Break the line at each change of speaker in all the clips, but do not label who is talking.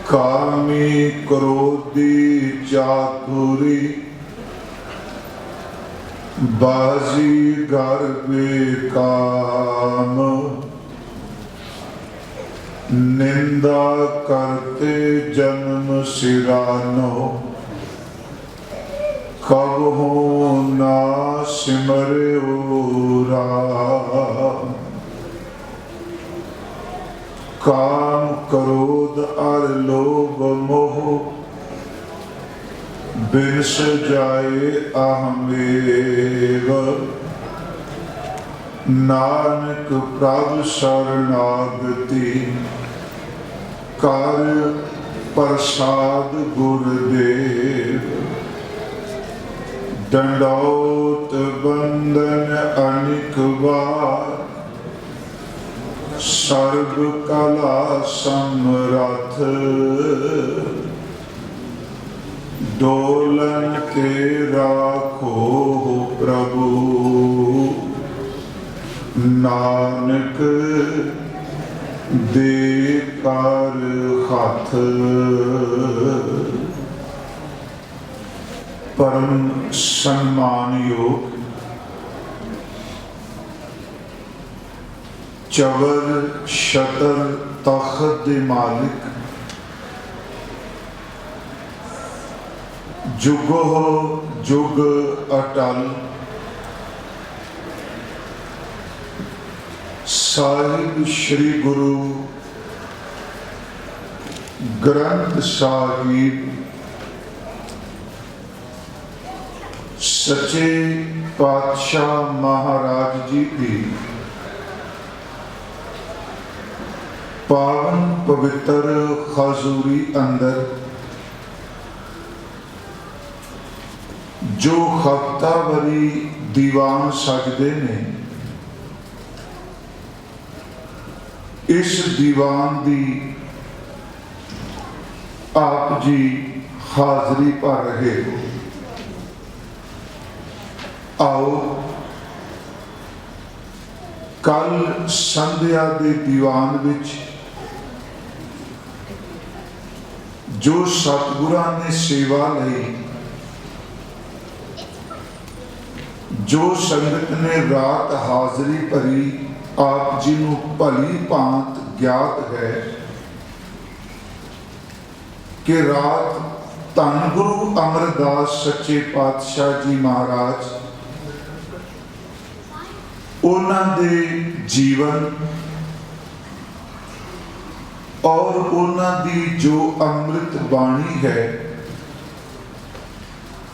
कामी क्रोधी चातुरी बाजीगर बेकाम निंदा करते जन्म सिरानो कब हो ना सिमरे राम। काम क्रोध और लोभ मोह बिनस जाए अहमेव नानक प्रभु शरणागति कर प्रसाद गुरुदेव। दंडौत बंदन अनेक बार सर्व कला समरथ डोलन के राखो प्रभु नानक दे कर हाथ। परम सम्मान योग चवर शतर तख्त दे मालिक जुगो जुग अटल साहिब श्री गुरु ग्रंथ साहिब सच्चे पातशाह महाराज जी की पावन पवित्र खजूरी अंदर जो हफ्तावरी दीवान सजदे ने, इस दीवान दी आप जी हाजरी भर रहे हो। आओ कल संध्या दे दीवान विच जो सतगुरां ने सेवा लई, जो संगत ने रात हाजरी भरी, आप जी नूं भली भांत ज्ञात है कि रात धन गुरु अमरदास सच्चे पातशाह जी महाराज उन्हां दे जीवन और उन्हां दी जो अमृत बाणी है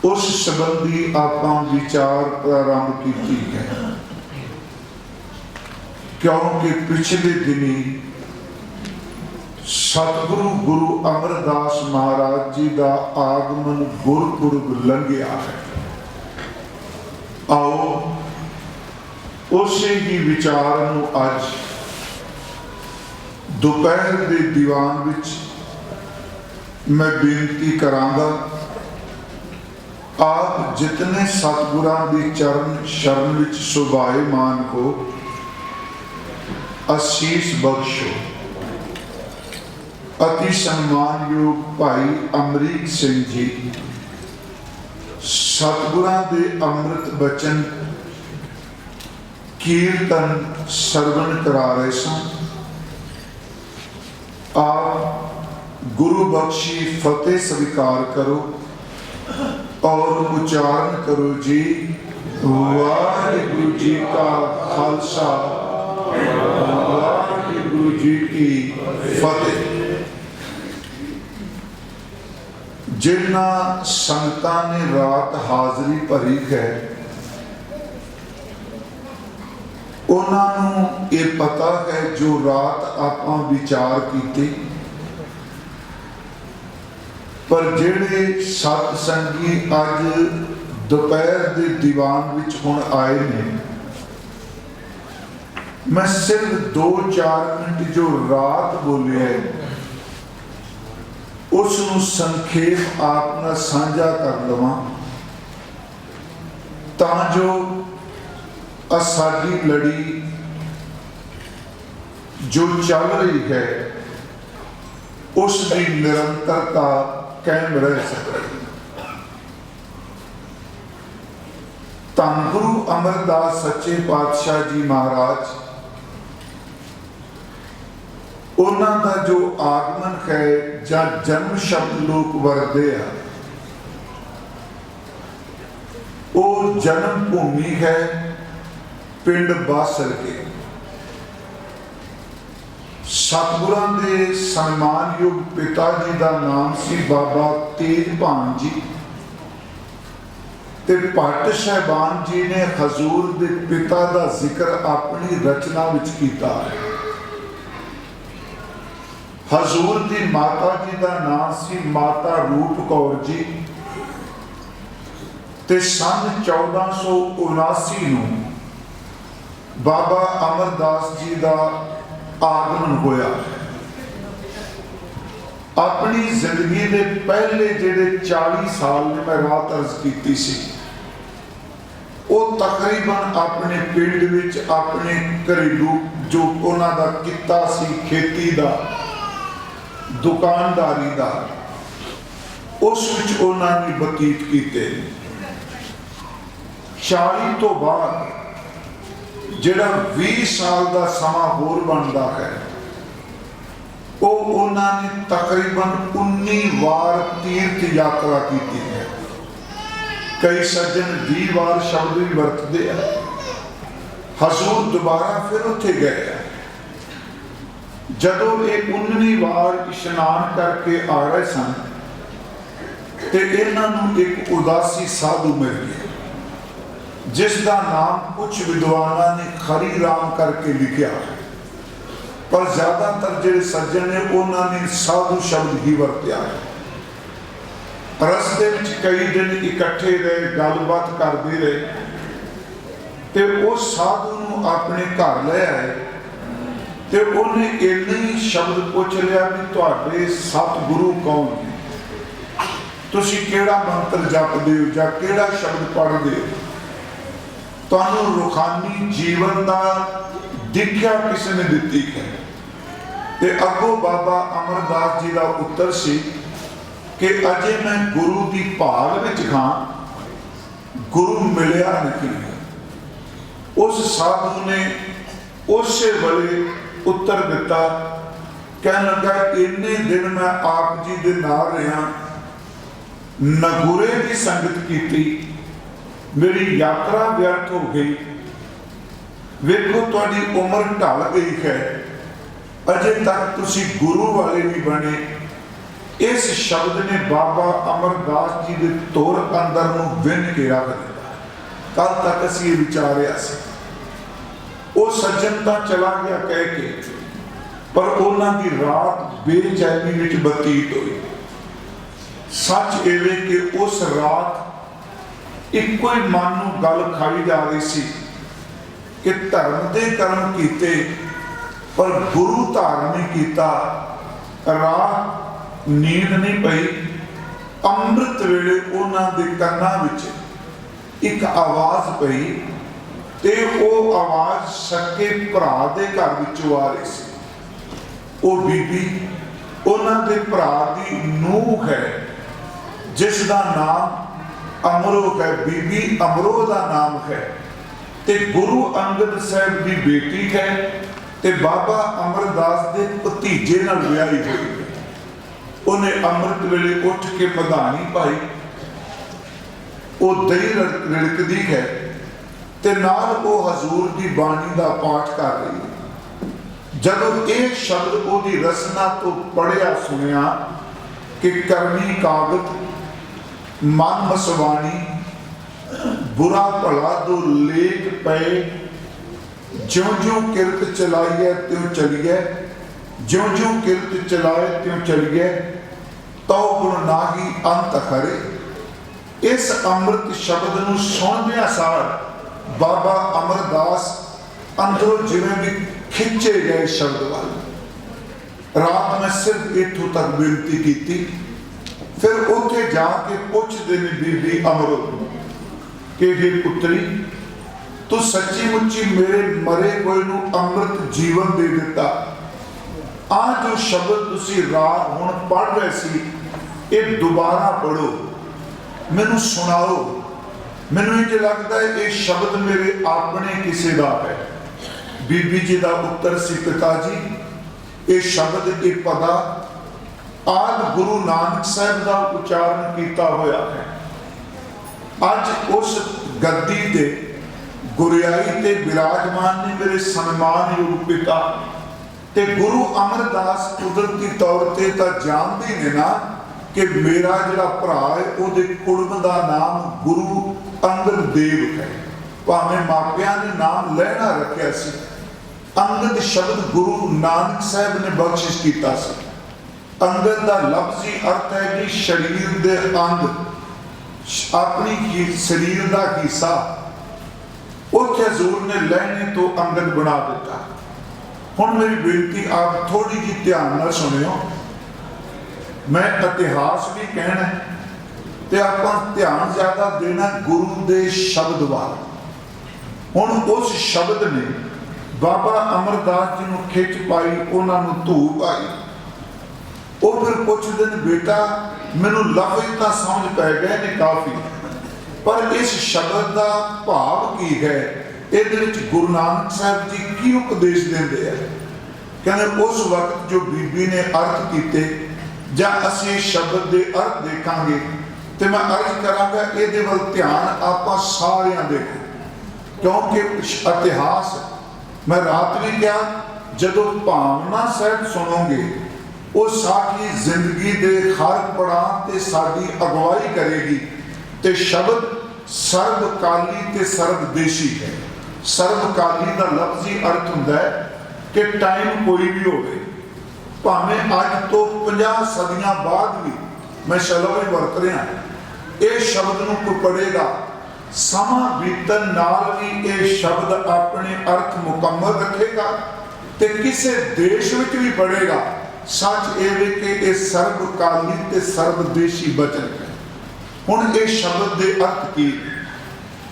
उस संबंधी आपां विचार प्रारंभ की है। क्योंकि पिछले दिनी सतगुरु गुरु अमरदास महाराज जी का आगमन गुरपुरब लंघिया है। आओ उसे ही विचार नूं अज दोपहर के दीवान विच मैं बेनती करांगा। आप जितने सतगुरां दी चरण शरण विच सुभाएमान हो, आशीष बख्शो। अति सम्मानयोग भाई अमरीक सिंह जी सतगुरां दे अमृत बचन कीर्तन सरवण करा रहे सन। आप गुरु बख्शी फतेह स्वीकार करो और उच्चारण करो जी। वाहिगुरु जी का खालसा, वाहिगुरु जी की फतेह। जिन्ना संगतां ने रात हाजरी भरी है, उन्होंने ये पता है जो रात आपां विचार कीते, पर जेड़े सतसंगी अज दोपहर के दीवान विच हुण आए ने, मैं सिर्फ 2-4 मिनट जो रात बोले है उसनूं संखेप आप नाल साझा कर लवां, तां जो साडी लड़ी जो चल रही है उसकी निरंतरता कायम रह सके। धन गुरु अमरदास सच्चे पातशाह जी महाराज, उन्हां दा जो आगमन है या जन्म शब्द लोग वरते हैं, वो जन्म भूमि है पिंड बासर के। सतगुरां दे सन्मानयोग पिता जी का नाम सी बाबा तेजभान जी, ते भट्ट साहबान जी ने हजूर दे पिता का जिक्र अपनी रचना विच कीता है। हजूर की माता जी का नाम सी माता रूप कौर जी, ते सन 1479 नूं बाबा अमरदास जी का आगमन होया। अपनी जिंदगी के पहले जेडे 40 साल ने मैं रात अर्ज की सी, वो तकरीबन अपने पिंड विच अपने घरेलू जो उन्हां दा किता सी, खेती दा, दुकानदारी दा, उस विच उन्हां ने बतीत कीते। 40 तो बाद जेड़ा 20 साल का समा होर बनता है, वो उन्होंने तकरीबन 19 बार तीर्थ यात्रा की है। कई सज्जन 20 बार शब्द भी वरतते हैं। हजूर दोबारा फिर उत्थे गए। जदों ये 19 बार इशनान करके आ रहे सन, तो इन्हों एक उदासी साधु मिल गया, जिसका नाम कुछ विद्वानों ने खरी राम करके लिखा है, पर ज्यादातर जो सज्जन ने उन्होंने साधु शब्द ही वरत्या है। रस्ते में कई दिन इकट्ठे रहे, गलबात करते रहे, तो उस साधु नूं अपने घर ले आए, तो उन्हें इन्ने ही शब्द पूछ लिया भी तुहाडे सतगुरु कौन है, तुसीं किहड़ा मंत्र जपदे हो जां किहड़ा शब्द पढ़दे हो, तुहानूं रूहानी जीवन का दीक्षा किसी ने दिती है। ते अगों बाबा अमरदास जी का उत्तर सी कि अजे मैं गुरु की भाल विच हां, गुरु मिलिया नहीं। उस साधु ने उस वेले उत्तर दिता, कह लगा इन्ने दिन मैं आप जी दे नाल रहा, नगुरे की संगत की, मेरी यात्रा व्यर्थ हो गई। वेखो तुहाडी उम्र ढल गई है, अजे तक तुसी गुरु वाले नहीं बने। इस शब्द ने बाबा अमरदास जी के तुर अंदर नूं विन के रख दिता। कल तक असीं ये विचारिया सी, वो सज्जन तां चला गया कह के, पर उन्हां दी रात बेचैनी विच बतीत हुई। सच एवे कि उस रात इक्को ही मन नूं गल खाई जा रही सी कि धर्म के कर्म कीते पर गुरु धारण नहीं किया। रात नींद नहीं पई। अमृत वेले उन्हां दे कन्नां विच एक आवाज पई, ते वो आवाज सके भरा दे घर विचों आ रही सी। वो बीबी उन्हां दे भरा दी नूह है, जिसका नाम अमरो है, बीबी अमरो का नाम है, ते गुरु अंगद साहब की बेटी है, ते बाबा अमरदास के भतीजे नाल विआही हुई। उन्हें अमृत वेले उठ के मधानी पाई, वो दही रिड़कदी है, ते नाल वो हजूर की बाणी का पाठ कर रही है। जदों एक शब्द ओदी रसना तो पढ़िया सुनिया कि करनी कागत मन मसवाणी, बुरा भला दो लेख पे, ज्यों ज्यों किरत चलाइए त्यों चलिए, ज्यों ज्यों किरत चलाए त्यों चलिए, तो गुण नाही अंत खरे। इस अमृत शब्द नूं सुनदिया सार बाबा अमरदास अंदरों जिवें भी खिंचे गए शब्द वाल। रात में सिर्फ इत्थों तक बेनती की, फिर उत्थे जाके पुछदे ने बीबी अमरो कि हे पुत्री, तू सच्ची मुच्ची मेरे मरे कोई नूं अमृत जीवन दे दिता। आ जो शब्द तुसी रात हुण पढ़ रहे सी, ये दोबारा पढ़ो, मैनू सुनाओ। मैनू इंज लगता है ये शब्द मेरे अपने किसी का है। बीबी जी का उत्तर सी, पिता जी ये शब्द ये पदा आद गुरु नानक साहब का उच्चारण किया होया है। अज उस गद्दी ते गुरियाई ते विराजमान ने मेरे सन्मान योग पिता ते गुरु अमरदास कुदरती तौर ते तां जानदे ने ना कि मेरा जिहड़ा भरा है उहदे कुलम दा नाम गुरु अंगद देव है। भावें मापियां ने नाम लहना रखिया सी, अंगद शब्द गुरु नानक साहब ने बख्शिश कीता सी। अंगद का लफ्जी अर्थ है कि शरीर दे अंग, अपनी शरीर का हिस्सा। उत्थे हजूर ने लहने तो अंगद बना दिता। हुण मेरी बेनती आप थोड़ी जी ध्यान नाल सुनियो। मैं इतिहास भी कहना है ते आपां ध्यान ज्यादा देना गुरु दे शब्द वाल। हुण उस शब्द ने बाबा अमरदास जी नूं खिच पाई, उन्होंने धूप आई। वो फिर कुछ दिन बेटा मैनू लफ्ज़ तां समझ पै गए ने काफ़ी, पर इस शब्द का भाव की है, इहदे विच गुरु नानक साहब जी की उपदेश देंदे है। कहते उस वक्त जो बीबी ने अर्थ किए जां असीं शब्द के अर्थ देखांगे तो मैं अर्ज करांगा इहदे वल ध्यान आपां सारियां देखो, क्योंकि इतिहास मैं रात भी कहा जदों भावना सहित सुनोगे वो साडी जिंदगी के हर पड़ाव ते साडी अगवाई करेगी। ते शब्द सर्वकाली ते सर्वदेशी है। सर्वकाली का लफ्जी अर्थ हुंदा है कि टाइम कोई भी होवे, भावें अज तो 50 सदियां बाद भी मैं शब्द वरत रहा, ये शब्द नूं कोई पढ़ेगा, समा बीतन नाल भी ये शब्द अपने अर्थ मुकम्मल रखेगा। ते किसी देश विच भी पढ़ेगा, सच ये वे कि ये सर्वकाली ते सर्वदेशी वचन है। हुण ये शब्द के अर्थ की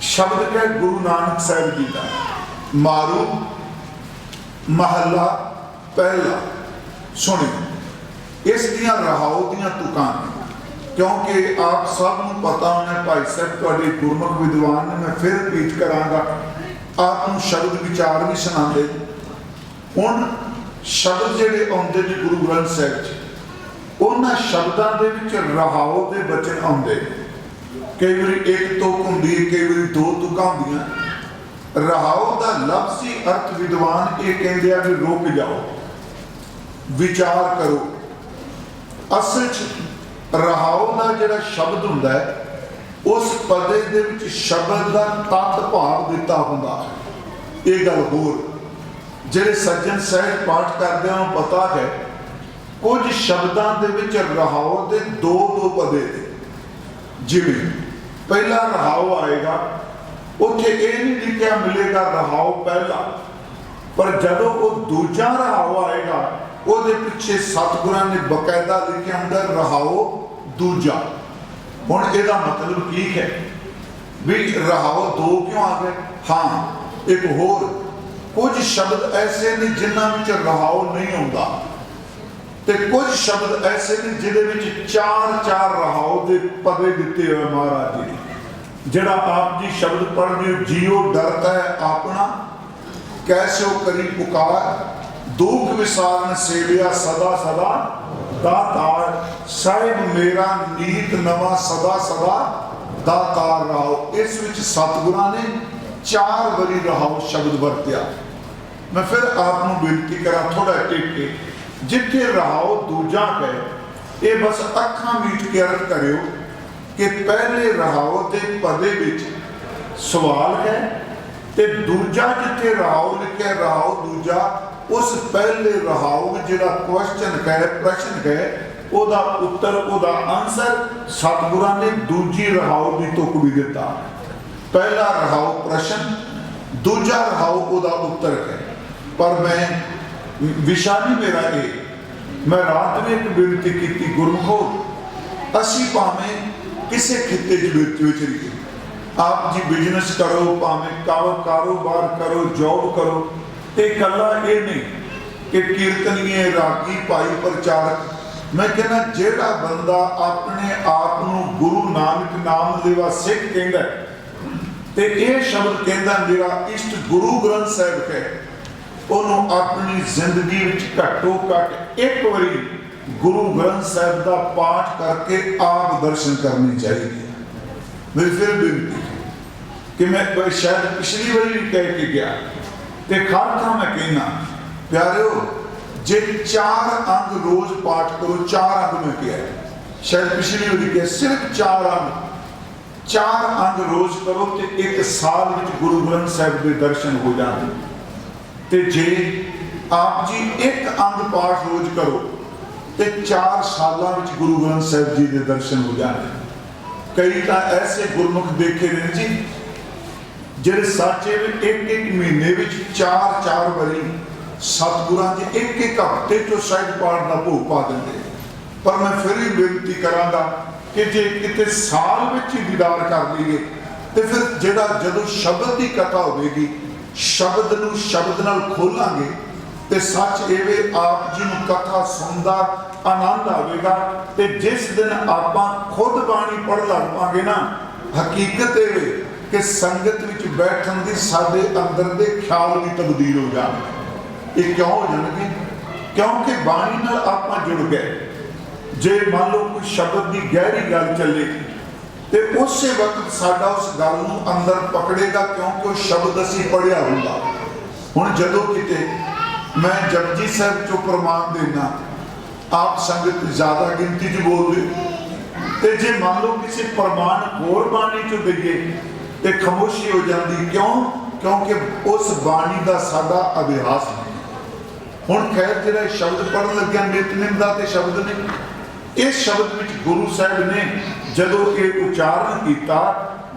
शब्द है गुरु नानक साहब जी का। मारू महला पहला सुनियो, इस दियां रहाओ दियां तुकां, क्योंकि आप सब नूं पता होना भाई साहब तुहाडे गुरमुख विद्वान ने, मैं फिर रिपीट करांगा, आप शब्द विचार भी सुनाते। हुण शब्द जिहड़े आउंदे ने गुरु ग्रंथ साहिब च, उन्हां शब्दां दे विच रहाओ दे वचन आउंदे। कई बारी एक तुक हुंदी, कई बारी दो तुकां हुंदियां। रहाओ का लफ्जी अर्थ विद्वान ये कहंदे आ कि रुक जाओ, विचार करो। असल च रहाओ का जिहड़ा शब्द हुंदा है उस पदे दे विच शब्द का तत्त भाव दिता हुंदा है। ये गल होर जिहड़े सज्जन सहज पाठ करदे उन्हां नूं पता है कुछ शब्दां दे विच रहाओ दे दो पदे ने। जिवें पहला रहाओ आएगा, उत्थे ये नहीं लिखिया मिलेगा रहाओ पहला, पर जदों वो दूजा रहाओ आएगा ਉਹਦੇ ਪਿੱਛੇ सतगुरां ने बकायदा लिखिया ਹੁੰਦਾ रहाओ दूजा। हुण ਇਹਦਾ मतलब की है भी रहाओ दो क्यों आ गए? हाँ, एक होर कुछ शब्द ऐसे ने जिन्हां विच रहाओ नहीं आउंदा, ते कुछ शब्द ऐसे ने जिहदे विच चार चार रहाओ दे पदे दिते हुए महाराज जी ने। जिहड़ा आप जी शब्द पढ़दे हो, जियो डरता है अपना, कैसे हो करी पुकार, दुख विसारन सेविया सदा सदा दातार, साहिब मेरा नीत नवा सदा सदा दातार रहाओ। इस विच सतगुरां ने चार बारी रहाओ शब्द वरत्या। मैं फिर आपको बेनती करा थोड़ा टिक के, जिथे रहाओ दूजा है ये बस अखां मीट के अर्थ करियो कि पहले रहाओ के पदे विच सवाल है, ते दूजा जिथे रहाओ लिखे रहाओ दूजा, उस पहले रहाओ में जिहड़ा क्वेश्चन कहे प्रश्न कहे ओदा उत्तर ओदा आंसर सतगुरां ने दूजी रहाओ की तुक भी दिता। पहला रहाओ प्रश्न, दूजा रहाओ ओदा उत्तर है। पर मैं विशा नहीं मेरा ये, मैं रात में एक बेनती की गुरमुखो, असी भावें किसी खिते विचरीए, आप जी बिजनेस करो, भावें कारोबार करो, जॉब करो, ते कला ये नहीं कि कीर्तनीय रागी भाई प्रचारक, मैं कहना जेड़ा बंदा अपने आप नूं गुरु नानक नाम लेवा सिख कहंदा ते यह शब्द कहंदा मेरा इष्ट गुरु ग्रंथ साहिब है, उन्होंने अपनी जिंदगी विच घट्टो घट एक बारी गुरु ग्रंथ साहिब का पाठ करके आप दर्शन करने चाहिए। मेरी फिर बेनती कि मैं शायद पिछली बारी भी कह के गया तो खालसा मैं कहना प्यारे जे 4 अंग रोज पाठ करो, 4 अंग में किया शायद पिछली बारी किया, सिर्फ 4 अंग रोज करो तो एक साल में गुरु ग्रंथ साहिब के दर्शन हो जाते। ते जे आप जी एक अंग पाठ रोज करो तो 4 सालों में गुरु ग्रंथ साहिब जी के दर्शन हो जाते। कई तो ऐसे गुरमुख देखे ने जी जेडे साचे में एक महीने में 4 बारी सतगुरां जी एक हफ्ते चो साहिब पाठ का भोग पा देंगे। पर मैं फिर भी बेनती करांगा कि जे किते साल में ही दीदार कर लीए तो फिर जेड़ा जदों शब्द की कथा होगी शब्द नूं शब्द नाल खोलांगे तो सच एवे आप जी नूं कथा सुनदा आनंद आवेगा। तो जिस दिन आपां खुद बाणी पढ़ लग पांगे ना, हकीकत एवे कि संगत विच बैठन दी साडे अंदर दे ख्याल भी तब्दील हो जाणगे। ये क्यों हो जाएगी? क्योंकि बाणी नाल आपां जुड़ गए। जे मान लो कोई शब्द की गहरी गल चले तो उस वक्त साडा उस गल नूं अंदर पकड़ेगा, क्योंकि वो शब्द असीं पढ़िया होगा। हुण जदों किते मैं जपजी साहिब चो प्रमाण देना, आप संगत ज्यादा गिनती च बोल रहे तो जे मान लो किसी प्रमाण होर बाणी चो दईए तो खामोशी हो जाती। क्यों? क्योंकि उस बाणी का साडा अभ्यास नहीं। हुण खैर जिहड़ा शब्द पढ़न लग्या नितनेम दा ते शब्द ने, इस शब्द में गुरु साहिब ने जदों ये उच्चारण किया,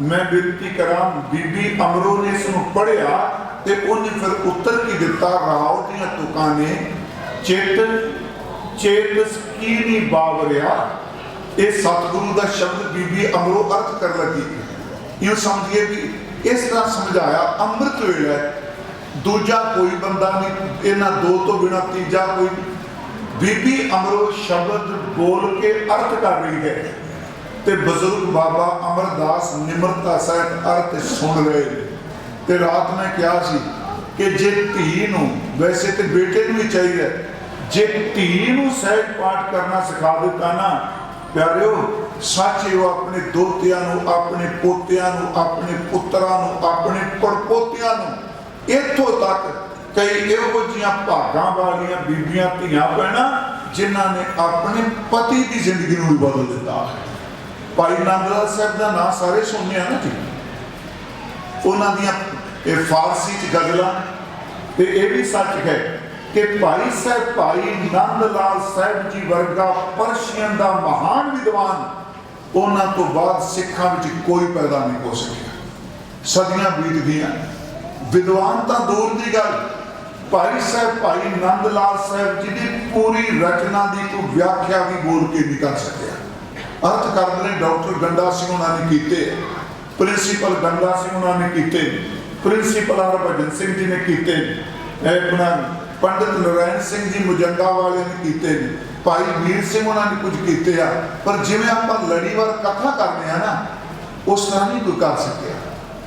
मैं बेनती करा बीबी अमरो ने इसनूं पढ़िया तो उन्हें फिर उत्तर की दिता राव दियां तुकां ने चेतस की नहीं बावरिया। ये सतगुरु का शब्द बीबी अमरो अर्थ कर लगी। यूं समझिए भी इस तरह समझाया, अमृत वेला दूजा कोई बंदा नहीं, इन्हां 2 तो बिना तीजा कोई। बीबी अमरो शब्द बोल के अर्थ कर रही है तो बजुर्ग बाबा अमरदास निमरता सहित अर्थ सुन रहे। तो रात में क्या सी कि जे धी नूं, वैसे तो बेटे नूं भी चाहिए, जे धी नूं सहज पाठ करना सिखा दिता ना प्यारिओ, सच वो अपने दोतियां नूं, अपने पोतियां नूं, अपने पुत्रां नूं, अपने पड़पोतियां नूं, इत्थों तक कई इहो जिहियां भागां वालियां बीबियां धीआं भैणां जिन्हां ने अपने पति की जिंदगी नूं बदल दिता है। भाई नंदलाल साहब का नाम सारे सुनने ना जी, उन्हां दियां फारसी च गजलां ते यह भी सच है कि भाई साहब भाई नंदलाल साहब जी वर्गा पर्शियन का महान विद्वान उन्हां तो बाद सिखां विच कोई पैदा नहीं हो सकिया। सदियां बीत गईयां, विद्वान तो दूर की गल, भाई साहब भाई नंदलाल साहब जी की पूरी रचना की कोई व्याख्या भी बोल के नहीं कर सकिया। अर्थ करते हैं डॉक्टर गंडा सिंह उन्होंने किए, प्रिंसीपल गंडा सिंह उन्होंने किए, प्रिंसीपल हरभजन सिंह जी ने किए, अपना पंडित नारायण सिंह जी मुजंगा वाले ने किए, भाई वीर सिंह उन्होंने कुछ किए आ, पर जिवें आप लड़ीवार कथा करते हैं ना उस तरह नहीं कोई कर सकिया।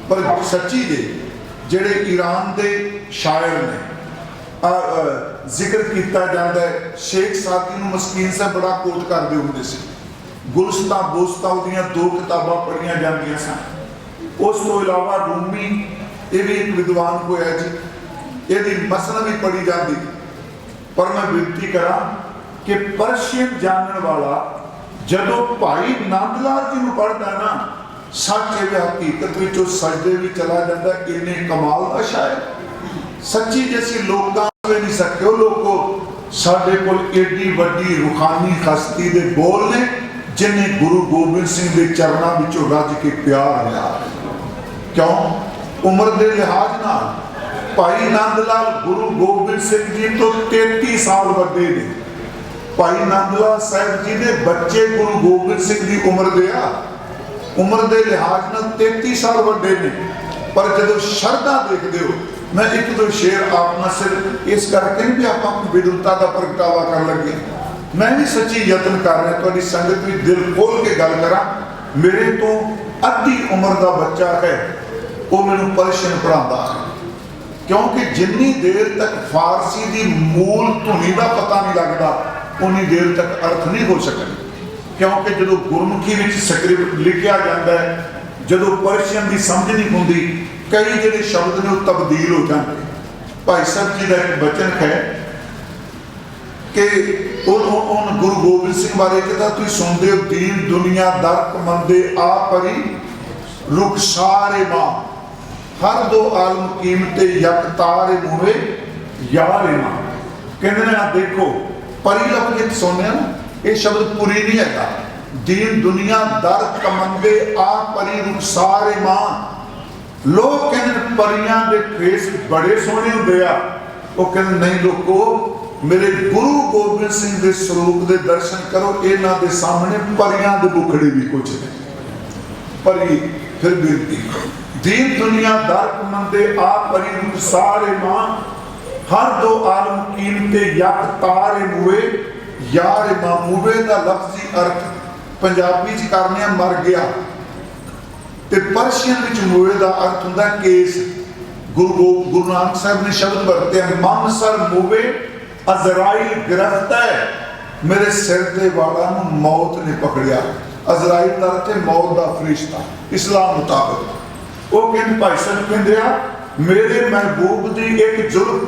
पर सच्ची जे जेड़े ईरान के शायर ने जिक्र किया जाता है, शेख सादी नूं मस्कीन से बड़ा कोट करते होंगे सी, गुलस्ता बोस्ता उहदियां 2 किताबां पढ़िया जांदियां सन। उस तो इलावा रूमी ये भी एक विद्वान होया जी, यदि मसला भी पढ़ी जाती। पर मैं विनती करा कि पर्शियन जानने वाला जदों भाई नंदलाल जी नूं पढ़दा ना, सच है हकीकत में सजदे भी चला जाता। इन्ने कमाल का शायर सच्ची जैसी लोग नहीं सके लोगों साडे कोल एडी वड्डी रूहानी हस्ती दे बोल ने जिन्हें गुरु गोबिंद सिंह के चरणों विचों रज के प्यार लिया। क्यों? उम्र के लिहाज नाल भाई नंदलाल गुरु गोबिंद सिंह जी तो 33 साल वड्डे ने। भाई नंदलाल साहब जी ने बच्चे गुरु गोबिंद सिंह की उम्र दे आ, उम्र के लिहाज नाल 33 साल वड्डे ने। पर जदों शरधा देखते हो मैं एक दो शेर आपना सिर्फ इस करके नहीं भी आप अपनी विद्वता का प्रगटावा कर लगे, मैं भी सच्ची यत्न कर रहा थोड़ी संगत में दिल खोल के गल करा। मेरे तो अद्धी उम्र का बच्चा है वो मैनू पर्शियन पढ़ाता है, क्योंकि जिन्नी देर तक फारसी की मूल धुनी का पता नहीं लगता उन्नी देर तक अर्थ नहीं हो सकते। क्योंकि जो गुरमुखी में स्क्रिप्ट लिखा जाता है, जो पर्शियन की समझ नहीं होंगी, कई जो शब्द ने तब्दील हो जाते। भाई साहब जी का एक वचन है कि उन गुरु गोबिंद सिंह बारे कहता, तुम सुनते हो दीन दुनिया दर्क मंदे आ परी रुखसारे मां, हर दो आलम कीमते यकतारे मुहे यारे मां। कहते हैं देखो परी लफ्ज जित सुनने ना, ये शब्द पूरी नहीं है। दीन दुनिया दर कमंदे आ परी रुखसारे मां। लोग कहते परियां दे फेस बड़े सोहने होंदे आ, वो कहते नहीं लोगो मेरे गुरु गोबिंद सिंह के स्वरूप के दर्शन करो, इन्हां दे सामने परियां दे बुखड़े भी कुछ नहीं। परी फिर बिरती दीन दुनिया दर कमंदे आ परी रुखसारे मां, हर दो आलम कीमते यक तारे मुए यार मामूवे का लफ्जी अर्थ पंजाबी च करने मर गया, ते पर्शियन विच मूवे का अर्थ हुंदा केस। गुरु नानक साहब ने शब्द वरते मन सर मूवे अजराइल गिरफ्त है, मेरे सिर के वालों नूं मौत ने पकड़िया। अजराइल का अर्थ है मौत का फरिश्ता इस्लाम मुताबिक। वो कहते भाई साहब कहते मेरे महबूब की एक जुल्म,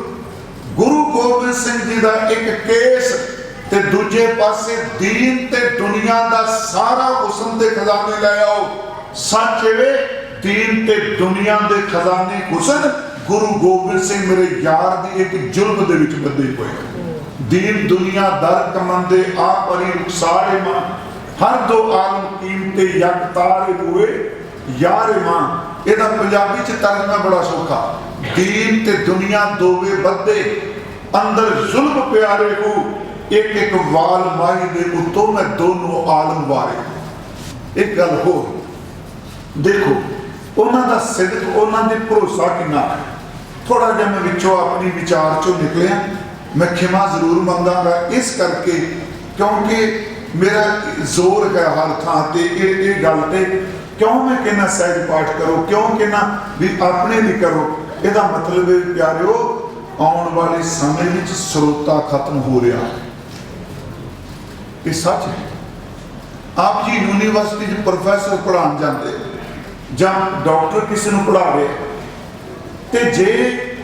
गुरु गोबिंद सिंह जी का एक केस, ते दूजे पासे दीन ते दुनिया का सारा हुस्न के खजाने ले आओ। सच वे दीन ते दुनिया के खजाने हुस्न गुरु गोबिंद सिंह मेरे यार की एक जुल्म दे विच बंधे हुए। दीन दुनिया दर कमंदे आ परी रुखसारे मां, हर दो आलम कीमते यक तारे हुए यारे मां। ਇਹਦਾ पंजाबी च तर्जमा बड़ा सौखा, दीन ते दुनिया दोवे बद्धे अंदर जुल्म प्यारे हो, एक एक वाल माही दे उत्तों मैं दोनों आलम वारे। एक गल हो देखो उन्हां दा सिदक उन्हां दे भरोसा कितना है। थोड़ा जिहा मैं विचों अपनी विचार चों निकलिया, मैं खिमा जरूर मंगांगा इस करके क्योंकि मेरा जोर है हर थां ते ये गल ते। क्यों मैं कहना सहज पाठ करो, क्यों कहना भी अपने भी करो। ਇਹਦਾ मतलब है प्यारिओ आने वाले समय में स्रोता खत्म हो रहा है, ये सच है। आप जी यूनिवर्सिटी प्रोफैसर पढ़ान जाते ਜਾਂ डॉक्टर किसी ਨੂੰ पढ़ा रहे ਤੇ जे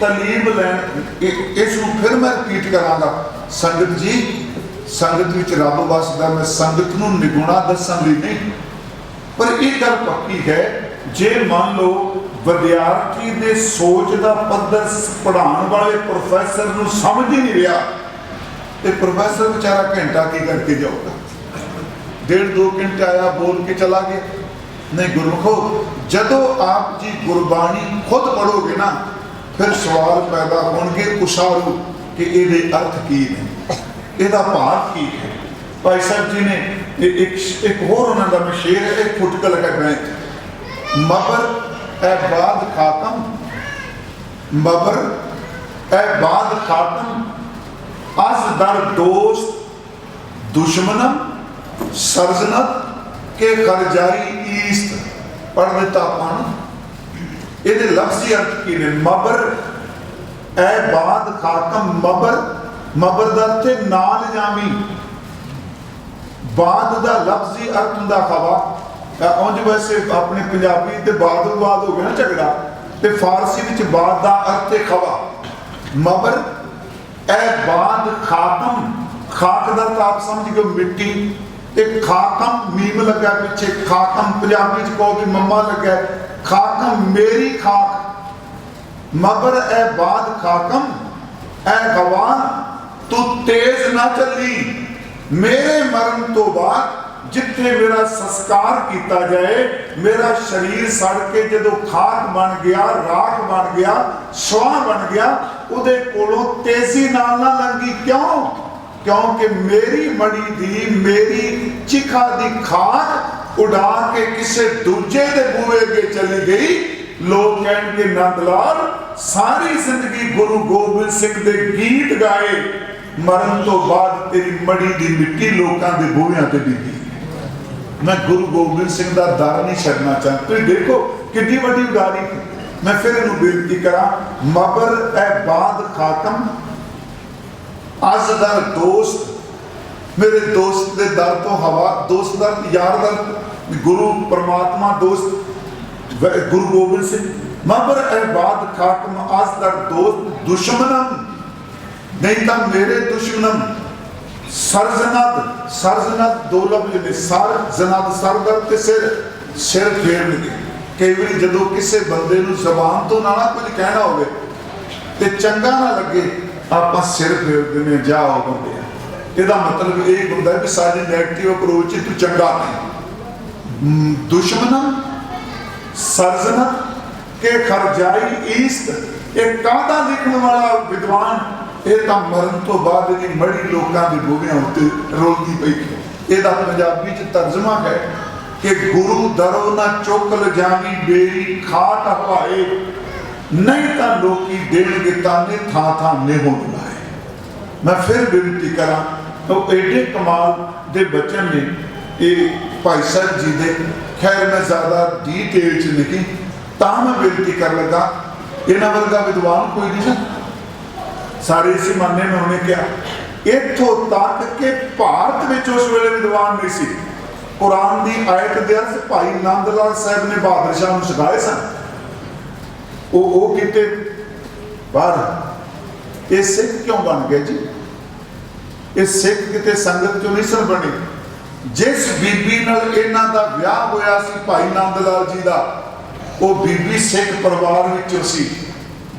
तलीम लैन इस फिर मैं रिपीट करांगा संगत जी, संगत विच रब वसदा। मैं संगत नूं निगुणा दसन लई नहीं, पर एक गल पक्की है जे मान लो विद्यार्थी दे सोच दा पद्धर पढ़ाने वाले प्रोफैसर नूं समझ ही नहीं रहा ते प्रोफैसर बेचारा घंटा की करके जाऊगा, 1.5-2 घंटे आया बोल के चला गया। नहीं गुरमुखो, जदों आप जी गुरबाणी खुद पढ़ोगे ना फिर सवाल पैदा होंगे उसारू कि ये अर्थ की ने, ਇਹਦਾ भाव की है। भाई साहब जी ने एक होर उन्हों का मैं शेर है, एक फुटकल है बैंक मबर ए बाद खातम, मबर ए बाद खातम अज दर दोस्त दुश्मनम सरजनत के खरजाई ईस्त। पढ़ देता अपन ये लफ्जी अर्थ की ने। मबर ए बाद खातम, मबर मबर दा अर्थ नाल जामी, बाद दा लफ्जी अर्थ हुंदा खवा। उंज वैसे अपने पंजाबी ते बाद हो गया ना झगड़ा, ते फारसी विच बाद दा अर्थ है खवा। मबर ए बाद खातम, खाक दा तो आप समझ गए मिट्टी, एक खाकम मीम लगा पीछे, खाकम पंजाबी च कहो भी मम्मा लगा, खाकम मेरी खाक। मगर ए बाद खाकम ए गवान तू तेज ना चली, मेरे मरण तो बाद जिथे मेरा संस्कार किया जाए, मेरा शरीर सड़ के जो खाक बन गया, राख बन गया, स्वाह बन गया, उहदे कोलों तेजी नाल ना लंघी। क्यों? क्योंकि मेरी मड़ी दी, मेरी चिखा दी खाक उड़ा के किसी दूजे दे बूहे अगे चली गई, लोग कहणगे नंद लाल सारी जिंदगी गुरु गोबिंद सिंह दे गीत गाए, मरण तो बाद तेरी मड़ी दी मिट्टी लोगों के बूहियां ते डिगी। मैं गुरु गोबिंद सिंह का दर नहीं छड़ना चाहता। तुम देखो कितनी बड़ी उदारी। मैं फिर इन्हू बेनती करा, मबर ए बाद खाकम अजदर दोस्त, मेरे दोस्त दे दर तो हवा, दोस्त दर यार दर, गुरु परमात्मा दोस्त गुरु गोबिंद सिंह। मबर ए बाद खाकम अजदर दोस्त दुश्मनम, नहीं तो मेरे दुश्मनम सरजनद, सरजनद दो लफ्ज़ ने, सर जनाद सर दर्द ते सिर, सिर फेरनगे। कई बार जो किसी बंदे नूं ज़बान तो ना कुछ कहना होवे ते चंगा ना लगे, आप सिर फेर देने जाओ बंदे। ਇਹਦਾ मतलब ये होता है कि सारी नैगेटिव अप्रोच तू चंगा नहीं। दुश्मन सरजनत के खरजाई ईस्ट, एक कादा लिखने वाला विद्वान, ये तो मरण तो बाद की मड़ी लोगों की बूहियां उत्ते रोलती पई। ਇਹਦਾ पंजाबी च तर्जमा है कि गुरु दरो ना चुक ल जावी बेरी खाट हवाए, नहीं तो लोकी देणगे ताने थां थां नेहो लाए। मैं फिर बेनती करा, तो एडे कमाल दे बचन ने ये भाई साहब जी दे, खैर मैं ज़्यादा डिटेल च नहीं, ता मैं बेनती कर लगा, इन्हां वर्गा विद्वान कोई नहीं ना। सारे इस माने में उन्हें क्या इत्थों तक के भारत में उस वेले विद्वान नहीं सी। कुरान की आयत दे अर्थ भाई नंद लाल साहब ने बहादुर शाह नूं सिखाए सन, वो किते पर ये सिख क्यों बन गए जी? ये सिख किते संगत चों नहीं सन बने। जिस बीबी नाल इन्हां दा विआह होया सी भाई नंद लाल जी दा, वो बीबी सिख परिवार विचों सी,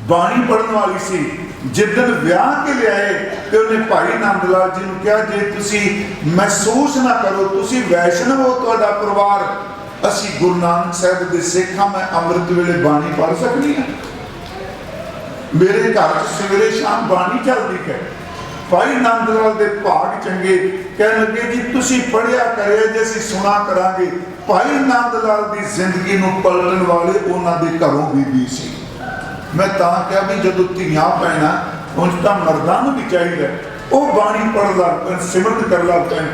बाणी पढ़न वाली सी। जिदन विआह के लियाए तो उन्हें भाई नंद लाल जी ने कहा, जे तुसी महसूस ना करो तुसी वैष्णव हो, तुहाडा परिवार, असी गुरु नानक साहब दे सिख हां, मैं अमृत वेले बाणी पढ़ सकनी है, मेरे घर सवेरे शाम बाणी चलदी है। भाई नंद लाल दे भाग चंगे, कह लगे जी तुसी पढ़िया करे जे असीं सुना करांगे। भाई नंद लाल दी जिंदगी नूं पलटन वाले उन्हां दे घरों बीबी सी। मैं तां कहा भी जदों धीआं पैना उंज तां मर्दां नूं भी चाहिए, वो बाणी पढ़ लग पैन, सिमरन कर लग पैन,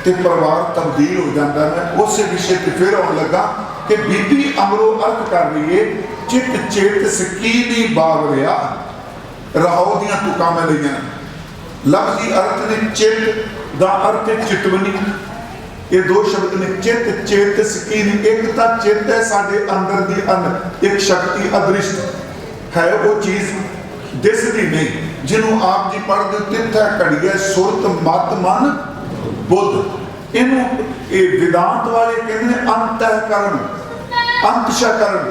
ते परिवार तब्दील हो जाता है। उस विषय पर फिर आउण लगा कि बीबी अमरो अर्थ कर रही है, चित चेत सकीनी बावरिया, रहो दियां तुकां मैं लईआं। लफ्जी अर्थ ने चित दा अर्थ चितवनी, ये दो शब्द ने चित चेत सकीनी। एक तो चित है साडे अंदर दी एक शक्ति अदृष्ट है, वो चीज दिसदी नहीं, जिन्हों आप जी पढ़ते तिथ है घड़िया सुरत मत मन बुद्ध। इनू वेदांत वाले कहते अंतःकरण, अंतःकरण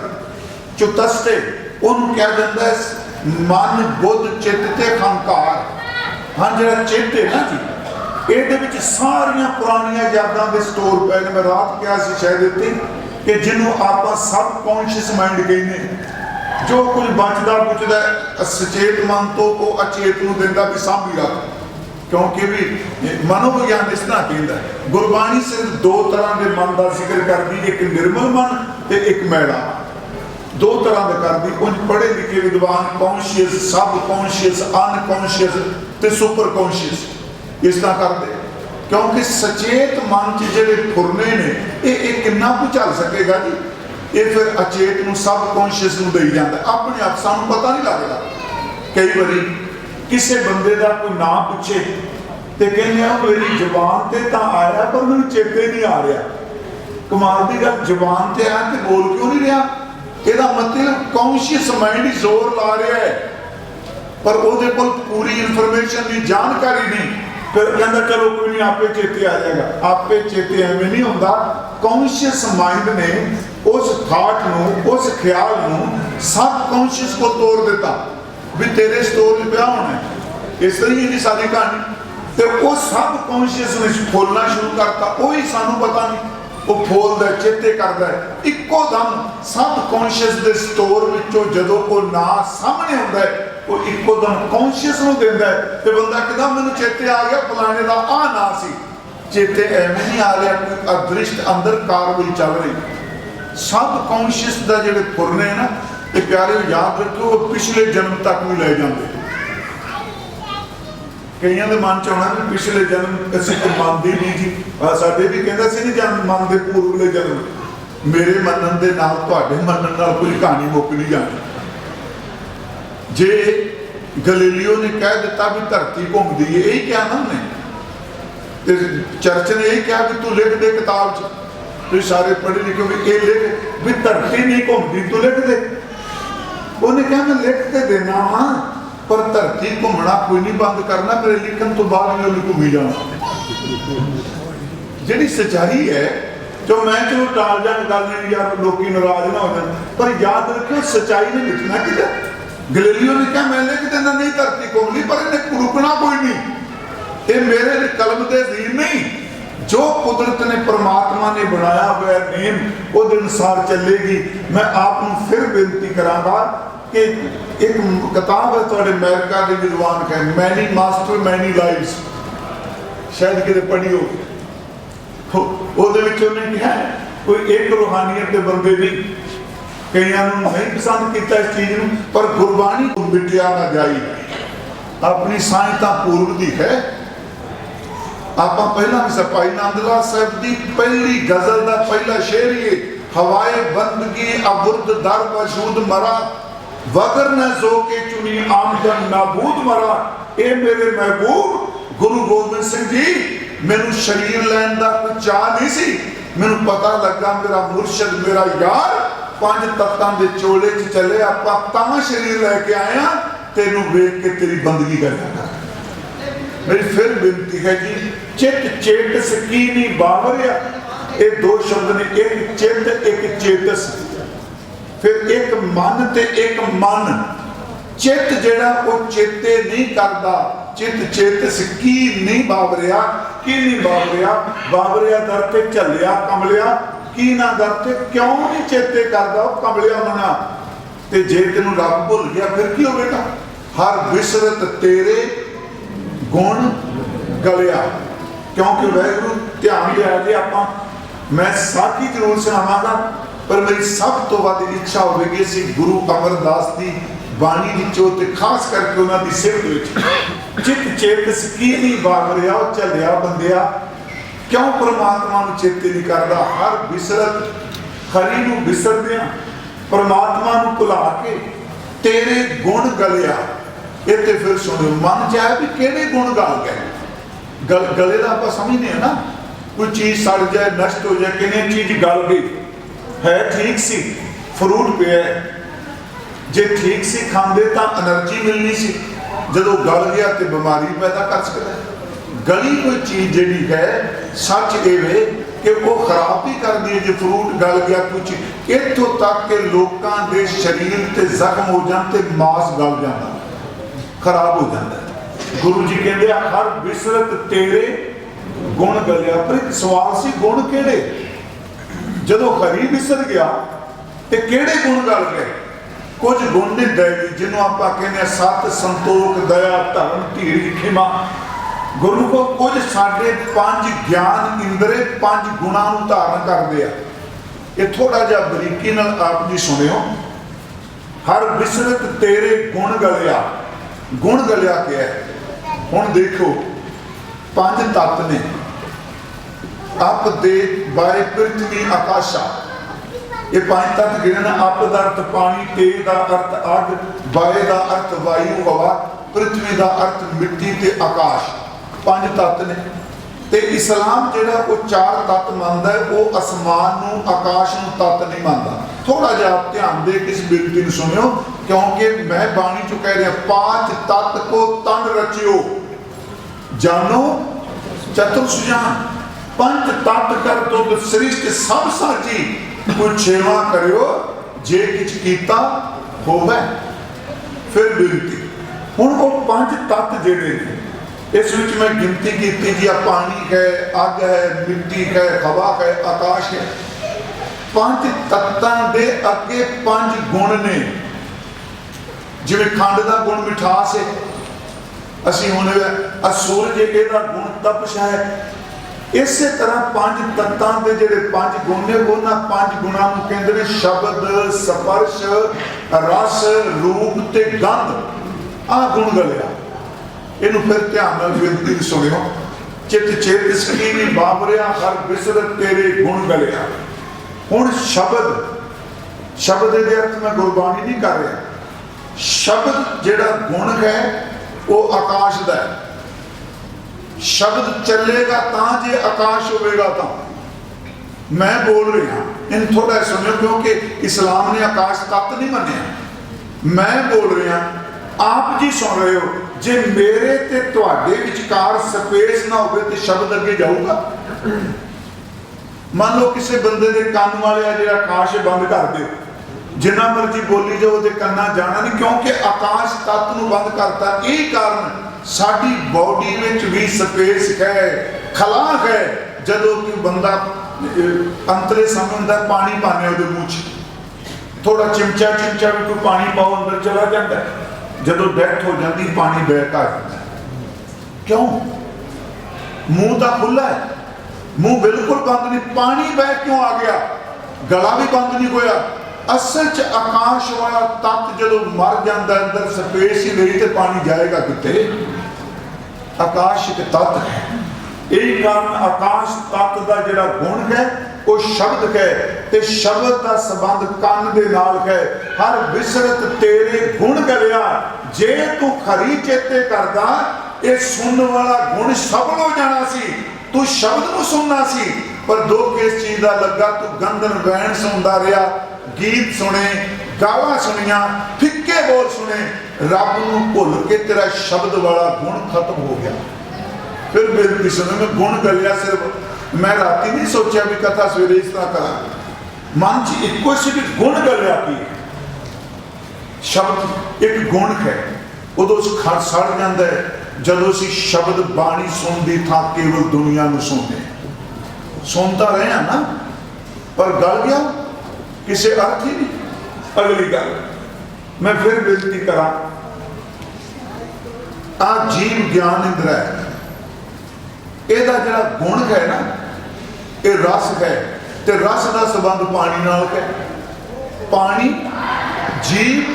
चुतस्ते, उन्होंने क्या दिंदा है मन बुद्ध चित्त ते अहंकार। हाँ जो चित्त है ना जी, ये सारिया पुरानिया यादां दे स्टोर पे ने। मैं रात क्या सी शायद इत्थे कि जिन्हों आप सब कॉन्शियस माइंड कहने, जो कुछ बचता बुचदा सचेत मन तो वो अचेत नूं दिंदा भी सांभी रख, क्योंकि भी मनोविज्ञान इस तरह कहता है। गुरबाणी सिर्फ दो तरह के मन का जिक्र करती, एक निर्मल मन ते एक मैला मन, दो तरह का करती। उन पढ़े लिखे विद्वान कॉन्शियस, सब कॉन्शियस, अनकॉन्शियस ते सुपर कॉन्शियस इस तरह करते, क्योंकि सचेत मन च जिहड़े फुरने ने ये कितना कुछ चल सकेगा जी। ये फिर अचेत नूं सब कॉन्शियस नूं देई जांदा, अपने आप सानूं पता नहीं लगदा। कई बारी किसी बंदे का कोई नाम पूछे तो कहने मेरी जबान ते तां आया पर मैनूं चेते नहीं आ रहा। कमाल की गल, जबान ते आया तो बोल क्यों नहीं रहा? ਇਹਦਾ मतलब कॉन्शियस माइंड ही जोर ला रहा है, पर ਉਹਦੇ ਕੋਲ पूरी इन्फॉर्मेशन की जानकारी नहीं। फिर कहता चलो कोई नहीं आपे चेते आ जाएगा। आपे चेते एवं नहीं होता। कॉन्शियस माइंड ने उस थाट नूं, उस ख्याल नूं सब कॉन्शियस को तोड़ दिता भी तेरे स्टोर में पिया होना है। इस तरह ही सारी कहानी, तो वो सब कॉन्शियस ने खोलना शुरू करता। वही सानू पता नहीं, वो खोलता चेते करता है, इको दम सब कॉन्शियस के स्टोर विचों जदों वो ना सामने आता है, वो इको दम कॉन्शियस नूं दिंदा है, तो बंदा एकदम मैनूं चेते आ गया फलाने का आ ना सी। चेते एवं नहीं आ रहा, कोई अदृष्ट अंदर कार्रवाई चल रही। सब कॉन्शियस का जोड़े फुर ने ना, ये प्यारे याद रखो, वो पिछले जन्म तक भी ले जाते। कईयों के मन च होना भी पिछले जन्म असीं तो मानते नहीं जी, साडे भी कहंदा सी नहीं जन्म मानते पूर्वले जन्म। मेरे मनन दे नाल तुहाडे मनन नाल कोई कहानी मुक नहीं जाती। जे गलीलियो ने कह दिता भी धरती घूमती है, यही क्या ना उन्हें, ते चर्च ने यही कहा भी तू लिख दे किताब च, तुम सारे पढ़े लिखे भी ये लिख भी धरती नहीं घूमती, तू लिख दे। उन्हें कहा मैं लिख के देना वा, पर धरती घूमना कोई नहीं बंद करना, मेरे लिखन तो बाद में घूमी जाना। जी सच्चाई है जो मैं चलो टाल जान गल नहीं यार लोग नाराज ना हो जाए, पर याद रखियो सच्चाई ने लिखना कि गलीलियो ने कहा मैं लिख देना नहीं धरती घूमनी, पर इन्हें रुकना कोई नहीं, ये मेरे कलम के अधीन नहीं। जो कुदरत ने परमात्मा ने बनाया हुआ नेम वो अनुसार चलेगी। मैं आपको फिर बेनती करांगा कि एक किताब है थोड़े अमेरिका के विद्वान है, मैनी मास्टर मैनी लाइव्स, शायद कितने पढ़ी हो, उन्हें क्या है कोई एक रूहानियत के बंदे नहीं, कईयों नहीं पसंद किया इस चीज में, पर गुरबाणी को मिटिया ना जाए, अपनी सहायता पूर्व की है। आप पहला भी सपाई नंदलाल साहब की पहली गजल का पहला शेर ही हवाए बंदगी अबुर्द दर वजूद मरा, वगर न जो के चुनी आमदन नाबूद मरा। ये मेरे महबूब गुरु गोबिंद सिंह जी, मैनू शरीर लैन का कोई चाह नहीं सी, मैनू पता लगा मेरा मुर्शद मेरा यार पांच तत्तां दे चोले च चले, आप शरीर लैके आए तेनू वेख के तेरी बंदगी करना। मेरी फिर बेनती है जी, चित चेतस की नहीं बावरिया, ये दो शब्द ने, एक चित एक चेतस, फिर एक मन ते एक मन। चित जेड़ा वो चेते नहीं करता, चित चेतस की नहीं बावरिया, की नहीं बावरिया, बावरिया दर पे चलिया कमलिया, की ना दर पे क्यों नहीं चेते करता वो कमलिया मना। ते जे तेनू रब भुल गया फिर की होगा, हर विसरत तेरे गुण गलिया। क्योंकि वैगुरु ध्यान दिया कि आप मैं साखी जरूर सुनावांगा, पर मेरी सब तो वध इच्छा होगी असीं गुरु अमरदास की बाणी विचों ते खास करके उन्होंने सिफत विच चित चेतस की नहीं बावरिया वो झलिया बंदिया, क्यों परमात्मा नूं चेते नहीं करता। हर विसरत हरी नूं विसरदियां परमात्मा नूं भुला के तेरे गुण गलिया। ये फिर सुनो मन चाहे भी केड़े गुण गल गए, गले का आप समझने है ना, कोई चीज सड़ जाए नष्ट हो जाए, कितनी चीज गल गई है ठीक सी, फ्रूट पे है जे ठीक सी खाते तो एनर्जी मिलनी सी, जो गल गया तो बीमारी पैदा कर सकता है। गली कोई चीज जी है सच ये कि वो खराब भी कर दी है, जो फ्रूट गल गया कुछ इतों तक के लोगों के शरीर से जख्म हो जाते, मांस गल जाता खराब हो जाता है। गुरु जी कहते हर विसरत तेरे गुण गलिया। पर एक सवाल सी गुण केड़े, जदों हरी विसर गया तो केड़े गुण गल गए। कुछ गुण ने दैवी जिन्हों आप कहने सत संतोख दया धर्म धीर खिमा, गुरु को कुछ साढ़े 5 ज्ञान इंद्रे 5 गुणों धारण करते हैं। ये थोड़ा जा बरीकी नाल आप जी सुनियो। हर विसरत तेरे गुण गलिया, गुण गलिया क्या है हुण देखो 5 तत्त ने, अप दे बाय पृथ्वी आकाशा, ये 5 तत्त गिणन। अप दा अर्थ पानी, ते दा अर्थ अग, बाय दा अर्थ वायु हवा, पृथ्वी दा अर्थ मिट्टी ते आकाश, 5 तत्त ने। ते इस्लाम जिहड़ा वो 4 तत्त मानता है, वो आसमान नूं आकाश नूं तत्त नहीं मानता। थोड़ा जिहा आप ध्यान दे किस बेनती नूं सुनियो, क्योंकि मैं बाणी चो कह रहा 5 तत्त को तन रचियो जानो चतुर सुजान, 5 तत्त कर तुद सृष्ट सब साजी, कोई छेवा करियो जे किछ कीता होवे। फिर बेनती हुण वो 5 तत्त जिहड़े ने इस विच मैं गिनती की जी, पानी है, अग है, मिट्टी है, हवा है, आकाश है। 5 तत्तां दे अगे 5 गुण ने। जिवें खंड का गुण मिठास है, असीं हुण सूरज इहदा गुण तपश है, इसे तरह पांच तत्तां दे जिहड़े पांच गुण ने उन्हां पांच गुणां नूं कहंदे ने शब्द, स्पर्श, रस, रूप ते गंध। आ गुण गलिया। इनू फिर ध्यान नाल बेनती सुनियो। चित चेत इसकी भी बाबरिया हर बिसरत तेरे गुण गलिया। हुण शब्द, शब्द दे अर्थ मैं गुरबाणी नहीं कर रहा। शब्द जिहड़ा गुण है वो आकाश दा है। शब्द चलेगा तां जे आकाश होगा तां। मैं बोल रहा इन थोड़ा सुनियो क्योंकि इस्लाम ने आकाश तत्त नहीं मन्निया। मैं बोल रहा, आप जी सुन रहे हो। जे मेरे ते तुहाडे विचकार स्पेस ना होवे ते शब्द अगे जाऊगा। मान लो किसी बंदे दे कान वाले जिहड़ा आकाश बंद कर दे, जिन्ना मर्जी बोली जाओ ते कन्ना जाना नहीं, क्योंकि आकाश तत्त नूं बंद करता। यही कारण साडी बॉडी विच भी स्पेस है, खला है। जदों कोई बंदा अंतरे समय हुंदा पानी पाने उहदे मूँह च थोड़ा चिमचा चिमचा भी कोई पानी पाओ अंदर चला जाता है। जदों डेथ हो जाती पानी बैक आ जाता है। क्यों? मूँह तो खुला है, मूँह बिल्कुल बंद नहीं। पानी बैक क्यों आ गया? गला भी बंद नहीं होया। असल च आकाश वाला तत्त जदों मर जाता अंदर स्पेस ही नहीं तो पानी जाएगा कितने? आकाश एक तत्त है। यही कारण आकाश तत्त का जिहड़ा गुण है वो शब्द है, ते शब्द का संबंध कान दे नाल है। हर बिसरत तेरे गुण गलिया। जे तू खरी चेते करदा ये सुनने वाला गुण सफल हो जाना सी। तू शब्द नूं सुनना सी, पर दो किस चीज का लगा। तू गंदन वैन सुनता रहा, गीत सुने, गाला सुनिया, फिक्के बोल सुने, रब नूं भुल के तेरा शब्द वाला गुण खत्म हो गया। फिर बेनती सुनो, मैं गुण गलिया। सिर्फ मैं राती नहीं सोचा भी कथा सवेरे इस तरह करा। मन च इको सी भी गुण गलिया की शब्द एक गुण है। उदों खड़ सड़ जाता है जदों असीं शब्द बाणी सुनदी था केवल दुनिया नूं सुनते। सुनता रहे ना, पर गल गया किसी अर्थ ही नहीं। अगली गल मैं फिर बेनती करा, आ जीव ज्ञान इंद्र है, ਇਹਦਾ ਜਿਹੜਾ गुण है ना ये रस है, ते रस का संबंध पानी नाल है। पानी, जीव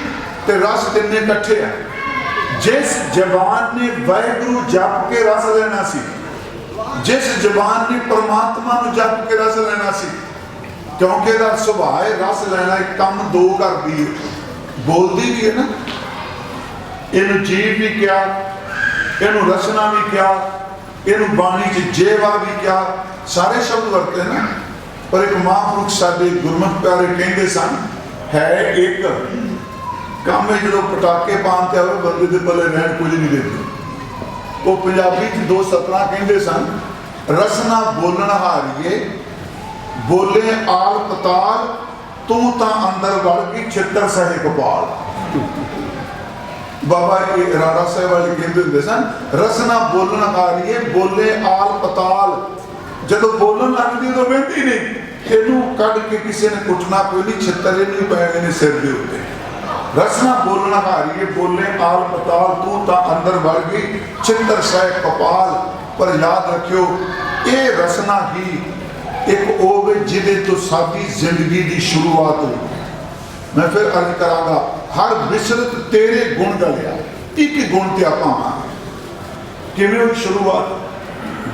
ते रस तिन्ने इकट्ठे हैं। जिस जबान ने वाहिगुरू जप के रस लेना सी, जिस जबान ने परमात्मा नूं जप के रस लेना सी, क्योंकि इसका सुभाव है रस लेना। एक काम दो करती है, बोलती भी है ना। इनू जीव भी क्या, इनू रचना भी क्या, इनू बाणी च जेवा भी क्या, सारे शब्द वरते हैं ना। पर एक महापुरुष साडे गुरमुख प्यारे कहते सन, है एक काम है जो पटाके पान ते आवे बंदे दे भले रहन कुछ नहीं देते। वो पंजाबी च दो सतना कहते सन, रसना बोलन हारिए, बोले आल पताल, तू ता अंदर वड़ गई छितर सहे कपाल। बाबा राणा साहब वाले कहते होंगे सन, रसना बोलन हारिए, बोले आल पताल। जदों बोलन लगती तो बहती नहीं। इनू कढ़ के किसी ने कुटना कोई नहीं, छितर नहीं पैने ने सिर के उत्ते। रसना बोलना हारिए, बोले आल पताल, तू ता अंदर वड़ गई छितर सहे कपाल। पर याद रखियो ये रसना ही एक ओवे जिदे तो साडी जिंदगी की शुरुआत हुई। मैं फिर अर्ज करांगा, हर बिसरत तेरे गुण गलिया। एक गुण ते आपां किवें हुई शुरुआत?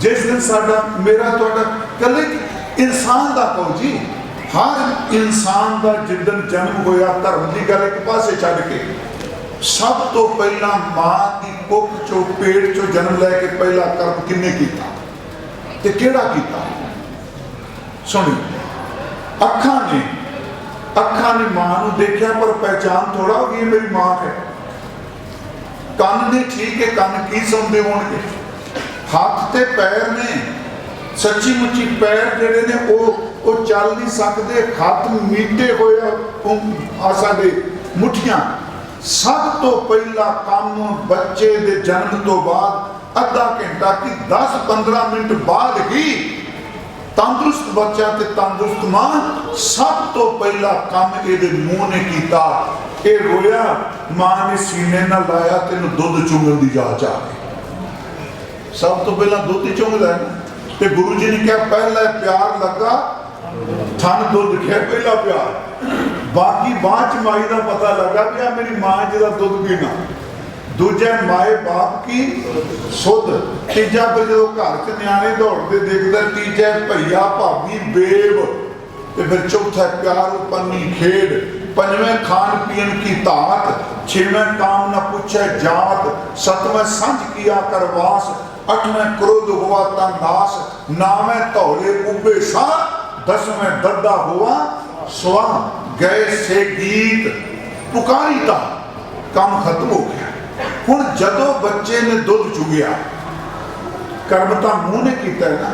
जिस दिन साडा मेरा तुहाडा कले इंसान दा कहो जी, हर इंसान का जिदन जन्म होया, धर्म की गल एक पासे छड्ड के सब तो पहला मां की कुख चो पेट चो जन्म लैके पहला कर्म किन्ने कीता ते केड़ा कीता? सुनी, अखा ने मां नूं देखिया, पर पहचान थोड़ा हो गई मेरी मां है। कन ने ठीक है, कन की सुनते होणगे। हाथ ते पैर ने सच्ची मुच्ची पैर जिहड़े ने वो चल नहीं सकते, हाथ मीटे होए साडे मुठियां। सब तो पहला काम बच्चे दे जन्म तो बाद अद्धा घंटा कि 10-15 मिनट बाद ही तंदुरुस्त बच्चा ते तंदुरुस्त मां सब तो पहला काम ये मूँह ने किया। ये रोया, मां ने सीने ना लाया, तेन दुध चुंगन की जांच आ गई। सब तो पहला दुध ही चुंग लैना। ਤੇ ਗੁਰੂ ਜੀ ਨੇ ਕਿਹਾ ਪਹਿਲਾ ਪਿਆਰ ਲੱਗਾ ਥਣ ਦੁੱਧ ਖਿਆ, ਪਹਿਲਾ ਪਿਆਰ। ਬਾਕੀ ਬਾਅਦ ਚ ਮਾਈ ਦਾ ਪਤਾ ਲੱਗਾ ਵੀ ਆ ਮੇਰੀ ਮਾਂ ਜੀ ਦਾ ਦੁੱਧ ਪੀਣਾ। ਦੂਜਾ ਮਾਏ ਬਾਪ ਕੀ ਸੁਧ। ਤੀਜਾ ਫਿਰ ਜਦੋਂ ਘਰ ਚ ਨਿਆਣੇ ਦੌੜਦੇ ਦੇਖਦਾ, ਤੀਜਾ ਭਈਆ ਭਾਬੀ ਬੇਬ। ਤੇ ਫਿਰ ਚੌਥਾ ਪਿਆਰ ਪੰਨੀ ਖੇਡ। पंजवें खान पीन की तात। छेवें काम न पूछे जात। सतवें संज किया करवास। अठवें क्रोध हुआ तन नाश। नावें धौले उबे सा। दसवें दद्दा हुआ स्वा। गए से गीत पुकारी ता काम खत्म हो गया। हुण जदों बच्चे ने दुध चुगिया, कर्म तो मूँह ने किया ना।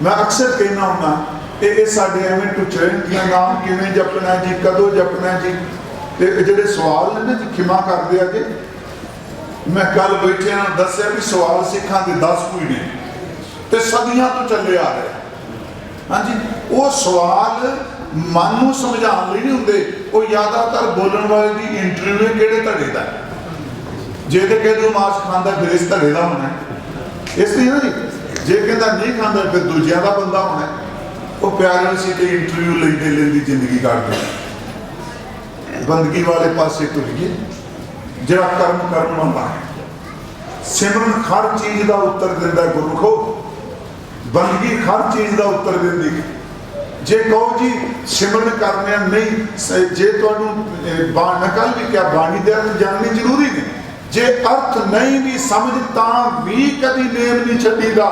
मैं अक्सर कहना हूँ ये साढ़े एवं टुचरे नाम किवें जपना जी, कदों जपना जी। ते जिहड़े सवाल ने ना जी खिमा कर दिया जे। मैं कल बैठे दस्या भी सवाल सिखां दे 10 कोई ने ते सदियां तो चले आ रहे। हाँ जी, वो सवाल मन नूं समझाउण लई नहीं हुंदे, वो ज़्यादातर बोलण वाले की इंटरव्यू किहड़े धड़े दा। जे ते कह दो मास खांदा फिर इस धड़े दा होना, इसलिए ना जी। जे कहता नहीं खांदा फिर दूजिया का बंदा होना। वो प्यारे से तो इंटरव्यू लेंदे लेंदी जिंदगी काट गए। बंदगी वाले पासे तुर गए। जरा कर्म करन वाला है। सिमरन हर चीज का उत्तर दिंदा गुरमुखो। बंदगी हर चीज का उत्तर दिंदी। जे कहो जी सिमरन करने नहीं, जे तुहानू मैं कल भी क्या बाणी दे अर्थ जाननी जरूरी ने। जे अर्थ नहीं भी समझता भी कभी नेम नहीं छड्डीदा।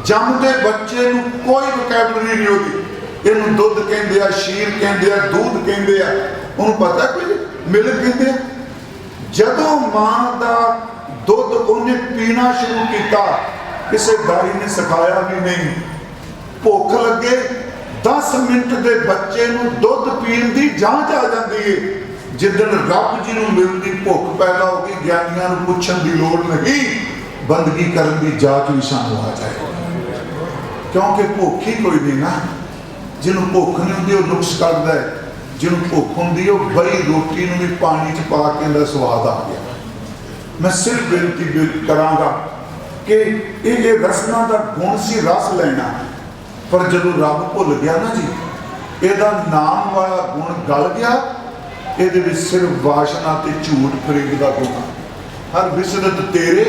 जमदे बच्चे नूं कोई वोकैबलरी नहीं होती। इनू दुध कहंदे आ, शीर कहंदे आ, दूध कहंदे आ, उन्हें पता कोई मिल्क कहंदे आ। जदों मां दा दुध उन्हें पीना शुरू किया, किसी दाई ने सिखाया भी नहीं। भुख लगे 10 मिनट के बच्चे नूं दुध पीण दी जांच आ जाती है। जिदन रब जी नूं मिलदी भुख पैदा हो गई, ज्ञानियां नूं पुछण दी लोड़ नहीं, बंदगी करन दी जांच भी शानू आ जाए। क्योंकि भुख ही कोई नहीं ना। जिन्होंने भुख नहीं होंगी वह नुक्स करता है, जिन्होंने भुख होंगी वह बड़ी रोटी भी पानी च पा के स्वाद आ गया। मैं सिर्फ बेनती करांगा कि ये रसना का गुण सी रस लेना, पर जदों रब भुल गया ना जी, ਇਹਦਾ नाम वाला गुण गल गया। ये सिर्फ वासना ते झूठ फरेब का गुण। हर विसरत तेरे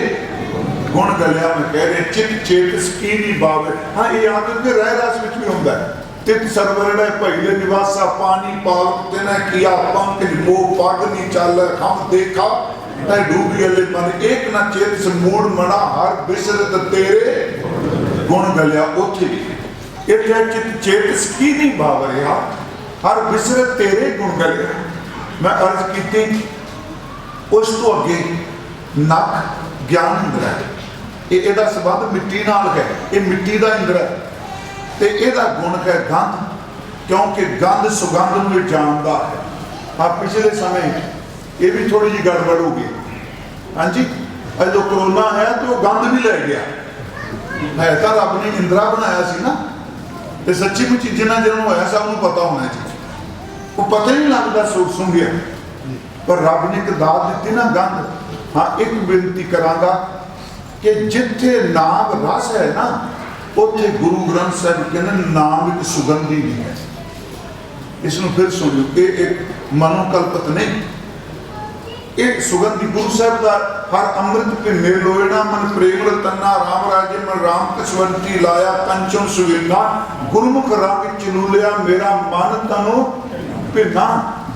गुण गलिया। मैं कह रहे चित चेत सकीनी बावे। हाँ, ये आदत के रह रस में भी होंगे। तित सरवरड़े पहले निवासा पानी पाक तेना किया पंख मोह पग नहीं चल हम देखा तै डूबी अले मन एक ना चेत से मूड मना हर विसरत तेरे गुण गलिया। उथे इत्थे चित चेत सकीनी बावे हर विसरत तेरे गुण गलिया। मैं अर्ज की उस तो अगे नक ज्ञान इंद्र है। ਇਹਦਾ ਸੰਬੰਧ ਮਿੱਟੀ ਨਾਲ ਹੈ। ਇਹ ਮਿੱਟੀ ਦਾ ਇੰਦਰ ਹੈ ਤੇ ਇਹਦਾ ਗੁਣ ਹੈ ਗੰਧ, ਕਿਉਂਕਿ ਗੰਧ ਸੁਗੰਧ ਨੂੰ ਜਾਣਦਾ ਹੈ। ਆ ਪਿਛਲੇ ਸਮੇਂ ਇਹ ਵੀ ਥੋੜੀ ਜਿਹੀ ਗੜਬੜ ਹੋ ਗਈ। ਹਾਂਜੀ, ਜਦੋਂ ਕਰੋਨਾ ਹੈ ਤੇ ਉਹ ਗੰਧ ਵੀ ਲੈ ਗਿਆ ਹੈ। ਤਾਂ ਰੱਬ ਨੇ ਇੰਦਰਾ ਬਣਾਇਆ ਸੀ ਨਾ, ਤੇ ਸੱਚੀ ਮੁੱਚੀ ਜਿਨ੍ਹਾਂ ਨੂੰ ਹੋਇਆ ਸਭ ਨੂੰ ਪਤਾ ਹੋਣਾ ਜੀ। ਉਹ ਪਤਾ ਹੀ ਨਹੀਂ ਲੱਗਦਾ ਸੁਣ ਗਿਆ, ਪਰ ਰੱਬ ਨੇ ਇੱਕ ਦਾਤ ਦਿੱਤੀ ਨਾ ਗੰਧ। हाँ, एक बेनती करांगा कि जिथे नाम रस है ना, उत्थे गुरु ग्रंथ साहब कहने नाम एक सुगंधी नहीं है। इसनों फिर सुनियो, ये एक मनोकल्पित नहीं, एक सुगंधी गुरु साहब का हर अमृत भिन्ने लोयना मन प्रेम रतना राम राजे मन राम कसवंती लाया कंचन सुगंधा गुरमुख रंग चलूलिया मेरा मन तनो भिन्ना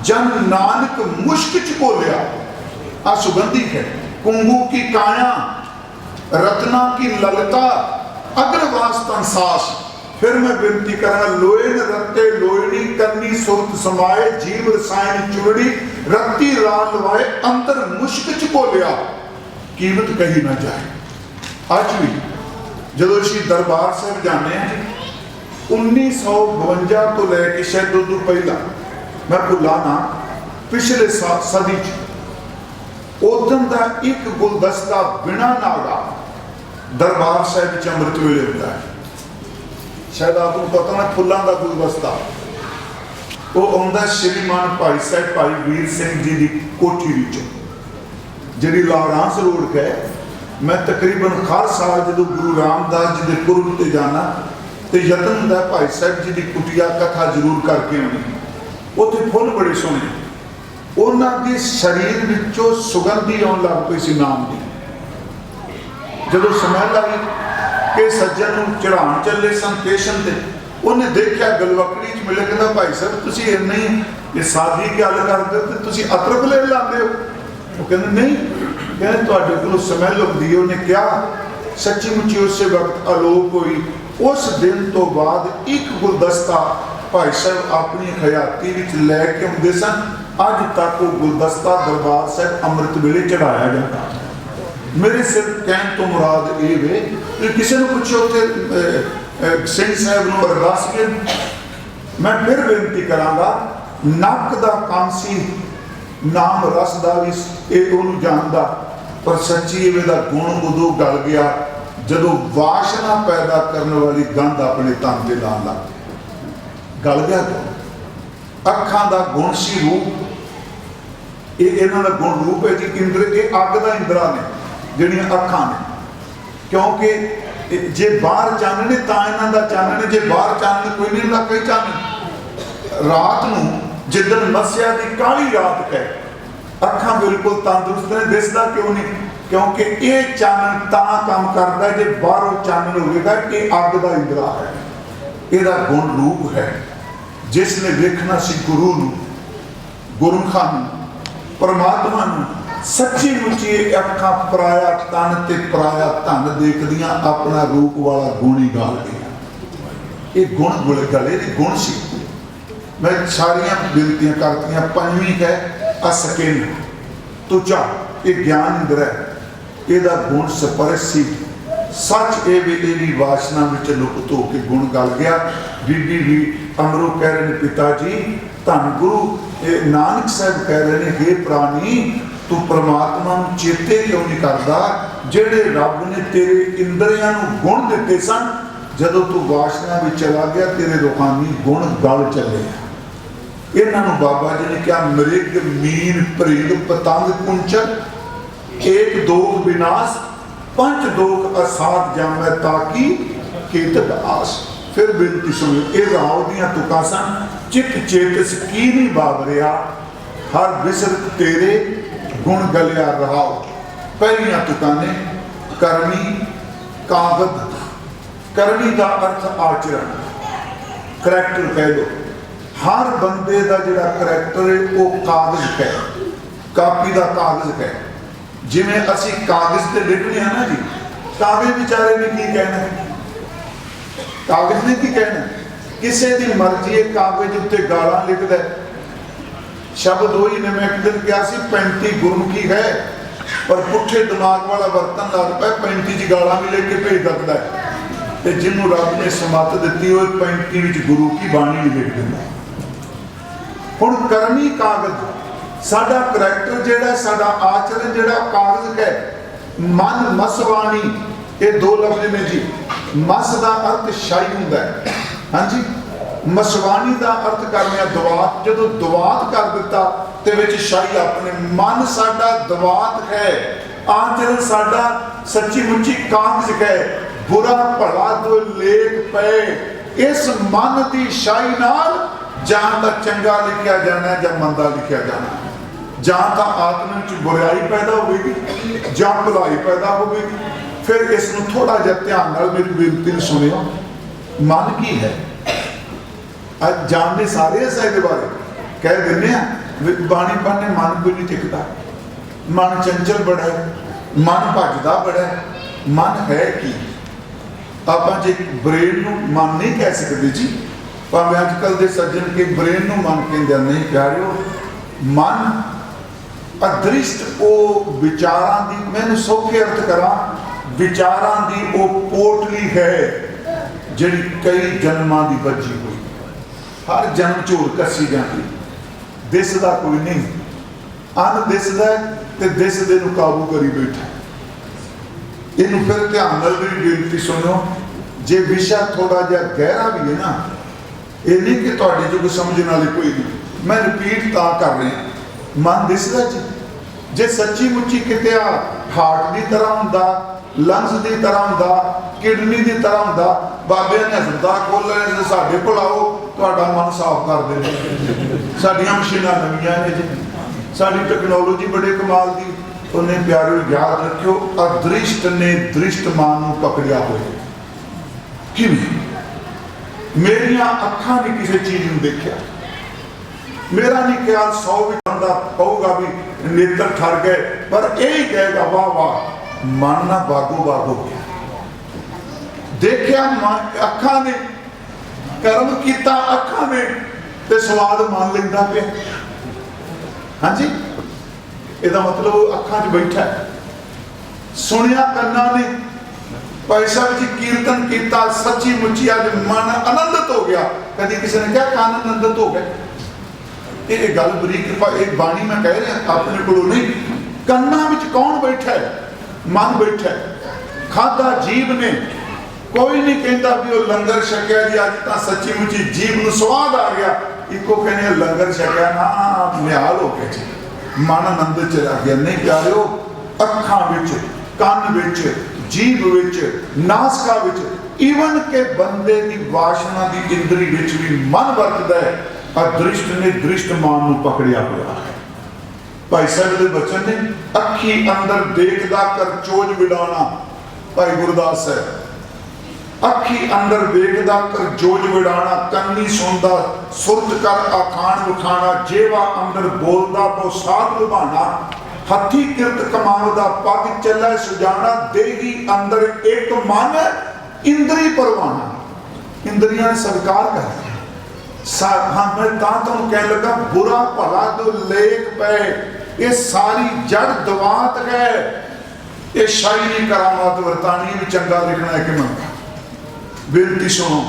जन नानक मुश्क च बोलिया। आ सुगंधी है। कुंगू की काया रत्ना की ललता अग्रवास तनसास। फिर मैं विनती करा लोयन रत्ते लोयनी कन्नी सुरत समाए जीव रसायन चुरड़ी रत्ती राल लवाए अंतर मुश्क च बोलिया कीमत कही ना जाए। अज भी जो असीं दरबार साहब जाने हैं 1952 तो लैके शायद उदों पहला मैं भुला ना पिछले सदी उदन का एक गुलदस्ता बिना नागा दरबार साहब च अमृत वेले होता है। शायद आपको पता ना फुलों का गुलदस्ता वो आंदा श्रीमान भाई साहब भाई वीर सिंह जी की कोठी जी लाहरांस रोड है मैं तकरीबन हर साल जो गुरु रामदास जी के पुरब से जाना तो यतन होंदा भाई साहब जी की कुटिया कथा जरूर करके आनी। उत्थे फुल बड़े सोहने, उन्होंने शरीर विचों सुगंधी आउण लग पई सी नाम की। जदों समैल आई कि सज्जन नूं चढ़ाण चले सन स्टेशन ते, उन्हें देखा गलवकड़ी च मिले, कहता भाई साहब तुसीं इन्ना ही ये सादी गल करदे हो ते तुसीं अतर बलेर लांदे हो। वो कहते नहीं, कहते तुहाडे कोलों स्मैल आउंदी है। उन्हें कहा सच्ची मुच्ची उस वक्त आलोक हुई। उस दिन तो बाद एक गुलदस्ता भाई साहब अपनी हयाती विच लैके आउंदे सन। अज तक वो गुलदस्ता दरबार साहब अमृत वेले चढ़ाया जाता। मेरे सिर कहण तो मुराद ये वे कि किसी ने पुछो उत्थे सिंह साहब नूं अरदास के, मैं फिर बेनती करांगा, नक दा कांसी नाम रस दा भी उन्होंने जानता, पर सच्ची इहदा गुण उदों गल गया जदों वासना पैदा करने वाली गंध अपने तन से लान लग गल गया। तो अखां दा गुण सी रूप, इन्हां दा गुण रूप है जी इंद्र, ये अग दा इंद्रा ने जिहड़ियां अखां ने, क्योंकि जे बाहर चानने तां इन्हां दा चानने, जे बाहर चानने कोई नहीं ला कई चानने। रात नूं जिदन मस्या की काली रात है, अखां बिल्कुल तंदुरुस्त ने, दिसदा क्यों नहीं, क्योंकि ये चानन तां काम करता है जे बाहरों चानन होगा। ये अग दा इंद्रा है, यदा गुण रूप है। जिसने देखना सी गुरु नूं, गुरमुखां नूं, परमात्मा नूं, सच्ची मुच्ची अखां पराया तन ते पराया धन देखदियां अपना रूप वाला गुण ही गाल गया। ये गुण गले दे गुण सी। मैं सारिया बेनतियां करतियां। पंजवीं है असकिन तुचा, ये ज्ञान इंद्र है, यदा गुण सपरसी। सच ये भी वासना में लुप्त होकर गुण गल गया। बीबी भी अमरों कह रहे हैं पिता जी धन गुरु, नानक साहब कह रहे हैं हे प्राणी तू परमात्मा नूं चेते क्यों नहीं करता, जेड़े रब ने तेरे इंद्रियां नूं गुण दिते सन, जदों तू वासना में चला गया तेरे रूहानी गुण गल चले। इन्हों बाबा जी ने क्या मृग मीन भृग पतंग कुंचन, एक दोख विनाश पंच दोख असाध जामै ताकि केतक आस। फिर बेनती सुनो, ये राव दियां तुकां सन। चित चेतस की नहीं बावरिया, हर बिसरत तेरे गुण गलिया रहाओ। पहलियां तुकां ने करनी कागद, करनी का अर्थ आचरण, करैक्टर कह लो। हर बंदे का जिहड़ा करैक्टर है वो कागज है, कापी का कागज है। जिमें असी कागज से लिखने हैं ना जी, कागज बेचारे ने की कहना है, कागज ने की कहना, किसी की मर्जी है कागज उत्ते गालां लिखदा है। शब्द वही ने, मैं एक दिन कहा सी 35 गुरमुखी है पर पुठे दिमाग वाला बर्तन लग पाए 35 गालां भी लेके भेज सकता है। तो जिन्होंने रब ने समत दी वो 35 गुरु की बाणी भी लिख दिंदा। हुण करनी कागज साडा करैक्टर जिहड़ा साडा आचरण जिहड़ा कागज है। मन मसवाणी ये दो लफ्ज ने जी। मस का अर्थ शाही हुंदा है, हाँ जी। मसवाणी का अर्थ करने दवात, जो दवात कर दिता ते विच शाही अपने। मन साडा दवात है, आचरण साडा सच्ची मुच्ची कागज है। बुरा भला दो लेख पे, इस मन की शाही नाल जां तां चंगा लिखिया जाना जां मंदा लिखिया जाना, जां तां आत्मा च बुराई पैदा होगी जां भलाई पैदा होगी। फिर इसनूं थोड़ा जिहा ध्यान नाल मेरी बेनती नूं सुनियो। मन की है अज जानते सारे अस इहदे बारे कह दिंदे बाणी पढ़ने मन कोई नहीं टिकता, मन चंचल बड़ा है, मन भजदा बड़ा है। मन है की आपां जे ब्रेन नूं मन नहीं कह सकते जी, भावें अजकल के सज्जन के ब्रेन नूं मन कहंदे नहीं प्यारिओ। मन अदृष्ट वो विचारां दी, मैनूं सौखे अर्थ करा, विचारां दी वो पोटली है जिहड़ी कई जन्मां दी बची हुई, हर जन्म झोल कसी जाती, दिसदा कोई नहीं, अन दिसदा ते दिसदे नूं काबू करी बैठा। इनू फिर ध्यान नाल मेरी बेनती सुनो, जे विषय थोड़ा जिहा गहरा भी है ना, ये नहीं कि तुहाडे जो कोई समझने वाली कोई नहीं, मैं रिपीट तां कर रहा। मन दिसदा जी, जे सच्ची मुच्ची किते हार्ट की तरह हुंदा, लंग्स की तरह हुंदा, किडनी की तरह हुंदा। बाबे ने हस्पताल खोल लेने, साडे कोल आओ, तुहाडा मन साफ कर देंगे। साडियां मशीनां नवीं ने जी, साडी टैक्नोलॉजी बड़े कमाल की। उन्हें प्यारे याद रखियो, अदृष्ट ने दृष्टमान नूं पकड़िया होया। किवें? मेरिया अखां ने किसी चीज नूं देखिया। मेरा नहीं ख्याल 100 भी बंदा कहूगा भी नेत्र ठर गए, पर यही कहेगा वाह वाह, मन ना बागो बाग हो गया। देखिया अखां ने, कर्म किया अखां ने, ते स्वाद मान लेंदा पे। हाँ जी, ਇਹਦਾ मतलब ਅੱਖਾਂ 'ਚ बैठा है। सुनिया कन्ना ने, पैसा जी कीर्तन किया, सच्ची मुच्ची अज मन आनंदित हो गया। कभी किसी ने कहा कान आनंदित हो गए? ये गल बरीक एक बाणी मैं कह रहा अपने को नहीं। कन्ना में कौन बैठा है? मन बैठा है। खाधा जीव ने, कोई नहीं कहता भी वो लंगर छकिया जी, अज तो सच्ची मुच्ची जीव में स्वाद आ गया। इको कहने लंगर छकिया ना, निहाल हो गया जी, मन आनंद च आ गया। नहीं प्यारिओ, अखां विच, कान विच, जीभ विच, नासका विच, ईवन के बंदे की वासना की इंद्री विच भी मन वरतदा है। अदृष्ट ने दृष्टमान नूं पकड़िया होया है। भाई साहब दे बचन ने, अखी अंदर देखदा कर चोज विड़ाना। भाई गुरदास है, अखी अंदर देखदा कर जोज विड़ाना, कन्नी सुनदा सुरत कर आखान विखाना, जेवा अंदर बोलदा तो साथ लुभाना, हथी किरत कमावदा पग चलै सुजाना, देही अंदर एक मन इंद्री परवाना। इंद्रियां सत्कार कर हाँ, मैं तुम कह लगा बुरा भला तो लेख पे, ये सारी जड़ दवात है। ये शायरी करामात वरतानी भी चंगा लिखना है कि मन बेनती सुनो,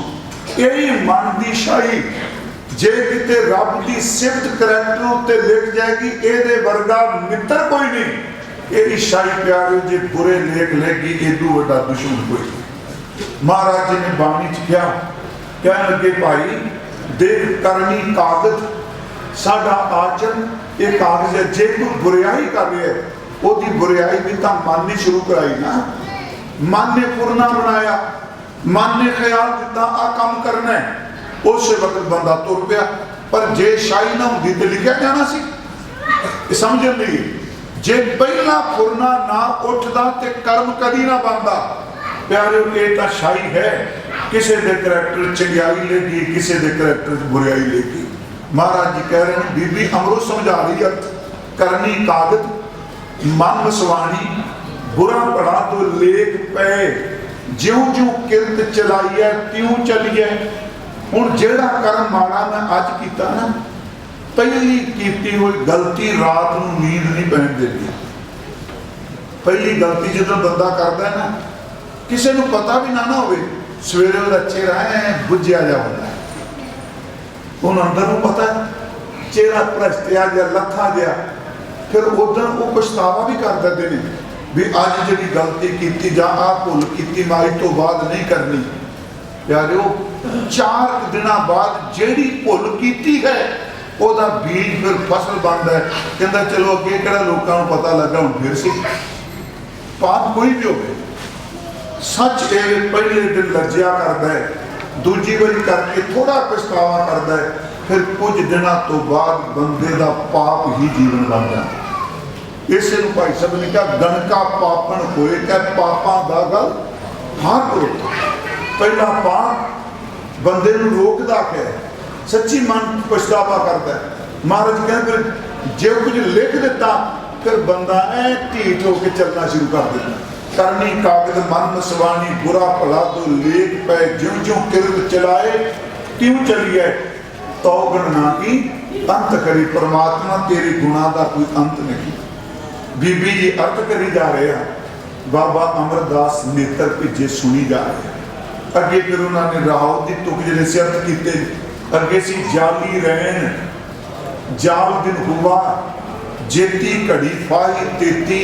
यही मन की शाही जे किते रब की सिफत करैक्टर उत्ते लिख जाएगी, ये वर्गा मित्र कोई नहीं। यही शाही प्यारे जे बुरे लेख लेगी, एदू वड्डा दुश्मन कोई नहीं। महाराज जी ने बाणी च कहा, कहने लगे भाई देख करनी कागज, साडा आचरण ये कागज है। जे कोई बुराई कर रहा है, उसकी बुराई भी तो मन ने शुरू कराई ना। मन ने पुरना बनाया, मन ने ख्याल दिता आ काम करना है, उस वक्त बंदा तुर पिया। पर जे शाही ना होंदी तो लिखा जाना सी। समझ नहीं, जे पहला फुरना ना उठदा ते कर्म कदी ना बनदा। प्यारे ये तो शाही है, किसी के करैक्टर चंगियाई लेगी, किसी के करैक्टर बुराई लेगी। महाराज जी कह रहे हैं, बीबी अमरो समझा रही अर्थ करनी कागज, मन मसवानी, बुरा पड़ा तो लेख पे, ज्यों ज्यों किरत चलाई है त्यों चली है। हुण जेड़ा कर्म माड़ा मैं अज कीता ना, पहली कीती हुई गलती रात नूं नींद नहीं पैण देती। पहली गलती जो बंदा करता है ना, किसी को पता भी ना होवे, सवेरे वो चेहरा है बुझिया जा होता है, उन अंदर को पता है चेहरा भ्रष्टिया जा लथा गया। फिर उधर वो पछतावा भी कर देते हैं भी अज जी गलती की जा आ भुल की मैं अज तो बाद नहीं करनी। प्यारे 4 दिन बाद जेड़ी भुल की है वह बीज फिर फसल बनता है। कहता चलो अगे कि लोगों को पता लगा हूँ फिर सी पाप कोई भी हो सच ये पहले दिन लज्जिया करता है, दूजी बारी करके थोड़ा पछतावा करता है, फिर कुछ दिनों तो बाद बंदे का पाप ही जीवन बन जाता। इसे भाई साहब ने कहा गणका पापन होए क्या पापा का गल हार को पहला पाप बंदे को रोकता है, सच्ची मन पछतावा करता है। महाराज कहते फिर जो कुछ लिख दिता फिर बंदा ऐ ढीठ होकर चलना शुरू कर देता। करनी कागज मन मसवानी, बुरा भला तो लेख पे, ज्यों ज्यों किरत चलाए क्यों चलिए। तो गणना की अंत करी, परमात्मा तेरे गुणा का कोई अंत नहीं। बीबी जी अर्थ करी जा रहे हैं, बाबा अमरदास नेत्र भिजे सुनी जा रहे हैं। अगे फिर उन्होंने राहुल की तुक जिले से अर्थ किए, अगे सी जाली रैन जाल दिन हुआ, जेती घड़ी फाही तेती,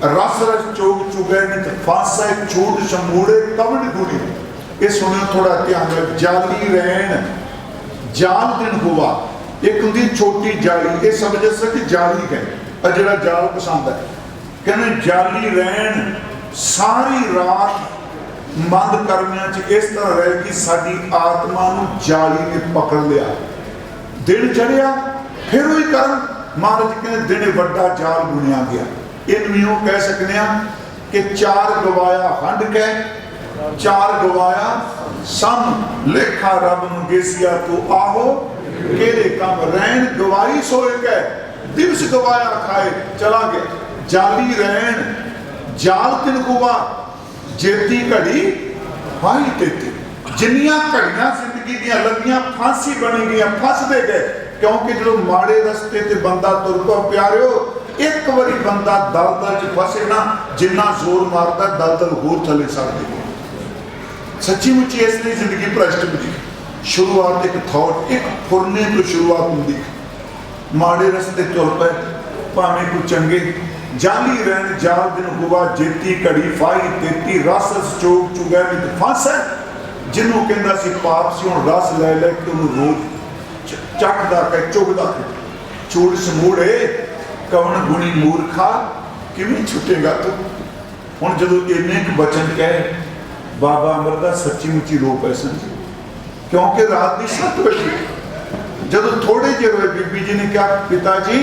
रस रस चोग चुगे नित फांसा छूट शमूड़े कवड़ गुड़ी। ये सुनियो थोड़ा ध्यान रख, जाली रैन जाल दिन हुआ, एक होंगी छोटी जाली, ये समझ सके जाली है जरा जाल पसंद है। कहने जाली रैन सारी रात मंद कर्मियों च इस तरह रहे कि साडी आत्मा नूं जाली ने पकड़ लिया। दिन चढ़िया फिर वही कर्म, महाराज कहने दिन वड्डा जाल बुनिया गया। इन यूं कह सकते हैं कि चार गवाया हंड के चार गवाया सम लेखा रब नूं गेसिया तू आहो केरे काम रैन गवाई सोए के दिवस गवाया खाए चला गया। जाली रैन जाल तिनकुआ जेती घड़ी फाही तेती। जिन्नियां घड़ियां जिंदगी दियां लगियां फांसी बनी गई फसदे गए, क्योंकि जो माड़े रस्ते ते बंदा तुर पो प्यारिओ, एक बारी बंदा दलदल च फसे ना जिन्ना जोर मारदा दलदल होर थले सकदी। सच्ची मुच्ची इसलिए जिंदगी भ्रष्ट बनी। शुरुआत एक थॉट एक फुरने तो शुरुआत होंदी। माड़े रस्ते तुर पे भावें कोई चंगे जाली रहन जाल दिन हुआ जेती घड़ी फाही तेती रस चोक चुगै विच फस है। जिन्हों कहता सी पाप से हुण रस लै लै के उन्होंने रोज चकदा के चुगदा चूड़ समूड़े कवन गुणी मूर्खा किवें छुटेगा तू। हुण जदों इन्ने क बचन कहे बाबा अमरदास सच्ची मुच्ची रो पै सन, क्योंकि रात की 7 बजे जदों थोड़े जे होए बीबी जी ने कहा पिता जी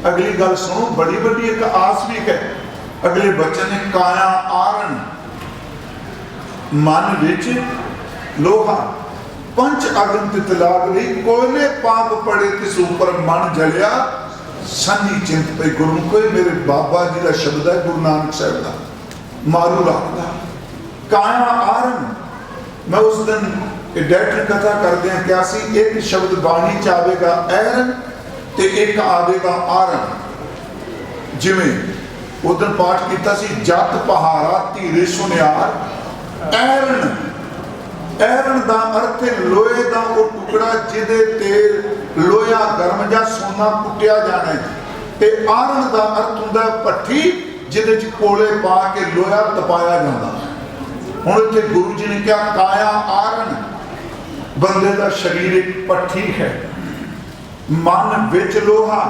अगली गल सुनो, बड़ी बड़ी एक आस भी है। अगले बच्चन ने काया आरण मन विच लोहा पंच अगन तितलाग रही कोयले पाप पड़े तिस ऊपर मन जलिया सन्नी चिंत पे। गुरमुखो मेरे बाबा जी का शब्द है, गुरु नानक साहब का मारू रखदा काया आरण। मैं उस दिन डायरेक्टर कथा करते हैं क्या सी एक शब्द बाणी च आवेगा ऐरन ते एक आवेगा आरण। जिवें उधर पाठ किया सी जत पहाड़ा धीरे सुनियार ऐरन। ऐरन दा अर्थ है लोहे दा वो टुकड़ा जिदे ते लोया गर्म जा सोना कुटिया जाना है, ते आरण दा अर्थ हुंदा भट्ठी जिदे च कोले पा के लोया तपाया जाता। हुण इत्थे गुरु जी ने क्या काया आरण, बंदे दा शरीर एक भट्ठी है, मन विच लोहा।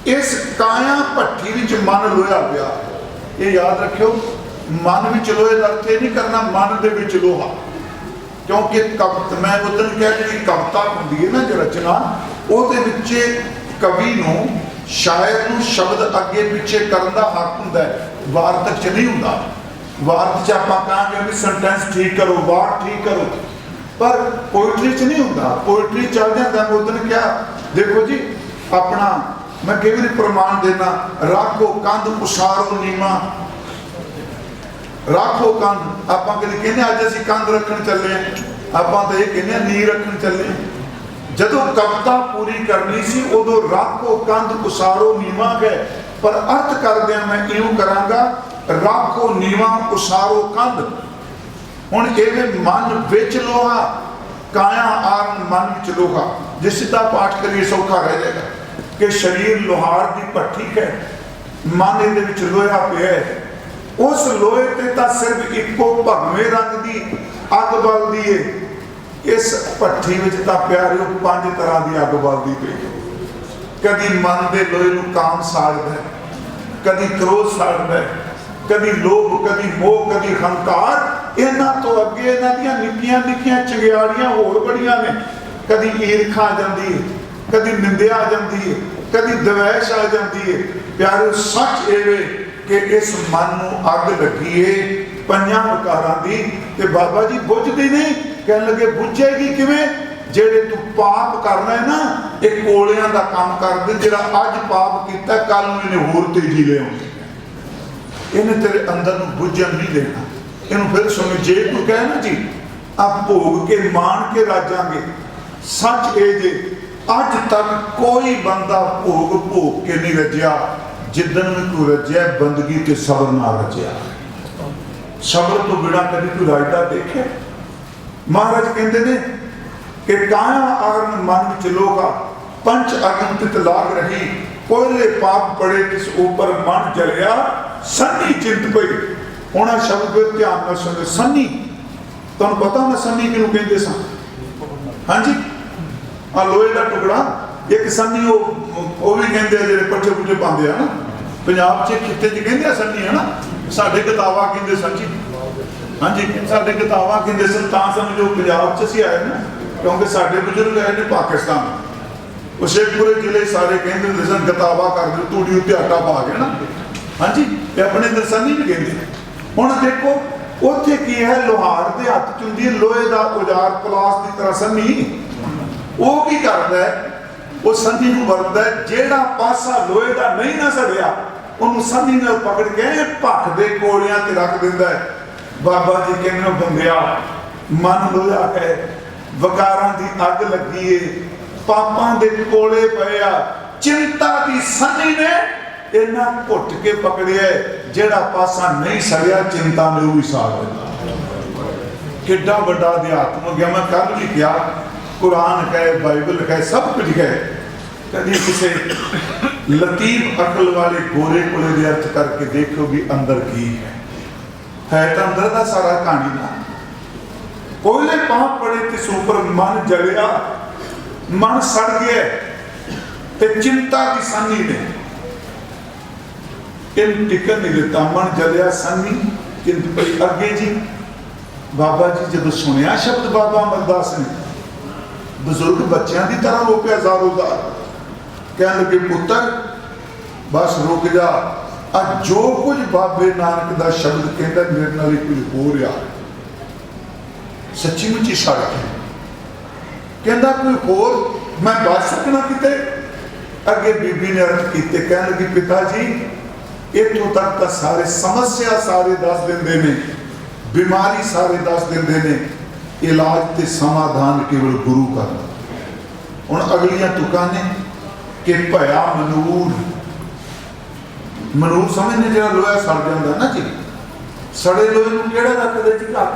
इस काया भट्ठी विच मन लोहा पिया। ये याद रखियो, मन विच लोहे दा अर्थ नहीं करना मन दे विच लोहा, क्योंकि कविता मैं उदन कह जी कविता होंदी है ना जो रचना ਉਹਦੇ ਵਿੱਚ कवि नूं शायर नूं शब्द अगे पिछे करन दा हक हुंदा है, वार्तक च नहीं हुंदा। वार्त च आपां कहांगे भी सेंटेंस ठीक करो वाक ठीक करो, पर पोइट्री च नहीं हुंदा। पोइट्री चल जाता मैं उदन क्या देखो जी अपना मैं कई बार प्रमाण देना राखो कंध उसारो नीमा राखो कंध। आपां कदी कहने अज असीं कंध रखण चले, आपां तो ये कहने नी रखण चले। जदों कविता पूरी करनी सी उदों राखो कंध उसारो नीवा गए, पर अर्थ करदे मैं इउं करांगा राखो नीवा उसारो कंध। हुण इहदे मन विच लोहा काया आरण मन विच लोहा। जे सीधा पाठ करिए सौखा रह जाएगा कि शरीर लोहार की भट्ठी है, मन इहदे विच लोहा पिया है। उस लोहे ते तां सिर्फ इक्को भगवे रंग की अग बलदी है। इस भट्ठी विच तां प्यारिओ 5 तरह की अग बलदी पई। कदी मन दे लोहे नूं काम साड़दा है, कदी क्रोध साड़दा है, कदी लोभ, कदी मोह, कदी हंकार। इन्हां तो अगे इन्हां दीयां निक्कियां निक्कियां चंगियाड़ियां होर बड़ियां ने। कदी ईरखा आ जाती है, कदी निंदिया आ जाती है, कदी द्वेष आ जाती है। प्यारिओ सच एवे कि इस मन नूं अग लगी है 5 विकारां दी, ते बाबा जी बुझदी नहीं। कहने लगे बुझेगी किवें? जेड़े तू पाप करना है ना एक कोलियां दा काम कर दे। जेड़ा अज पाप किया कल नूं इहने होर तेजी ले आउणी, इहने तेरे अंदर नूं बुझण नहीं देना। इहनूं फिर सुनो, जे तू कहे ना जी आप भोग के मान के राजांगे, सच ए जे अज तक कोई बंदा भोग भोग के नहीं रजिया जिदन में तू रजिया बंदगी ते सबर ना रजिया। सबर तो बिना कभी तू राजदा देखे? महाराज कहते ने कि काया आरण मन विच लोहा पंच अगन तित लाग रही कोयले पाप पड़े किस ऊपर मन जलिया सन्नी चिंत पई। होना शब्द को ध्यान नाल सुनो। सन्नी तुहानूं पता मैं सन्नी किहनूं कहंदे सा? हाँ जी आ लोहे का टुकड़ा एक सन्नी वो भी कहते हैं जेडे पट्ठे पुट्ठे पाते हैं ना पंजाब च खिते च कहते सन नहीं है ना, साढ़े किताबा कहते सन जी। हाँ जी, साढ़े किताबा कहते सन तां समझो पंजाब च असीं आए ना, क्योंकि साढ़े बुजुर्ग आए ने पाकिस्तान, वो शेखपुरे जिले सारे कहते होंदे सन किताबा कर दो तूड़ी उत्ते आटा पा के ना। हाँ जी, ये अपने दरसानी भी कहते। हुण देखो उत्थे की है, लोहार दे हत्थ च हुंदी है लोहे दा औजार, पलास की तरह सन्नी। वो की करदा है, वो संधी नूं वरतदा है, जेड़ा पासा लोहे दा नहीं ना सड़िया उन्होंने संधी नाल पकड़ के भख दे कोलियां ते रख दिंदा है। बाबा जी कहने बंदिया मन लोया है, वकारां दी अग लगी है, पापां दे कोले पए आ, चिंता दी संधी ने इन्ना घुट के पकड़िया, जेड़ा पासा नहीं सड़िया चिंता ने वो भी साड़ दिंदा। किड्डा वड्डा अध्यात्म हो गया। मैं कल भी किया, कुरान कहे, बाइबल कहे, सब कुछ कहे, कभी किसी लतीफ अकल वाले गोरे कोले दे अर्थ करके देखो भी अंदर की है तो अंदर का सारा कहानी ना। कोयले पाप पड़े तिस ऊपर मन जलिया, मन सड़ गया ते चिंता की सानी ने इन टिकन नहीं देता, मन जलिया सानी चिंता पई। अगे जी बाबा जी जब सुनिया शब्द बाबा अमरदास ने, बुजुर्ग बच्चों की तरह रो पिया ज़ारोज़ार, कह लगे पुत्र बस रुक जा, अज जो कुछ बाबे नानक का शब्द कहता मेरे नाल कुछ हो रहा, सच्ची मुची सड़ कहता कोई होर मैं बच सकना किते। अगे बीबी ने अर्थ किए, कह लगी पिताजी इतों तक तो सारे समस्या सारे दस देंदे ने, बीमारी सारे दस देंदे ने, इलाज ते समाधान केवल गुरु का। हुण अगलियां तुकां ने कि भया मनूर, मनूर समझने जो लोहा सड़ जाता ना जी, सड़े लोहे नूं किहड़ा रखदे जी घर,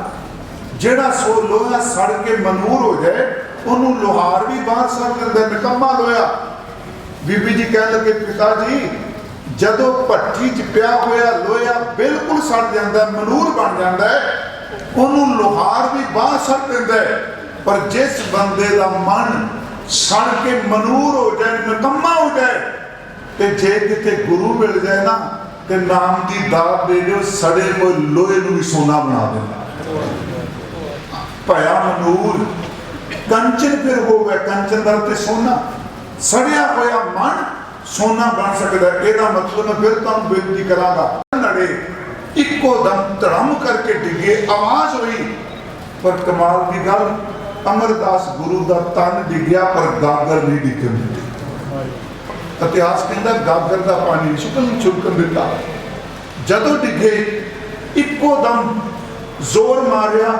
जेड़ा सो लोहा सड़ के मनूर हो जाए उन्होंने लोहार भी बाहर सड़ दिंदा, निकम्मा लोहा। बीबी जी कह लगे पिताजी जदों भट्ठी च पिया होया लोहा बिल्कुल सड़ जाता है, मनूर बन जाता है, उन्होंने लोहार भी बाहर सड़ दिंदा है। पर जिस बंदे का मन सड़ के मनूर हो जाए, निकम्मा हो जाए, तो जे किते गुरु मिल जाए ना तो नाम की दात दे दो, सड़े हुए लोहे नूं भी सोना बना देना। भया मनूर कंचन फिर हो गया, कंचन दा ते सोना, सड़िया होया मन सोना बन सकता है। ਇਹਦਾ मतलब मैं फिर तुहानूं बेनती करांगा, नड़े इको दम धड़म करके डिगे, आवाज हुई, पर कमाल की गल अमरदास गुरु का तन डिग्या पर गागर नहीं डिगन दित्ती। इतिहास कहता गागर का पानी छुड़कन दिता, जदों डिगे इको दम जोर मारिया,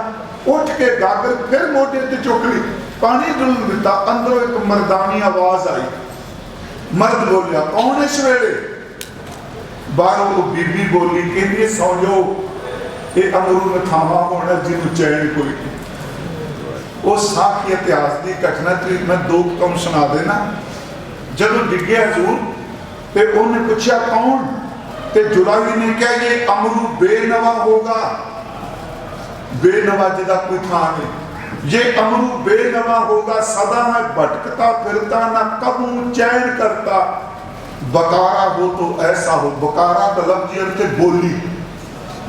उठ के गागर फिर मोटे ते चुक ली, पानी डुलन दिता, अंदरों एक मर्दानी आवाज आई, मर्द बोलिया कौन इस वेले, बाहरों वो बीबी बोली कहती सौ जाओ, ये अमरू नथावा होना जिन्हों चैन कोई नहीं। वो साखी इतिहास की घटना मैं दो कम सुना देना। जदों डिगे हजूर ते उन्हें पूछा कौन, ते जुलाही ने कहा ये अमरू बेनवा होगा, बेनवा जिदा कोई था नहीं, ये अमरू बेनवा होगा, सदा है भटकता फिरता ना कबू चैन करता, बकारा हो तो ऐसा हो। बकारा का लफ्ज अर्थ बोली,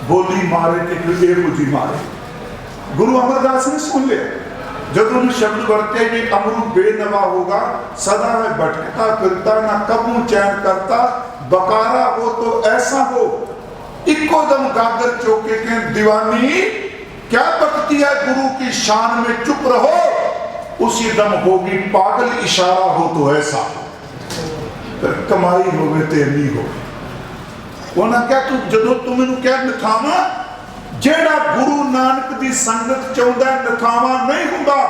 बोली मारे कि फिर बुझी मारे। गुरु अमरदास ने सुन लिया, जब उन्हें शब्द वर्ते ये अमरू बेनवा होगा, सदा है भटकता फिरता ना कबू चैन करता, बकारा हो तो ऐसा हो। इको दम गागर चौके के दीवानी क्या बकती है गुरु की शान में, चुप रहो उसी दम होगी पागल, इशारा हो तो ऐसा, फिर कमाई होवे ते नहीं हो। उन्हें क्या तू जदों तू मैनू क्या नथावा, जेड़ा गुरु नानक दी संगत चाहुंदा नथावा नहीं हुंदा,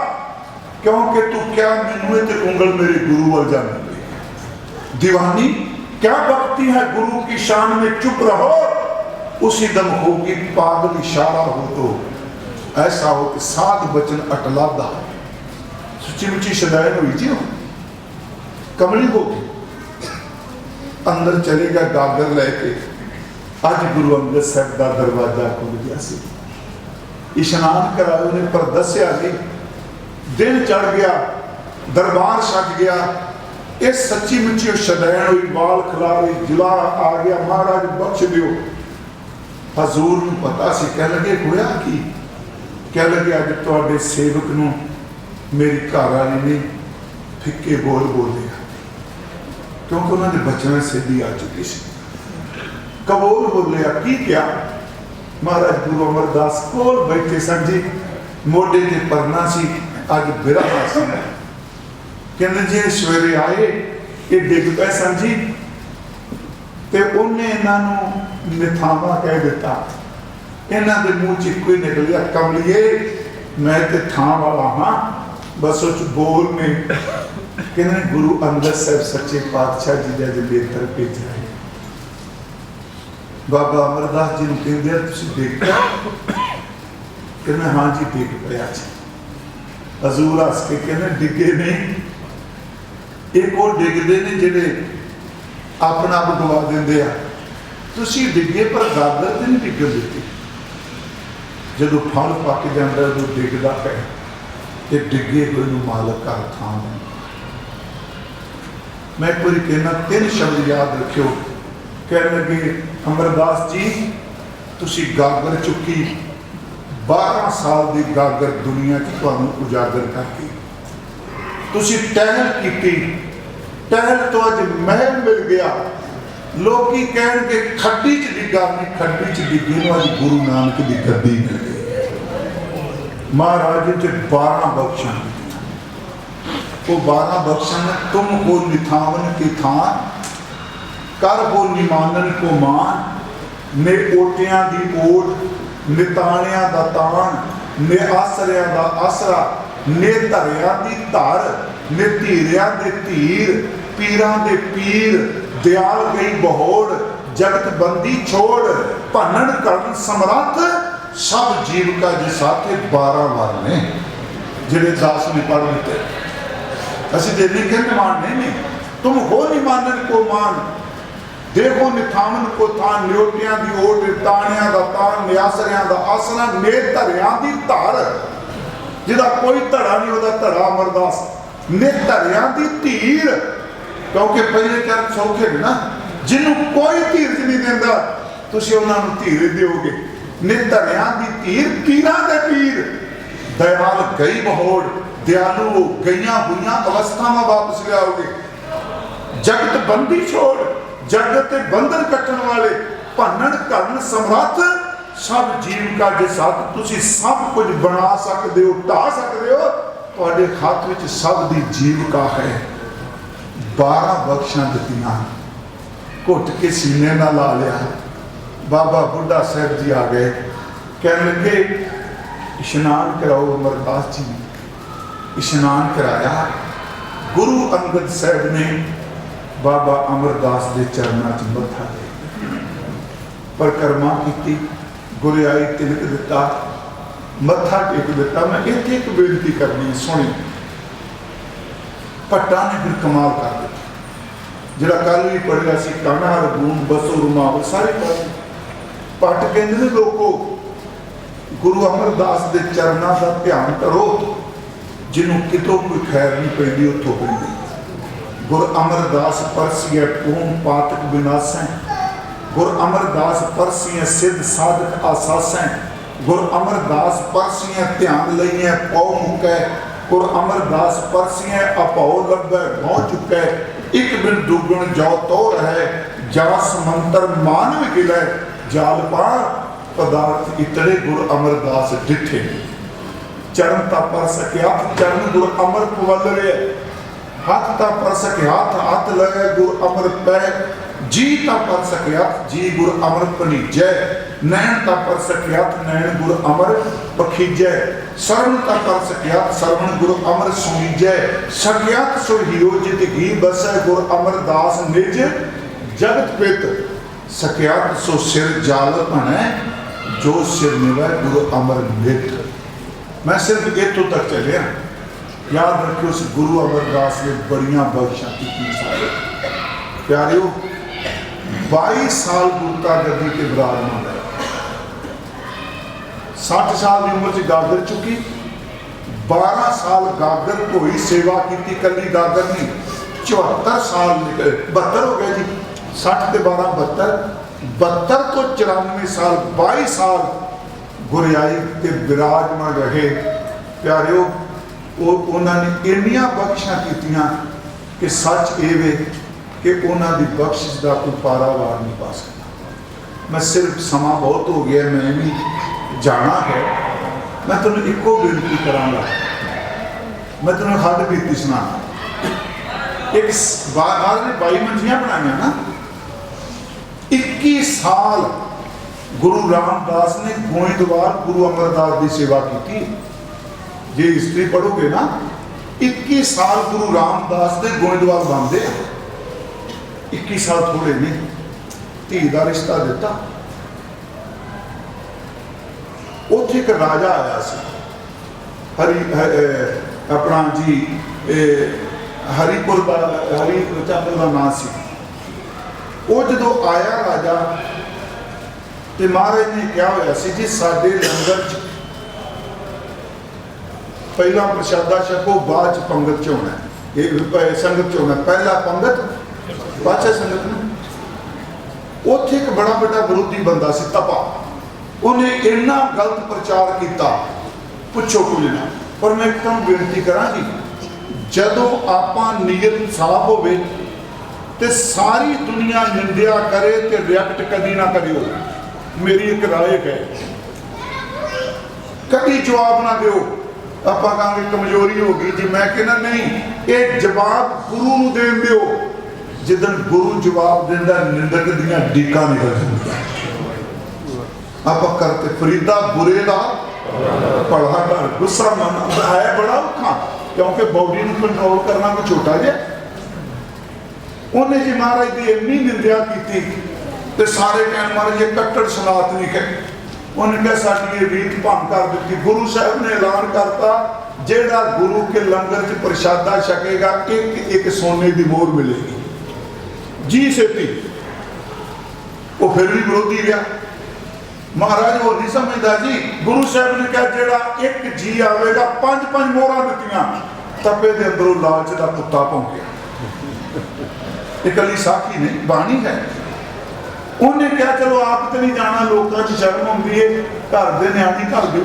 क्योंकि तू क्या मैनू ते उंगल मेरे गुरु वाल जाने। दीवानी क्या बकती है गुरु की शान में, चुप रहो उसी दम होगी पागल, इशारा हो तो ऐसा हो कि साध बचन अटलादा। सच्ची मुची शदायन हुई जी, कमली होगी, अंदर चलेगा गागर लेके। अज गुरु अंगद साहब का दरवाजा खुल गया सी, इशनान कराया उन्हें, पर दसिया नहीं, दिन चढ़ गया, दरबार छक गया, ये सच्ची मुच्ची शदैन हुई, बाल खिलारे, जिला आ गया, महाराज बख्श दियो। हजूर नूं पता सी, कह लगे होया की? कह लगे अज तुहाडे सेवक नूं मेरी घर वाली ने फिक्के बोल बोलिया, क्योंकि उन्होंने बचना सिद्धि आ चुकी सी। कबूल बोलिया की क्या? महाराज गुरु अमरदास कोल बैठे सन जी, मोढे ते परना सी, अज बिरहा सी। कहते जे सवेरे आए ये डिग पे सन जी, ते उन्हें इन्हों निथावा कह दिता। इन्हों के मुँह च इको ही निकलिया, कमलिए मैं तो थां वाला हाँ, बस उस बोल में। कहते गुरु अंगद साहब सच्चे पातशाह जी का जलेतर भेजा है। बाबा अमरदास जी ने कहते तुसीं देखा? कहते हाँ जी देख पाया जी। हजूर हस के कहते डिगे नहीं, एक वो डिगते ने जिहड़े अपना आप गवा देंगे आ। तुसीं डिगे पर गागर तो नहीं डिगन देती। जो फल पक जाता उदों डिगदा है, ये डिगे हुए मालक का थां है। मैं एक बार कहना, 3 शब्द याद रखियो। कह लगे अमरदास जी तुसी गागर चुकी, 12 साल की गागर दुनिया की तुहानूं उजागर करके तुसी टहल की, टहल तो अज महल मिल गया। लोग कह खड्डी च डिगा नहीं, खड्डी च डिगे अज गुरु नानक की गद्दी मिल गई। महाराज च 12 बख्शा, वो 12 बख्शा ने तुम हो निथावन की थान, कर हो निमानन को मान, ने ओटियां दी ओट, निताणियां दा ताण, ने आसरियां दा आसरा, ने धरियां दी धर, ने धीरियां दे धीर, पीरां दे पीर, दयाल गई बहोड़, जगत बंदी छोड़, भनन करन समरथ, सब जीव का जे साथे 12 वार ने जिहड़े दास ने पढ़ दिते। असीं ते लिखे मानने नहीं, तुम हो निमानन को मान, देखो निथावन को थान, न्योटियां दी ओट, ताणियां दा तान, न्यासरियां दा आसरा, ने धरियां दी धर, जिहदा कोई धड़ा नहीं उहदा धड़ा अमरदास, ने धरियां दी धीर, क्योंकि पहले चरण सौखे ने ना, जिन्हों कोई धीरज नहीं देंदा तुसीं उन्हां नूं धीरज दिओगे। ने धरियां दी धीर, पीरां दे पीर, दयाल गई बहोड़, दयालु गईयां हुईयां अवस्थावां वापस लियाओगे। जगत बंदी छोड़, जगत बंधन कटन वाले, भनन करन समरथ, सब जीव का जे साथ तुसी सब कुछ बना सकते हो, ढा सकते हो, तुहाडे हाथ विच सब दी जीव का है। 12 बख्शा दित्तियां, घुट के सीने ना ला लिया। बाबा बुढ़ा साहब जी आ गए, कह लगे इशनान कराओ। अमरदास जी ने इशनान कराया। गुरु अंगद साहब ने बाबा अमरदास के चरणों च मत्था परिक्रमा की, गुरियाई तिलक दिता, मत्था टेक दिता। मैं इत्थे एक बेनती करनी सुनी। भट्टा ने फिर कमाल कर दिता, जिहड़ा कल भी पढ़िया सी, काना रगून बसो रुमाल सारे पास। भट्ट कहते लोगों गुरु अमरदास के चरणों का ध्यान करो, जिन्हों कितों कोई खैर नहीं पैंदी उतों पैंदी। गुर अमरदास परसिए पूम पातक विनाशै, गुर अमरदास परसिए सिद्ध साधक आसासै, गुर अमरदास परसिए ध्यान लइए पौ मुकै, गुर अमरदास परसिए अपौ लभै भौ चुकै, एक बिन दुगुण जो तो रहे, जास मंत्र मानव गिलै, जाल पार पदार्थ इतने गुर अमरदास डिठे। चरण ता पर सकिया, चरण गुर अमर पवल रहे, हाथ ता पर सके हाथ, हाथ लगे गुर अमर पै, जी ता पर सके हाथ, जी गुर अमर पनीजै, नैन ता पर सके हाथ, नैन गुर अमर पखीजै, सरवण ता पर सके हाथ, सरवण गुर अमर सुनीजै, सकियात सो हियो जित घी बसै, गुर अमरदास निज जगत पित, सकियात सो सिर जाल भनै, जो सिर निवै गुरु अमर नित। मैं सिर्फ इतों तक चलिया। याद रखियो उस गुरु अमरदास ने बड़िया बख्शा की सारे प्यारियों। 22 साल गुरता गद्दी के विराजमान है। 60 साल की उम्र से गागर चुकी, 12 साल गागर कोई सेवा की, कली गागर नहीं, 74 साल निकले, 72 हो गए जी, 60 के 12 72, 72 तो 94 साल, 22 साल गुरियाई के विराजमान रहे। प्यारिओ, उन्होंने इन्नियां बख्शिशां कीतियां कि सच ये वे कि उन्होंने बख्शिश का कोई पारावार नहीं पा सकता। मैं सिर्फ समा बहुत हो गया, मैं भी जाना है। मैं तुम्हें एको बेनती करांगा, मैं तुम्हें हद बीती सुनाना। एक बार ने 22 मंजियां बनाई ना, 21 साल गुरु रामदास ने गोइंदवाल गुरु अमरदास की सेवा की। जे हिस्ट्री पढ़ोगे ना, 21 साल गुरु रामदास ने गोइंदवाल बनते, 21 साल थोड़े नहीं। धी का रिश्ता दिता, उत्थे एक राजा आया सी, अपना जी हरिपुर का, हरिचंद का नाम सी। वो जो आया राजा, तो महाराज ने क्या होया सी जी, साडे लंगर च पहला प्रशादा छको, बाद च पंगत च होना है, संगत च होना, पहला पंगत बाद च संगत में। उत्थे एक बड़ा बड़ा विरोधी बंदा सी, तपा। उन्हें इन्ना गलत प्रचार किया, पुछो कुछ ना। पर मैं तुम बेनती करा जी, जदों आपां नीयत साफ होवे ते सारी दुनिया निंदिया करे ते रिएक्ट कदी ना करियो। मेरी एक राय है, कभी जवाब ना दो। आप कहेंगे कमजोरी होगी जी, मैं कहना नहीं, ये जवाब गुरु नूं देण दिओ। जिदन गुरु जवाब देंदा, निंदक दियां डीकां निकल जांदियां। आप करते फरीदा बुरे का भला कर, गुस्सा मन है बड़ा औखा, क्योंकि बॉडी को कंट्रोल करना कोई छोटा जे। उन्हें जी महाराज की इन्नी निंदा की, तो सारे कहने महाराज ये कट्टर सनातनी है। उन्हें कहा साडी रीत भंग कर दी। गुरु साहब ने ऐलान करता, जेड़ा गुरु के लंगर च प्रशादा छकेगा, एक एक सोने की मोहर मिलेगी जी सेती। वो फिर भी विरोधी गया। महाराज वो नहीं समझता जी। गुरु साहब ने कहा जेड़ा एक जी आवेगा, 5-5 मोहरा दित्तियां, तपे दे अंदरों लालच का कुत्ता भौंकिया। एक अली साखी नहीं, बाणी है। उन्हें क्या चलो आप तो नहीं जाना, लोगों की शर्म होंगी है, घर के न्याणी कर दो।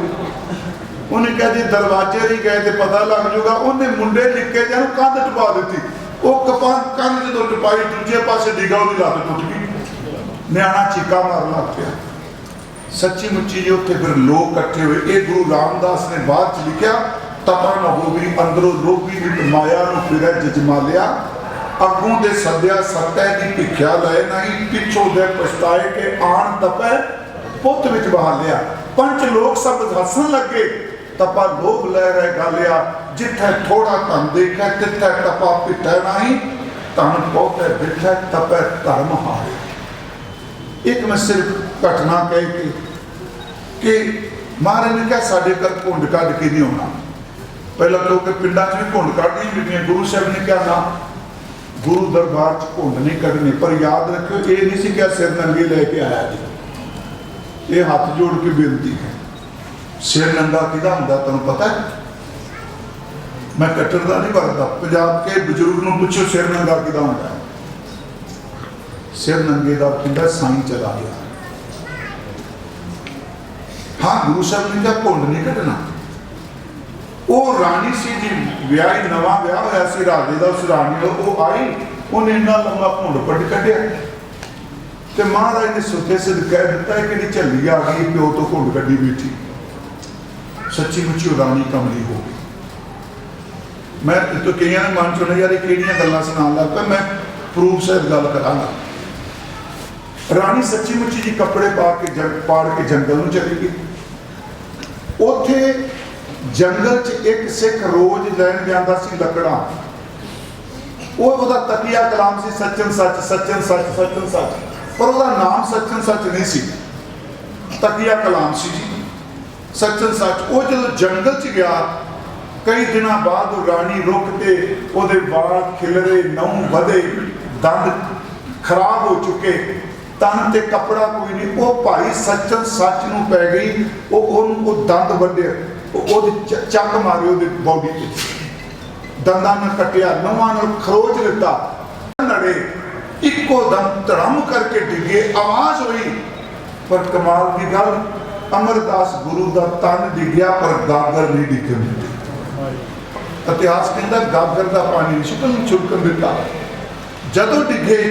उन्हें कहा जी दरवाजे नहीं गए तो पता लग जाऊगा। उन्हें मुंडे लिख के जान कंध टपा दी। वो कंध जो टपाई, दूजे पासे डिगा, वो लत टुट गई। न्याणा चीका मार लग पिया। सच्ची मुच्ची जी उत्थे फिर लोग इकट्ठे हुए। ये गुरु रामदास ने बाद च लिखा, तपा न होवी अंदरों लोभी नित माया नूं फिरै जजमालिया, अगों दे सद्या सत्य की भिख्या लए नहीं, पिछों दे पछताए के आन तपै पुत विच बहालिया। पंच लोग सब हसन लगे, तपा लोभ लै रहे गालिया, जिथे थोड़ा धन देखै तिथे तपा पिटै नहीं, धन बहुते बिठै तपै धर्म हारे। एक मैं सिर्फ घटना कह के महाराज ने कहा साढ़े घर घुंड कढ़ के नहीं होना। पहला तो पिंडा च भी घुंड कढ़ नहीं। गुरु साहब ने क्या ना, गुरु दरबार च घुंड नहीं कढ़ने। पर याद रखियो, ये नहीं सी क्या सिर नंगे लेके आया जी। ये हाथ जोड़ के बेनती है। सिर नंगा किहदा हुंदा तुहानूं पता है? मैं कट्टर दा नहीं वरदा। पंजाब के बजुर्ग नूं पुछो सिर नंगा किहदा हुंदा है? सिर नंगे दा कहंदा साईं चला गया। हाँ, गुरु साहब ने कहा घुंड नहीं कढ़ना। वो राणी सी जी, ब्याह नवा ब्याह होया सी राजे दा, उस राणी दा वो आई, उन्हें इन्ना लंबा घुंड पट कढ़िया ते महाराज ने सुते सिद्ध कह दिता है कि झल्ली आ गई, प्यो तो घुंड कढ़ी बैठी। सच्ची मुच्ची राणी कमली हो गई। मैं तो कई मन चुने यार किहड़ियां गल्लां सुनाउण लग पिया। मैं प्रूफ सहित गल करांगा। राणी सच्ची मुच्ची जी कपड़े पाड़ के जंगल में चली गई। उत्थे जंगल च एक सिख रोज लैन जाता सी लकड़ा। ਉਹਦਾ ਤਕੀਆ ਕਲਾਮ ਸੀ ਸੱਚਨ ਸੱਚ ਸੱਚਨ ਸੱਚ ਸੱਚਨ ਸੱਚ, ਪਰ ਉਹਦਾ ਨਾਮ ਸੱਚਨ ਸੱਚ ਨਹੀਂ ਸੀ, ਤਕੀਆ ਕਲਾਮ ਸੀ ਜੀ ਸੱਚਨ ਸੱਚ। ਉਹ ਜਦੋਂ ਜੰਗਲ 'ਚ ਗਿਆ ਕਈ ਦਿਨਾਂ ਬਾਅਦ ਉਹ ਰਾਣੀ ਰੁੱਕ ਤੇ ਉਹਦੇ ਵਾਲ ਖਿਲਰੇ, ਨਹੁੰ ਵਧੇ, ਦੰਦ ਖਰਾਬ ਹੋ ਚੁੱਕੇ, ਤਨ ਤੇ ਕੱਪੜਾ ਕੋਈ ਨਹੀਂ। ਉਹ ਭਾਈ ਸੱਚਨ ਸੱਚ ਨੂੰ ਪੈ ਗਈ। ਉਹ ਦੰਦ ਵੱਢੇ, ਉਹਦੇ ਚੱਕ ਮਾਰੇ ਉਹਦੇ ਬੋਡੀ ਤੇ। दंदा न कटिया, नौवां नाल खरोच दिता, नड़े इको दम धड़म करके डिगे, आवाज हुई। पर कमाल की गल, अमरदास गुरु का तन डिग्या पर गागर नहीं डिगन दिता। इतिहास कहता गागर का पानी नहीं छुड़कन दिता। जदों डिगे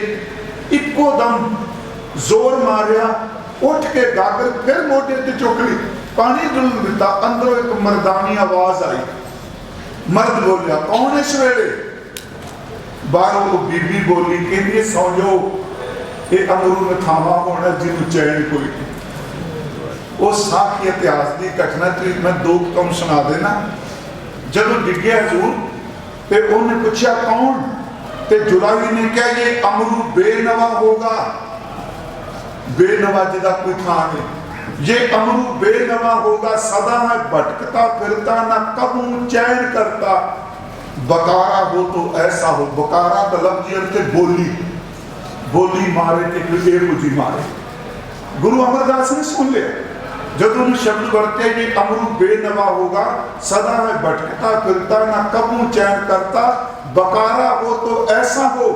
इको दम जोर मारिया, उठ के गागर फिर मोटे ते चुक ली, पानी डुल दिता। अंदरों एक मर्दानी आवाज आई। मर्द बोलिया, कौन इस वेले? बाहरों वो बीबी बोली, कहती सौ जाओ, ये अमरू नथावा होना जिन्हों चैन कोई नहीं। वो साखी इतिहास की घटना तो मैं दो कम सुना देना। जदों डिग्या हजूर ते उन्हें पूछा कौन, ते जुलाही ने कहा ये अमरू बेनवा होगा, बेनवा जिदा कोई था नहीं, ये अमरू बेनवा होगा, सदा है भटकता फिरता, ना कबू चैन करता। बकारा हो तो ऐसा हो, बकारा का लफ्ज अर्थ है बोली, बोली मारे ते कोई बुझी मारे। गुरु अमरदास ने सुन लिया, जब उन्हें शब्द बढ़ते ये अमरू बेनवा होगा, सदा है भटकता फिरता, ना कबू चैन करता, बकारा हो तो ऐसा हो।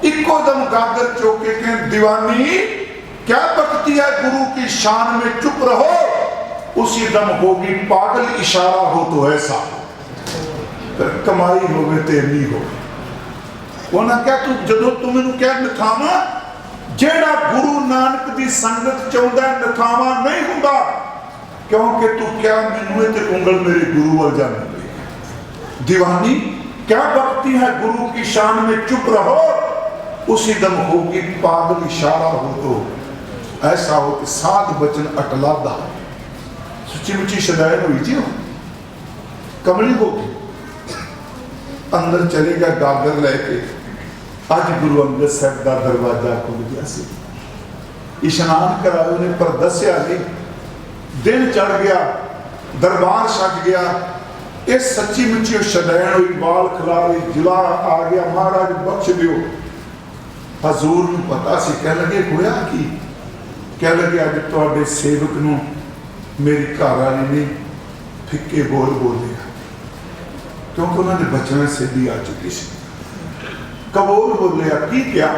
इको दम गागर चौके के दीवानी, क्या बकती है गुरु की शान में, चुप रहो, उसी दम होगी पागल, इशारा हो तो ऐसा। फिर कमाई होवे ते नहीं हो। उन्हें क्या तू जदों तू मैनू क्या नथावा, जेड़ा गुरु नानक दी संगत चाहुंदा नथावा नहीं हुंदा, क्योंकि तू क्या मैनू ते उंगल मेरे गुरु वाल जाने। दीवानी क्या बकती है गुरु की शान में, चुप रहो, उसी दम होगी पागल, इशारा हो तो ऐसा हो कि साध बचन अटलादा। सच्ची मुच्ची शदायन हुई जी, कमली होगी। अंदर चले गया गागर लेके। अज गुरु अंगद साहब का दरवाजा खुल गया सी, इशनान कराया उन्हें, पर दसिया नहीं। दिन चढ़ गया, दरबार सज गया। ये सच्ची मुच्ची शदैन हुई, बाल खिलारी, जिला आ गया, महाराज बख्श दियो। हजूर नूं पता सी, कह लगे होया की, कह लगे अज तुहाडे सेवक नूं मेरी घर वाली ने फिक्के बोल बोलिया, क्योंकि उन्होंने बचना सिद्धि आ चुकी सी। कबूल बोलिया की क्या?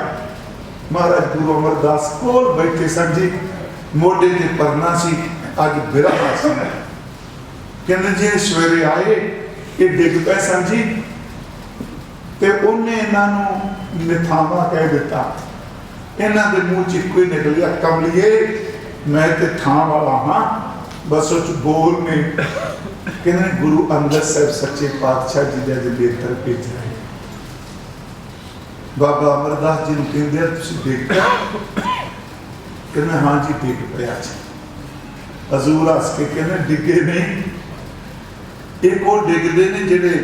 महाराज गुरु अमरदास कोल बैठे सन जी, मोढे ते परना सी, अज बिरहा सी। कहते जी सवेरे आए, ये डिग पे सन जी, ते उन्हें इन्हों निथावा कह दिता। इन्हों के मुँह च इको ही निकलिया, कमलिए मैं ते थां वाला हाँ, बस उस बोल में। कहने गुरु अंगद साहब सच्चे पातशाह जी ने अज लेकर भेजा है। बाबा अमरदास जी ने कहते तुसीं देखा? कहने हाँ जी देख पाया जी। हजूर हस के कहने डिगे नहीं, एक वो डिगते ने जिहड़े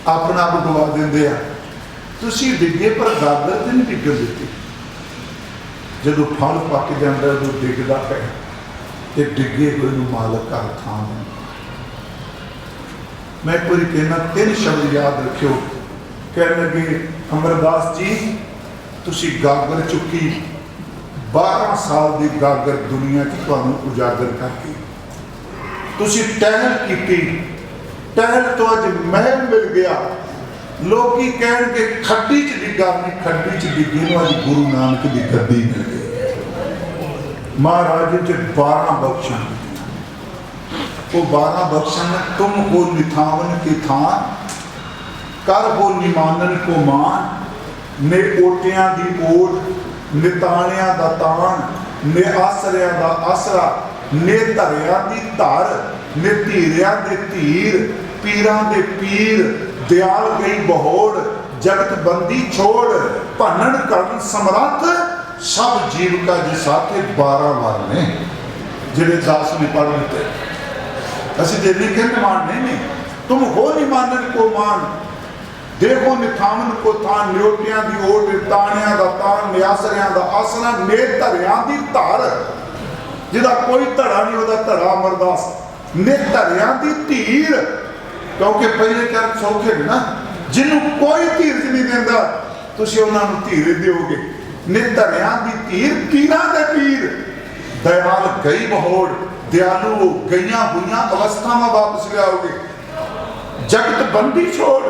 अपना आप गवा देंदे आ, तुसीं डिगे पर गागर ते नहीं डिगन दित्ती। जदों फल पक जाता उदों डिगदा है, ते डिगे हुए नूं मालक घर थां देंदा। मैं एक बार कहना, 3 शब्द याद रखियो। कह लगे अमरदास जी तुसी गागर चुकी, 12 साल की गागर दुनिया की तुहानूं उजागर करके तुसी टहल की, टहल तो अज महल मिल गया। लोग कह खड्डी च डिगा नहीं, खड्डी च डिगे अज गुरु नानक की गद्दी मिल गई। महाराज च 12 बख्शां, वो 12 बख्शन, तुम हो निथावन की थां, कर हो निमानन को मान, ने ओटियां दी ओट, निताणियां दा ताण, ने आसरियां दा आसरा, ने धरियां दी धर, ने धीरियां दे धीर, पीरां दे पीर, दयाल गई बहोड़, जगत बंदी छोड़, भनन करन समर्थ, सब जीव का जिसाथे 12 वार ने जिहड़े दास ने पढ़ दिते। असि दे लिखे मान नहीं, तुम हो निमानन को मान, देखो निथावन को थां, न्योटियां दी ओट, ताणियां दा ताण, नियासरियां दा आसरा, ने धरियां दी धर, जिहदा कोई धड़ा नहीं ओहदा धड़ा अमरदास, ने धरियां दी धीर, क्योंकि पहले कर सौखे ना, जिन्हों कोई धीरज नहीं देंदा तुसीं उन्हां नूं धीरज दिओगे। ने धरियां दी धीर, पीरां दे पीर, दयाल गई बहोड़, दयालु गईयां हुईयां अवस्थावां वापस लियाओगे। जगत बंदी छोड़,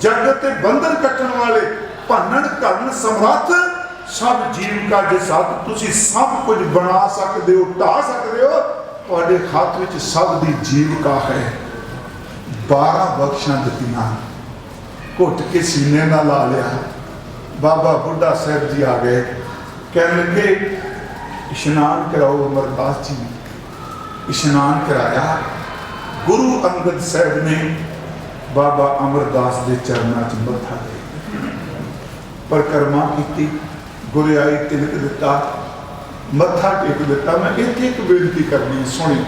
जगत ते बंधन कटन वाले, भनन करन समर्थ, सब जीविका के साथ तुसी सब कुछ बना सकते हो, ढा सकते हो। तुहाडे हाथ विच सब दी जीविका है। 12 बख्शां दित्तियां, घुट के सीने ना ला लिया। बाबा बुढ़ा साहब जी आ गए, कह लगे इशनान कराओ। अमरदास जी ने इशनान कराया। गुरु अंगद साहब ने बाबा अमरदास के चरणों च मत्था टेक परिक्रमा की, गुरियाई तिलक दिता, मत्था टेक दिता। मैं इत्थे एक बेनती करनी सुनी।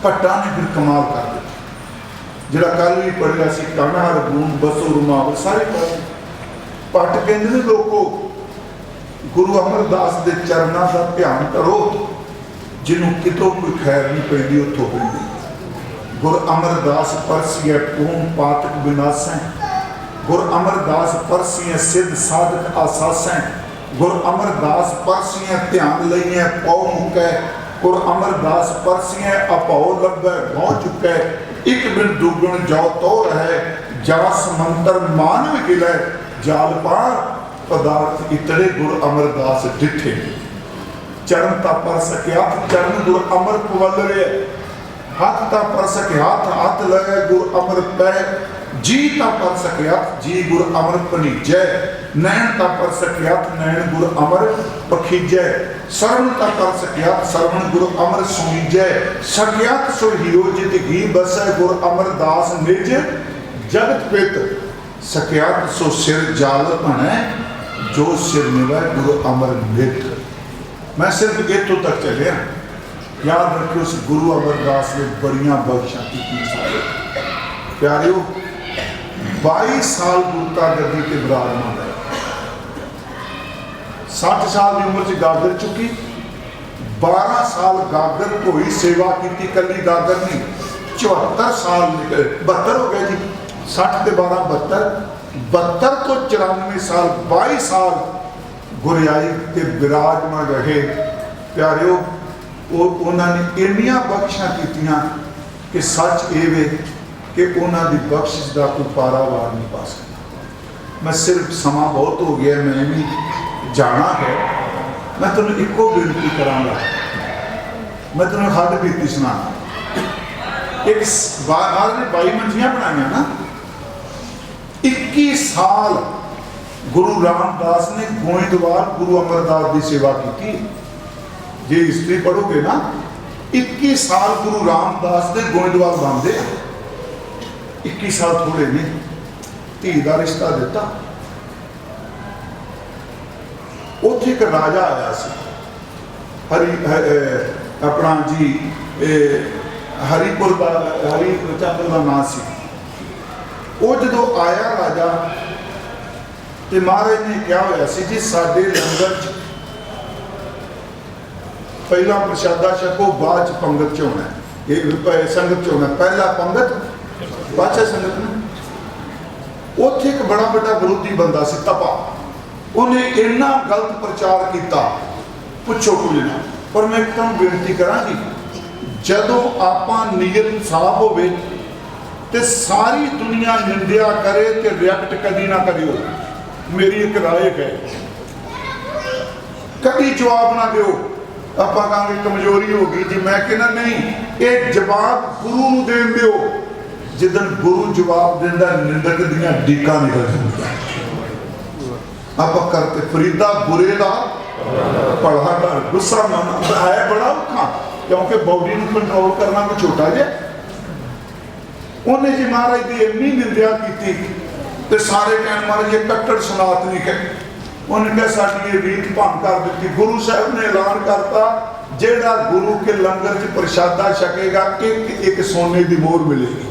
भट्टा ने फिर कमाल कर दिता, जिहड़ा कल भी पढ़िया सी, काना रगून बसो रुमावल सारे भट्ट कहते हैं लोगों गुरु अमरदास के चरणों का ध्यान करो, जिन्हों कितों कोई खैर नहीं पैंदी उतों पैंदी। गुर अमरदास परसिए पूम पातक विनासै, गुर अमरदास परसिए सिद्ध साधक आसासै, गुर अमरदास परसिए ध्यान लइए पौ मुकै, गुर अमरदास परसिए अपौ लभै गौ चुकै, एक बिन दुगण जो तो रहे, जास मंत्र मानव गिलै, जाल पार पदार्थ इतरे गुर अमरदास डिठे। चरण ता पर सकिया चरण गुर अमर पवलरे, हाथ ता पर सके हाथ लगे गुर अमर पै, जी ता पर सके जी गुर अमर पनीजै, नैन ता पर सके नैन गुर अमर पखीजै, सरवण ता पर सके सरवण गुर अमर सुनीजै, सकियात सो हियो जित घी बसै गुर अमरदास निज जगत पित, सकियात सो सिर जाल भनै, जो सिर मिलै गुरु अमर नित। मैं सिर्फ इतों तक चलिया। याद रखियो उस गुरु अमरदास ने बड़िया बख्शा की सारे प्यारियो। 22 साल गुरता गद्दी के विराजमान है। 60 साल की उम्र से गागर चुकी, 12 साल गागर कोई सेवा की, कली गागर नहीं। 74 साल 72 हो गए जी, 60 के 12 72, 72 तो 94 साल 22 साल गुरियाई के विराजमान रहे। प्यारियो उन्होंने इन्नियां बख्शा कीतियां कि सच ये वे कि उन्होंने बख्शिश का कोई पारावार नहीं पा सकता। मैं सिर्फ समा बहुत हो गया, मैं भी जाना है। मैं तुम्हें एको बेनती करांगा, मैं तुम्हें हद बीती सुना। एक बार ने 22 मंजियां बनाई ना, 21 साल गुरु रामदास ने गोइंदवाल गुरु अमरदास की सेवा की। जे हिस्ट्री पढ़ोगे ना, 21 साल गुरु रामदास ने गोइंदवाल बांधे। 21 साल थोड़े नहीं, धी का रिश्ता दिता। उत्थे एक राजा आया सी, अपना जी हरिपुर का, हरिचंद्र का नाम सी। वो जो आया राजा तो महाराज ने क्या होया सी जी, साडे लंगर च पहला प्रशादा छको, बाद च पंगत च होना है, ये संगत च होना। पहला पंगत बाद च संगत में। उत्थे एक बड़ा बड़ा विरोधी बंदा सी तपा, उन्हें इन्ना गलत प्रचार किया, पुछो कुछ ना। पर मैं एक तुम बेनती करा जी, जदों आपां नीयत साफ होवे ते सारी दुनिया निंदिया करे ते रिएक्ट कदी ना करियो। मेरी एक राय है, कभी जवाब ना दो। आप कहेंगे कमजोरी होगी जी, मैं कहना नहीं, ये जवाब गुरु नूं देण दिओ। जिदन गुरु जवाब देंदा निंदक दियां डीकां निकल जांदियां। आप करते फरीदा बुरे दा पढ़ा कर गुस्सा मन आया बड़ा औखा, क्योंकि बॉडी नूं कंट्रोल करना कोई छोटा जे। उन्हें जी महाराज की इन्नी निंदिया की तो सारे कहने महाराज ये कट्टर सनातनी है। उन्हें कहा साडी ये रीत भंग कर दी। गुरु साहब ने ऐलान करता, जेड़ा गुरु के लंगर च प्रशादा छकेगा एक एक सोने की मोहर मिलेगी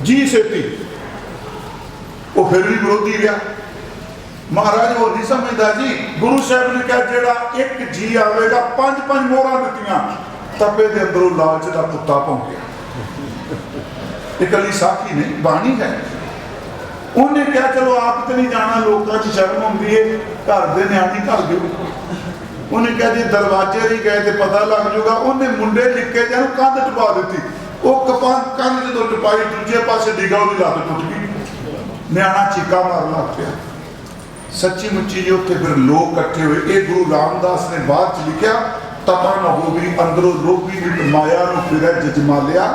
जी सेती। वो फिर भी विरोधी गया। महाराज वो नहीं समझता जी। गुरु साहब ने कहा जेड़ा एक जी आवेगा 5-5 मोहर दित्तियां, तपे के अंदरों लालच का कुत्ता भौंकिया। कली साखी नहीं बाणी है। उन्हें क्या चलो आप तो नहीं जाना, लोगों की शर्म होंगी है, घर के न्याणी कर दो। उन्हें क्या जी दरवाजे ही गए तो पता लग जूगा। उन्हें मुंडे लिख के जान कंध टपा दी, वो कंध जो टपाई दूजे पासे डिगा उसकी लत्त टुट गई, न्याणा चीका मारन लग पिया। सच्ची मुच्ची जी उत्थे फिर लोग इकट्ठे हुए। ये गुरु रामदास ने बाद च लिखा, तपा न होगी अंदरों लोभी नित माया नूं फिरै जजमालिया,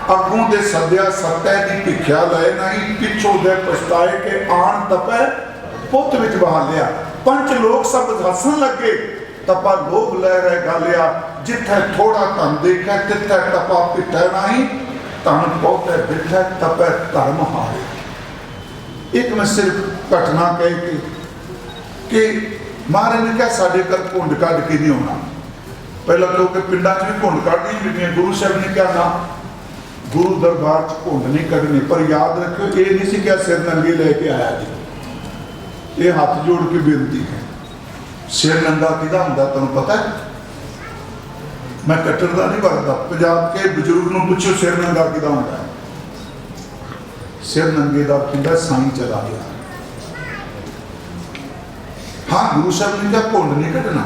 अगों दे सद्या सत्य दी भिख्या लए नहीं, पिछों दे पछताए के आण तपै पुत विच बहालिया। पंच लोग सब हसन लगे, तपा लोभ लै रहे गालिया, जिथे थोड़ा धन देखै तिथे तपा पिटै नहीं, धन बहुते बिठै तपै धर्म हारे। एक मैं सिर्फ घटना कह के महाराज ने कहा साढ़े घर घुंड कढ़ के नहीं होना। पहला क्योंकि पिंडा च भी घुंड कढ़नी मिलनी। गुरु साहब ने कहा ना, गुरु दरबार च घुंड नहीं कढ़ने, पर याद रखियो ये नहीं सी क्या सिर नंगे लेके आया जी। ये हाथ जोड़ के बेनती है, सिर नंगा किहदा हुंदा तुहानूं पता है? मैं कट्टरदा नहीं वरतदा, पंजाब के बजुर्ग नूं पुछो सिर नंगा किहदा हुंदा है? सिर नंगे दा कहंदा साईं चला गया। हाँ, गुरु साहब ने कहा घुंड नहीं कढ़ना।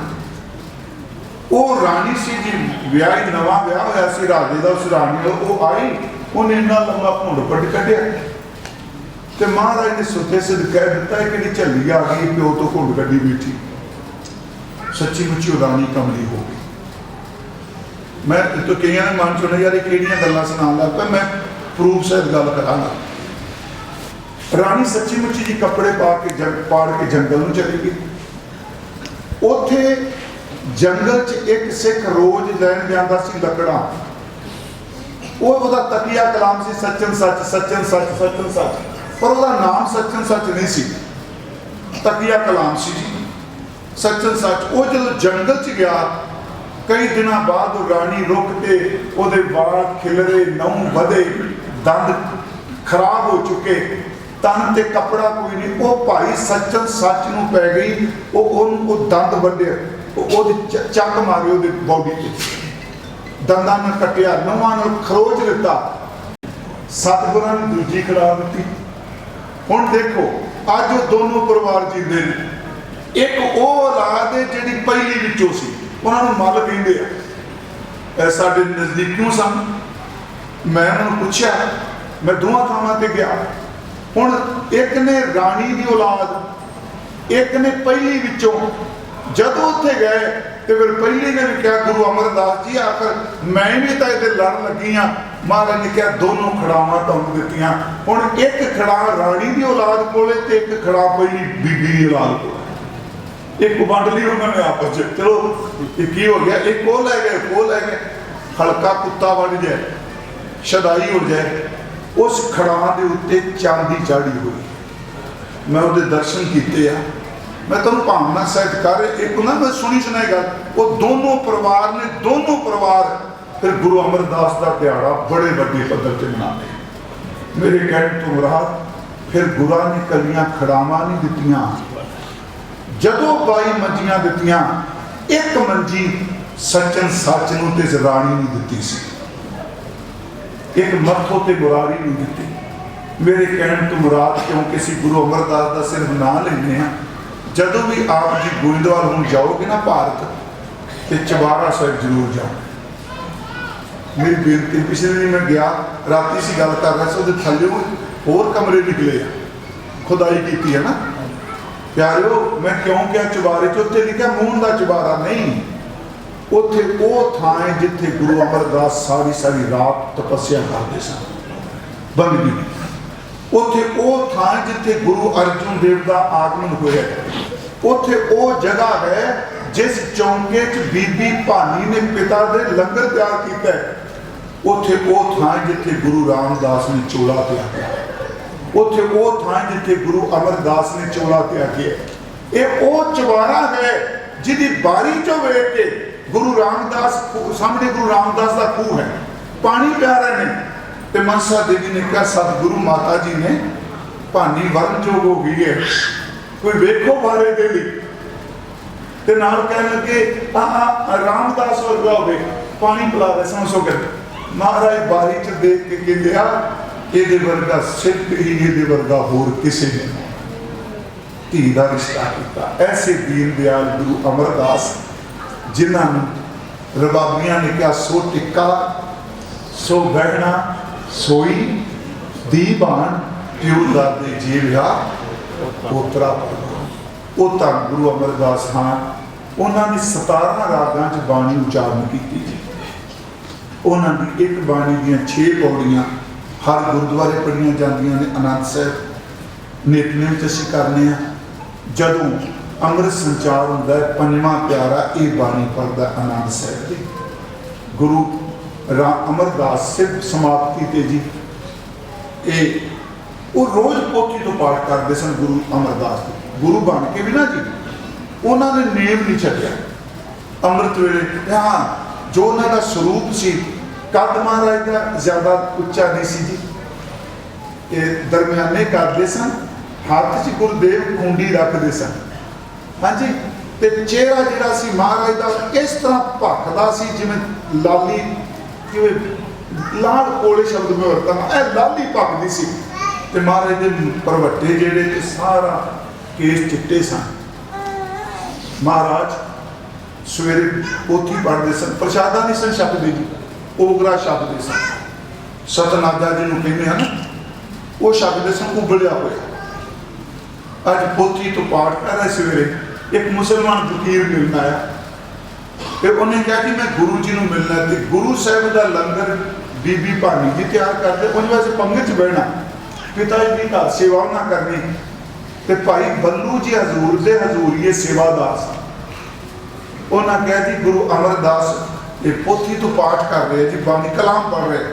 वो राणी सी जी, विआही नवा विआह होया सी राजे दा, उस राणी दा वो आई, उन्हें इन्ना लंबा घुंड पट कढ़िया ते महाराज ने सुते सिद्ध कह दिता है कि झल्ली आ गई, प्यो तो घुंड कढ़ी बैठी। सच्ची मुच्ची राणी कमली हो गई। मैं तो कई मन चुना यार किहड़ियां गल्लां सुनाउण लग पिया, मैं प्रूफ सहित गल करांगा। राणी सच्ची मुच्ची जी कपड़े पाड़ के जंगल में चली गई। उत्थे जंगल च एक सिख रोज लैन जाता सी लकड़ा, ਉਹਦਾ तकिया कलाम सी सचन सच सचन सच सचन सच, पर ਉਹਦਾ नाम सचन सच नहीं सी, तकिया कलाम सी जी सचन सच। वो जो जंगल च गया, कई दिनों बाद वो राणी रुक के ਉਹਦੇ वाल खिलरे, नौं वधे, दंद खराब हो चुके, तन ते कपड़ा कोई नहीं। वो भाई सचन सच नूं पै गई, वो दंद वड्डे, चक मारे ਉਹਦੀ बॉडी ते, दंदां नाल कट्टिया, नौवां नाल खरोच लिता, सतगुरां ने दूजी खड़ा दित्ती। हुण देखो अज वो दोनों परिवार जींदे ने। एक वो औलाद है जिहड़ी पहली विचों सी, उन्हां नूं मल कहिंदे आ, साडे नज़दीकियों सन। मैं उन्होंने पूछा, मैं दोवां थावां ते गया। हुण एक ने राणी दी औलाद, एक ने पहली विचों। जदों उत्थे गए तो फिर पहली ने भी कहा, गुरु अमरदास जी आखिर मैं भी तो ये लड़ लगी हाँ। महाराज ने कहा दोनों खड़ावां तुहानूं दित्तियां। हुण एक खड़ा राणी दी औलाद कोले ते एक खड़ा पहली बीबी दी औलाद कोले, एक वंड ली उन्होंने आपस च। चलो एक ही हो गया, एक वो लै गए, वो लै गए। हल्का कुत्ता वड़ जाए, शदाई उड़ जाए, उस खड़ा दे उत्ते चांदी चाड़ी हुई। मैं उहदे दर्शन कीते आ। मैं तुम भावना सहित कर एक ना मैं सुनी सुनाई गल, वो दोनों परिवार ने, दोनों परिवार फिर गुरु अमरदास का दिहाड़ा बड़े वड्डे पद्धर से मनाते। मेरे कहने तो मुराद फिर गुरा ने कलियां खड़ावां नहीं दित्तियां, जदों 22 मंजियां दित्तियां, एक मंजी सचन सच नूं ते राणी नूं दित्ती सी, एक मत्थों ते मुरारी नूं दित्ती। मेरे कहने तो मुराद क्योंकि असीं गुरु अमरदास का सिर्फ नाम लेने हैं। जदों भी आप जी गोइंदवाल हुण जाओगे ना भारत, तो चबारा साहिब जरूर जाओ। मेरी बेनती, पिछले दिन मैं गया, राती सी गल कर रहा, उसके थल्ले होर कमरे निकले, खुदाई की है ना प्यारिओ। मैं क्यों क्या चबारे च, उत्थे लिखा मून का चबारा नहीं, उत्थे वो थां है जिथे गुरु अमरदास सारी सारी रात तपस्या करते सन, बंदगी। उत्थे वो थां जिथे गुरु अर्जुन देव का आगमन होया, उत्थे वो जगह है जिस चौंके च बीबी भानी ने पिता दे लंगर तैयार किया। उत्थे वो थां जिथे गुरु रामदास ने चोला त्यागया, उत्थे वो थां जिथे गुरु अमरदास ने चोला त्यागया। ये वो चबारा है जिहदी बारी चों वेख के गुरु रामदास सामने गुरु रामदास का खूह है, पानी पिया रहे हैं। तो मनसा देवी ने कहा सतगुरु माता जी ने भानी वरण जोग हो गई है, कोई वेखो बारे दे ली। ते नाल कहने लगे रामदास वर्गा होवे, पानी पिला दे समझो कर। महाराज बारी च देख के कहते ये वर्गा सिर्फ ही ये वर्गा होर किसी ने धी का रिश्ता किया। ऐसे दीन दयाल गुरु अमरदास जिन्होंने रबाबियां ने कहा सो टिक्का सो बहना सोई दीवान प्यो दादे जी विहा पोतरा वो धन गुरु अमरदास खान उन्होंने 17 रागां च बाणी उचारण की जी। उन्होंने एक बाणी दी 6 पौड़ियां हर गुरुद्वारे पढ़िया जांदियां ने। आनंद साहब नितनेम च असीं करने जदों अमृत संचार होंदा है 5वां प्यारा ये बाणी पढ़दा आनंद साहब जी। गुरु अमरदास सिर्फ समाप्ति ते जी ये वो रोज पोथी तो पाठ करते सन। गुरु अमरदास गुरु बन के भी ना जी उन्होंने नेम नहीं छड्डिया। अमृत वेले हाँ जो उन्होंने स्वरूप सी कद महाराज का ज्यादा उच्चा नहीं सी जी, ये दरम्याने करते सन। हाथ च गुरुदेव कुंडी रखते सन। हाँ जी ते चेहरा जिहड़ा सी महाराज का इस तरह भखदा सी जिवें लाली जिवें लाल कोले शब्द में वरतना लाली भखदी सी। ते महाराज दे परवट्टे जेड़े ते सारा केस चिट्टे सन। महाराज सवेरे पोथी पढ़ते सन, प्रसादा नहीं सन छकते जी, ओगरा छकते सन। सतनागा जिन्होंने कहते हैं ना वो छकते सन उबलिया होया। अज पोथी तो पाठ कर रहे सवेरे एक मुसलमान फकीर मिलना आया फिर उन्हें कहा कि मैं गुरु जी को मिलना है। गुरु साहब का लंगर बीबी भानी जी तैयार करते उन्हें वैसे पंगे च बहना पिता जी की घर सेवा ना करनी। तो भाई बल्लू जी हजूर से हजूरीए सेवादार सन। उन्हें कहा जी गुरु अमरदास ये पोथी तो पाठ कर रहे जी बानी कलाम पढ़ रहे।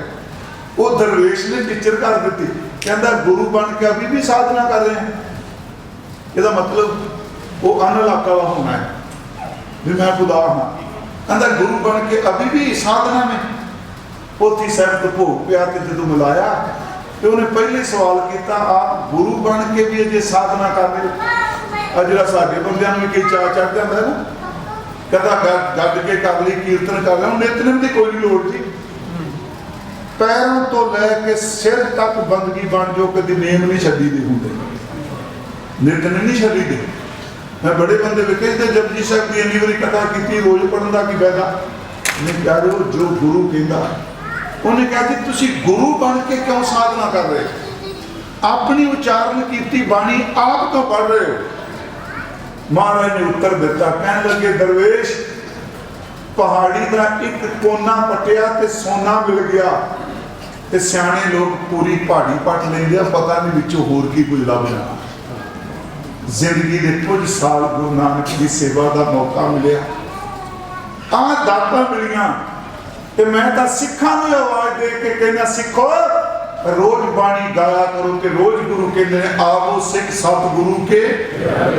वो दरवेश ने टिचर कर दी कहता गुरु बन के अभी भी साधना कर रहे हैं। इसका मतलब वो अनलाका होना है भी मैं खुदा हाँ। कहता गुरु बन के अभी भी साधना में। पोथी साहब तो भोग पिया जो मिलाया तो उन्हें पहले सवाल किया आप गुरु बन के भी अजे साधना कर रहे जो साढ़े बंद भी कई चाह चढ़ जाता है ना। कहता गड के कर ली कीर्तन कर लिया नितनेम की कोई नहीं लोड़ जी। पैरों तो लैके सिर तक बंदगी बन जो कभी नेम नहीं छड्डी दे होंगे नितनेम नहीं छड्डी दे। मैं बड़े बंदे वेखे थे जपजी साहब की इन्नी बारी कथा की रोज पढ़न का की फायदा नहीं प्यारो जो गुरु कहता उन्हें कहा कि तुसी गुरु बन के क्यों साधना कर रहे अपनी उच्चारण की बाणी आप तो पढ़ रहे हो। महाराज ने उत्तर दिता कहने लगे दरवेश पहाड़ी का एक कोना पटिया ते सोना मिल गया ते सियाने लोग पूरी पहाड़ी पट लेंगे पता नहीं विचों होर की कुछ लभ जाना। जिंदगी के कुछ साल गुरु नानक की सेवा का मौका मिले आ दातां मिलियां ते मैं तो सिखा आवाज दे के कहना सिखो रोज बाणी गाया करो ते रोज गुरु कहते हैं आवो सिख सतगुरु के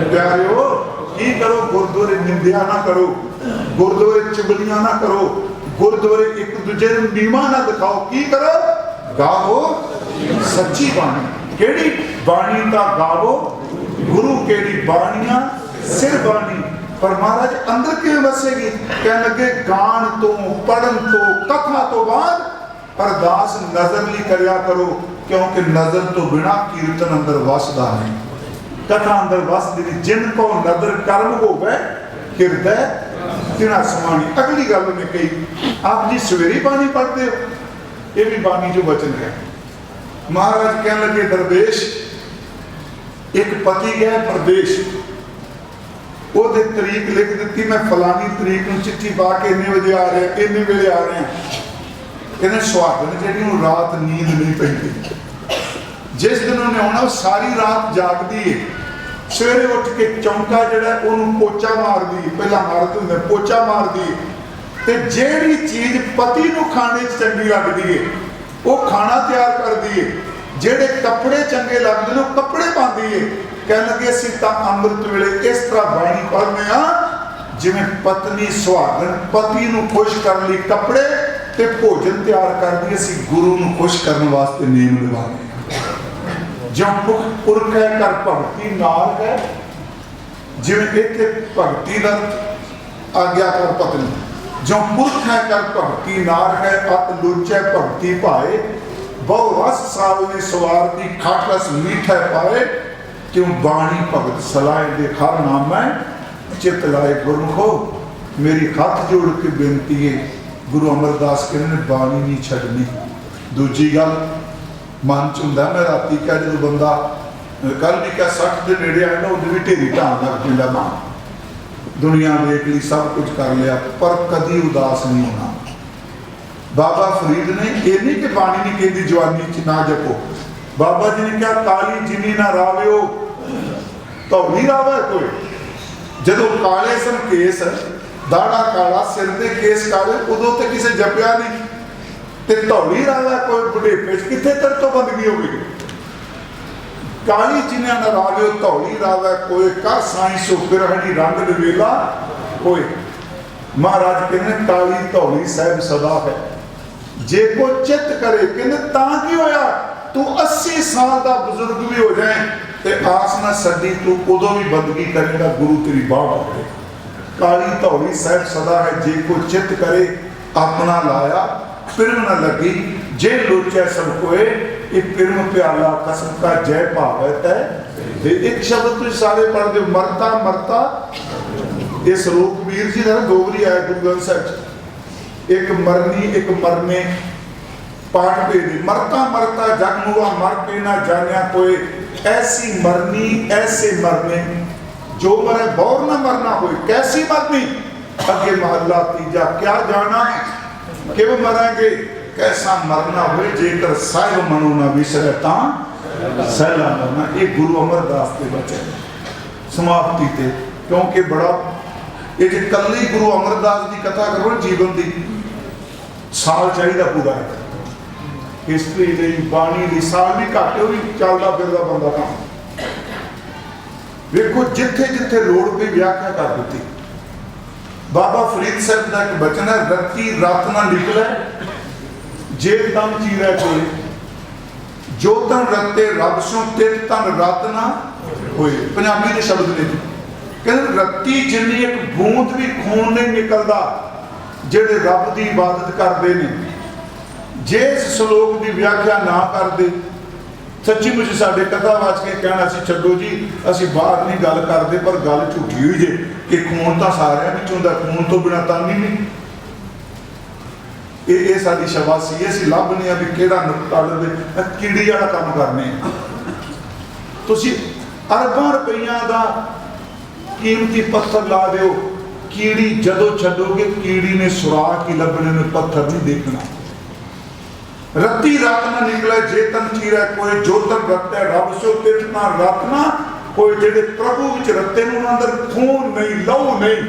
प्यारे हो। की करो गुरुद्वारे निंदिया ना करो, गुरुद्वारे चुगलियां ना करो, गुरुद्वारे एक दूजे नीमा ना दिखाओ। की करो गावो सच्ची बाणी। केड़ी बाणी का गावो गुरु केड़ी बाणियां सिर बाणी। पर महाराज अंदर क्यों बसेगी कह लगे गान तो पढ़न तो कथा तो बाद अरदास नजर ली करया करो क्योंकि नजर तो बिना कीर्तन अंदर वसदा नहीं। कथा अंदर वसदी जिन को नजर कर्म हो गए हृदय तिना समानी। अगली गल में कही आप जी सवेरे बाणी पढ़ते हो ये भी बाणी जो वचन है। महाराज कह लगे दरवेश एक पति गया प्रदेश वो तरीक लिख दी मैं फलानी तरीक में चिट्ठी पा के इन्ने बजे आ रहे हैं इन्ने वेले आ रहे हैं। कहने सुहागन जी रात नींद नहीं पैंती जिस दिन उन्हें आना सारी रात जागती है। सवेरे उठ के चौंका जड़ा पोचा मार दी पहला मारते होंगे पोचा मार दी ते जेड़ी चीज पति को खाने चंगी लगती है वो खाना तैयार कर दी है। जेड़े कपड़े चंगे लगते हैं कपड़े पाती है। कह लगे असीं तां अमृत वेले इस तरह बाणी पढ़ने जिवें पत्नी सुहागन पति नूं खुश करने लई कपड़े ते भोजन तैयार करदी असीं गुरु नूं खुश करने वास्ते नेम लवाने। जो पुरख है कर भगती नार है जिवें इत्थे भगती दा आग्या कर पत्नी जो पुरख है कर भगती नार है अत लुचै भगती पाए बहु रस साल ने सवार दी खट रस मीठा पाए क्यों बाणी भगत सलाह दे खर नाम है चित लाए गुरमुखो। मेरी हाथ जोड़ के बेनती है गुरु अमरदास कहते ने बाणी नहीं छड्डनी। दूजी गल मन च हुंदा, मैं राती क्या जो बंदा कल भी क्या 60 के नेड़े आया ना, उधर भी ढेरी ढाण लग पैंदा मां, दुनिया देख ली, सब कुछ कर लिया, पर कदी उदास नहीं होना। बाबा फरीद ने ये नहीं कि बाणी नहीं कहती जवानी च ना जपो, बाबा जी ने कहा काली जिनी ना राविओ धौली रावे कोई। जदों काले सन केस, दाड़ा काला, सिर दे केस काले, उदों तो किसी जपिया नहीं, ते धौली रावे कोई बुढ़ेपे किथे तर तो बंदगी हो गई। काली जिन्या ना राविओ धौली रावे कोई, का साई सो फिरहनी रंग नवेला कोई। महाराज कहने काली धौली साहब सदा है, जे को चित करे कहने तां की होया, तू 80 साल का बुजुर्ग भी हो जाए ते आस ना सदी, तू उदों भी बंदगी करेगा, गुरु तेरी बाह पकड़े। काली धौली साहब सदा है, जे को चित करे अपना लाया, फिल्म न लगी, जे लोचा सब कोए, एक फिल्म प्याला कसम का जय भावत है। एक शब्द तुझ सारे पढ़ दो, मरता मरता, ये सरूप वीर जी का डोगरी आया गुरु ग्रंथ साहिब, एक मरनी एक मरने पाठ पे दे, मरता मरता जग मुआ मर पे ना जानिया कोई, ऐसी मरनी ऐसे मरने, जो मरे बौर ना मरना कोई, कैसी मरनी। अगे महला तीजा क्या जाना कि वो मरेंगे, कैसा मरना हुए, जेकर साहिब मनो ना विसरे तां सहला मरना। ये गुरु अमरदास के बचन समाप्ति थे, क्योंकि बड़ा ये जो कल्ली गुरु अमरदास की कथा करो जीवन की साल चाहिए पूरा है, हिस्ट्री ली बाणी ली साल भी घट, भी चलता फिरता बंदा काम। देखो जिथे जिथे लोड़ पे व्याख्या कर दी। बाबा फरीद साहब का एक बचन है, रत्ती रात ना निकले जे तन चीरे कोई, जो तन रत्ते रब सो तिल तन रात ना होए। पंजाबी के शब्द ने कहते रत्ती जिन्नी एक बूंद भी खून नहीं निकलता जेड़े रब की इबादत करते हैं। जे इस श्लोक की व्याख्या ना करते, सच्ची मुझे साढ़े कथावाच के कहना सी छड्डो जी असी बाहर नहीं गल करते, पर गल झूठी हुई जे कि खून तो सारे होंदा, खून तो बिना तन ही नहीं। ये साडी शाबाशी, असीं लभने आ भी किहड़ा नुक्ता लभे, कीड़ी वाला काम करने। तुसीं अरबां रुपइयां दा कीमती पत्थर ला दिओ, कीड़ी जदों छड्डोगे कीड़ी ने सुराख ही लभने में, पत्थर नहीं देखना। रत्ती रात ना निकले जे तन चीरे कोई, जो तन रत्ते रब सो तिठ ना रत्ना कोई। जेडे प्रभु विच रत्ते ने उन्हां अंदर खून नहीं, लहू नहीं।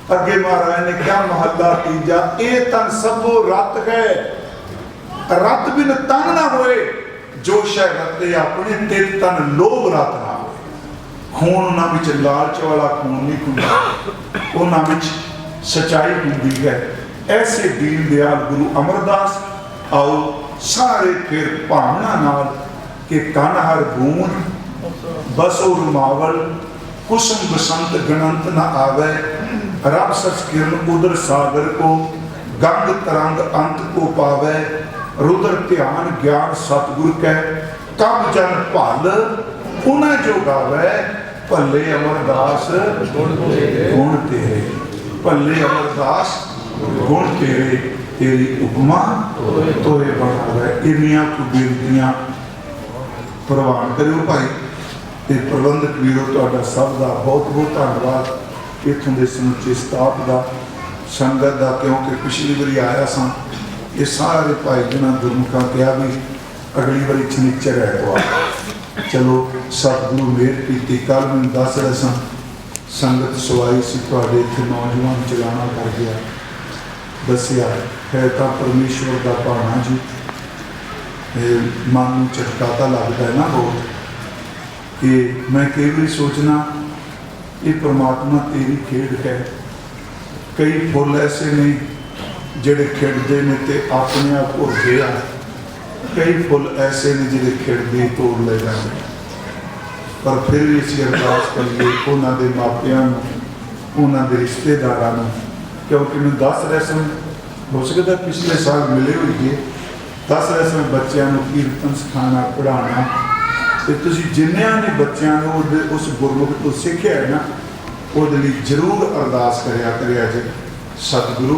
अगे महाराज ने क्या महला तीजा, ए तन सबो रत है, रत बिन तन ना होए, जो शह रत्ते अपने तिठ तन लोभ रत ना होए। खून उन्हां विच लालच वाला खून नहीं हुंदा, उन्हां विच सच्चाई हुंदी है। ऐसे दीन दयाल गुरु अमरदास आओ सारे फिर भावना नाल के कन हर बूंद बसो रुमावल, कुसुम बसंत गणंत न आवे, रब सच किरण उदर सागर को, गंग तरंग अंत को पावे, रुद्र ध्यान ज्ञान सतगुर कै, कब जन भल उन्हें जो गावे, भले अमरदास गुण तेरे, भले अमरदास गुण तेरे, तेरी उपमा तोए बनावे। इन्नियां को बेनतियां प्रवान करो भाई, ते प्रबंधक वीरों तुहाडा सब का बहुत बहुत धन्यवाद। इत्थों के समुचे स्टाफ का, संगत का, क्योंकि पिछली बारी आया सा ये सारे भाई जिन्होंने गुरमुखा कहा भी अगली बारी शनिचर है तो आ। चलो सतगुरु मेहर की। कल मैं दस रहा सा संगत सवाई से तुहाडे इत्थे नौजवान चलाना कर गया, दसिया है तो परमेश्वर का भाना जी। मन में चटकाता लगता है ना बहुत, कि मैं कई बार सोचना ये परमात्मा तेरी खेड है। कई फुल ऐसे ने जिहड़े खिड़ते हैं तो अपने आप भुल गए, कई फुल ऐसे ने जिहड़े खिड़ते तोड़ ले जाते। पर फिर भी असीं अरदास करिए उन्होंने मापियां उन्होंने रिश्तेदारों, क्योंकि मैं दस रहा सन हो सकता पिछले साल मिले हुए, दस रहा सन बच्चों को कीर्तन सिखाना पढ़ाना, तो तुसीं जिन्नियां ने बच्चों को उस गुरमुख तो सीखिया है ना, वो जरूर अरदास करिया जे सतगुरु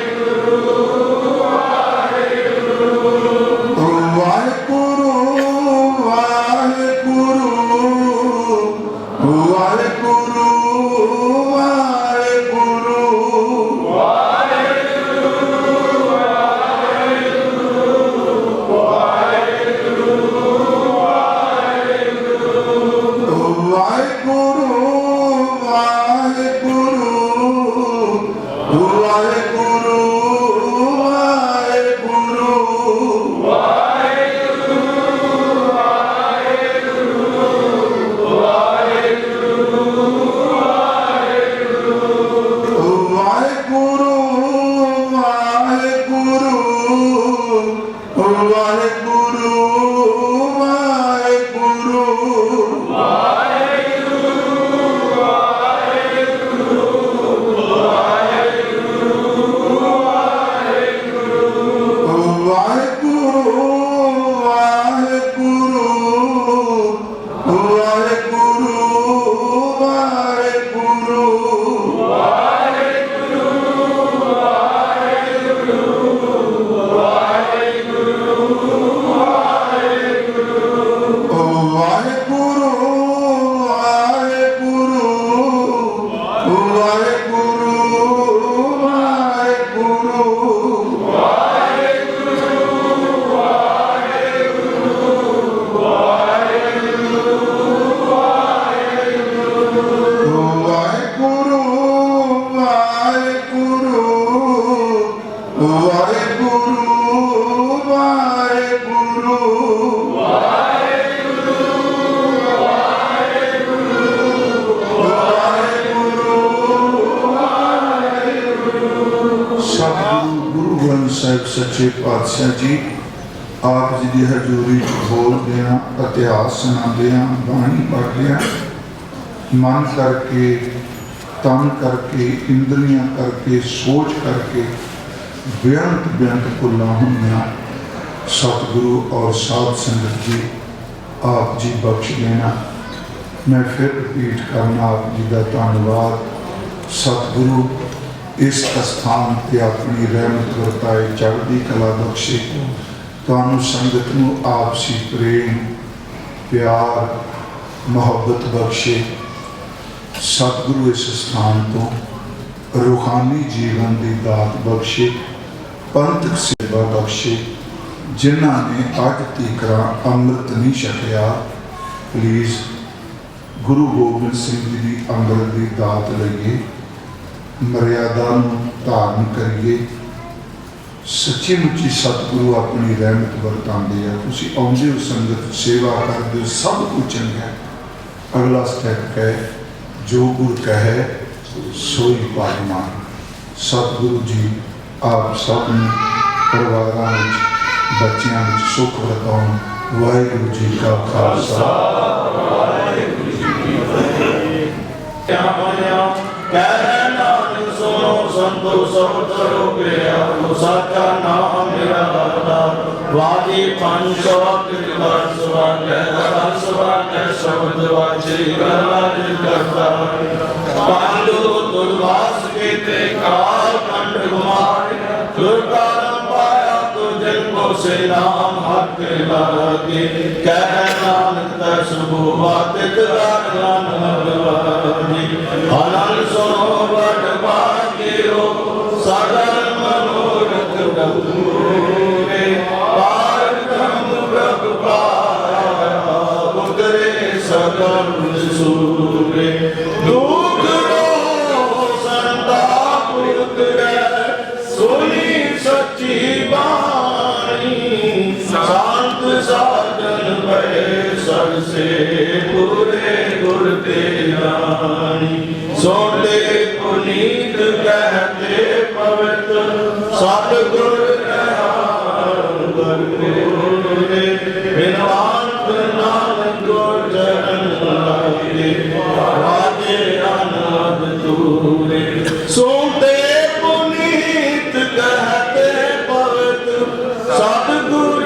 ਸਾਹਿਬ ਸੱਚੇ ਪਾਤਸ਼ਾਹ ਜੀ ਆਪ ਜੀ ਦੀ ਹਜ਼ੂਰੀ ਬੋਲਦੇ ਹਾਂ, ਇਤਿਹਾਸ ਸੁਣਾਉਂਦੇ ਹਾਂ, ਬਾਣੀ ਪੜ੍ਹਦੇ ਹਾਂ, ਮਨ ਕਰਕੇ, ਤਨ ਕਰਕੇ, ਇੰਦਰੀਆਂ ਕਰਕੇ, ਸੋਚ ਕਰਕੇ ਬੇਅੰਤ ਭੁੱਲਾਂ ਹੋਈਆਂ सतगुरु और साध संगत जी आप जी बख्श देना। मैं फिर रिपीट करना आप जी का धन्यवाद। सतगुरु इस स्थान पर अपनी रहमत वरताए, चढ़ती कला बख्शे, तुहानू संगत नू आपसी प्रेम प्यार मुहब्बत बख्शे। सतगुरु इस स्थान तो रूहानी जीवन की दात बख्शे, पंथक सेवा बख्शे। जिन्होंने अज तीकरा अमृत नहीं छकिया, प्लीज़ गुरु गोबिंद सिंह जी की अमृत की दात लईए, मर्यादा धारण करिए। सच्ची मुच्ची सतगुरु अपनी रहमत वरतांदे आ। तुसीं आउंदे हो संगत, सेवा करदे हो, सब कुछ चंगा है। अगला स्टैप है जो गुरु कहे सोई पागमान। सतगुरु जी आप सब परिवारों में बच्चों में सुख बरताउन। वाहिगुरू जी का खालसा, वाहिगुरू जी की फतेह। सुनो संतो सब करो प्रिया, साचा नाम मेरा वादी पंच शब्द वाची करता पांडु दुर्वास के ते काल कंठ कुमार दुर्गा से नाम हक लागे। कह नानक सुबुवातित आनंद सुनो बड़ भाग्यो, सागर मनोरथ पूरे। पार ब्रह्म प्रभु पाया, उतरे सकल सूरे। दुख रो संताप उतरे, सुनी सच्ची शांत साधन भय सर से पूरे गुर ते रानी। सोते पुनीत कहते पवित्र, सतगुर विनवान नानक चरण लागे, राजे आनंद दूरे। सोते पुनीत कहते पवित्र, सतगुर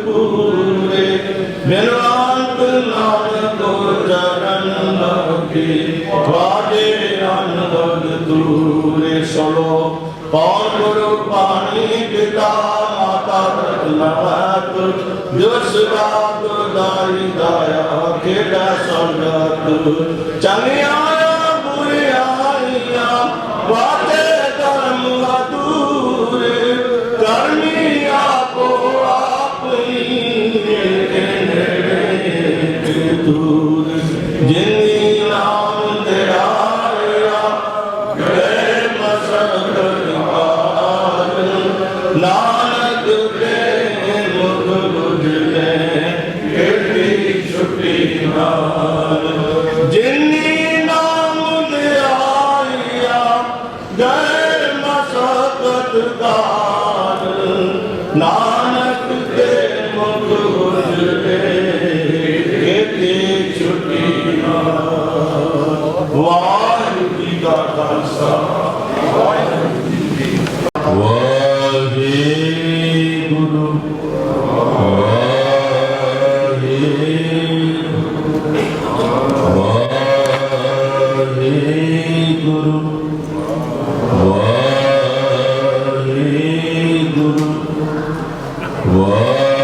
पूरे। विनवान नानक चरण लागे, राजे आनंद दूरे। सुनो कौन गुरु पानी पिता माता रत्नात, दिवस रात दाई दाया खेड़ा संगत। चंगिया बुरियाइया वाते धर्म अधूरे, करनी आपो दूर। जिनी नाम दयाया गए मसकर पार, नानक के मुख बुझले कीर्ति छुटी नाल। जिनी नाम दयाया गए मसकर पार, नानक के मुख बुझले वाहिगुरू जी का खालसा, वाहिगुरू जी की फतेह। वाहिगुरू वाहिगुरू वाहिगुरू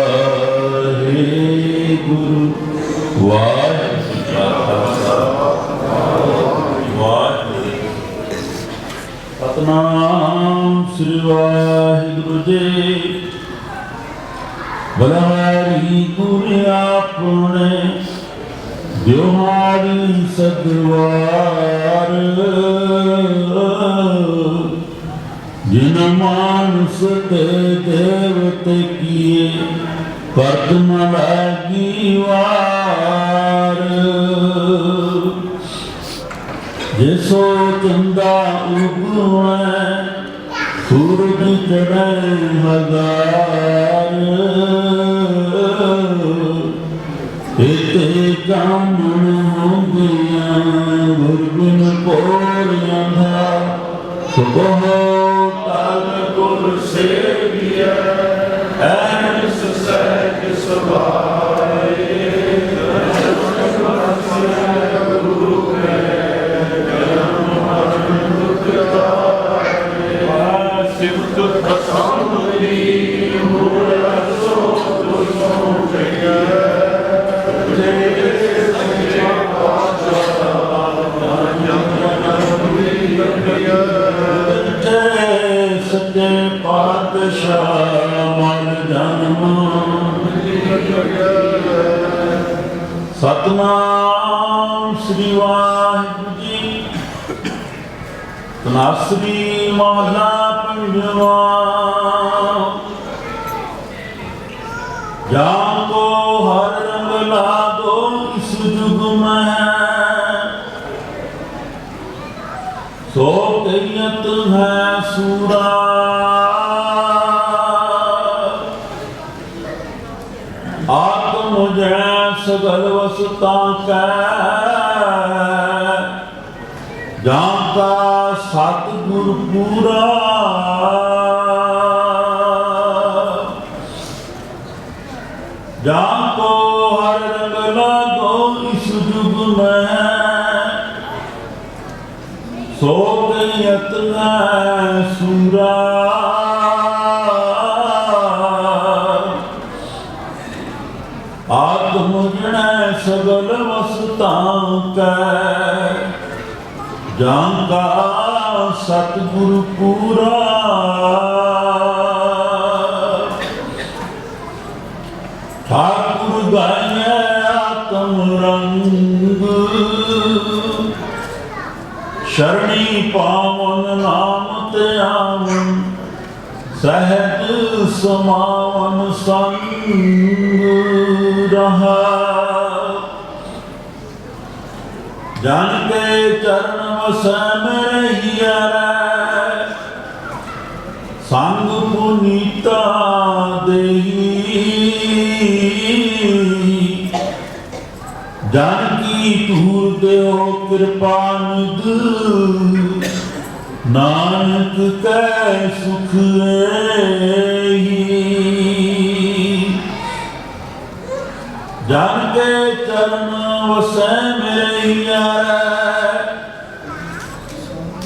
वाहिगुरू सतनाम श्री वाहिगुरु जी। बलहारी गुरु आपने ब्योहारी सदवार, जिन मानस ते देवते किए पद्म लागी वार। जिसो चंदा उगुए
सूरज चढ़े हजार इते जामन होंदिया गुरबिन कोर अंधा सुबह तल गुर सेविया ऐस सहज सभाए गुरु सच्चे पातशाह मर जन्म सतनाम श्री वाहिगुरु जी तनासरी महला पंजवा जाको हर रंग ला दो इस जुग में सो कहियत है सूरा आत्म जय सगल वसता कै जाका सतगुर पूरा जाको हर रंग लागो इस जुग में सो कहियत है सूरा आत्म जन सगल वसता कै जाका सतगुरु पूरा ठाकुर गाय आत्म रंग शरणी पावन नाम ते आवन सहज समावन संग रहा जन के चरण वसै में रहिया संग पुनीता देही जन की तूर देव कृपा निध नानक कै सुख एही जन के चरण वसै मेरिया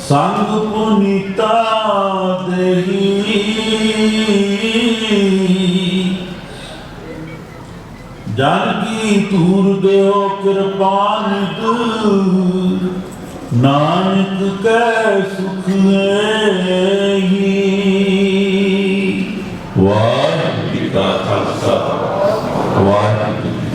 संग पुनीता देही जन की तूर देव कृपा निध नानक कै सुख एही वाहिगुरू जी का खालसा वाहिगुरू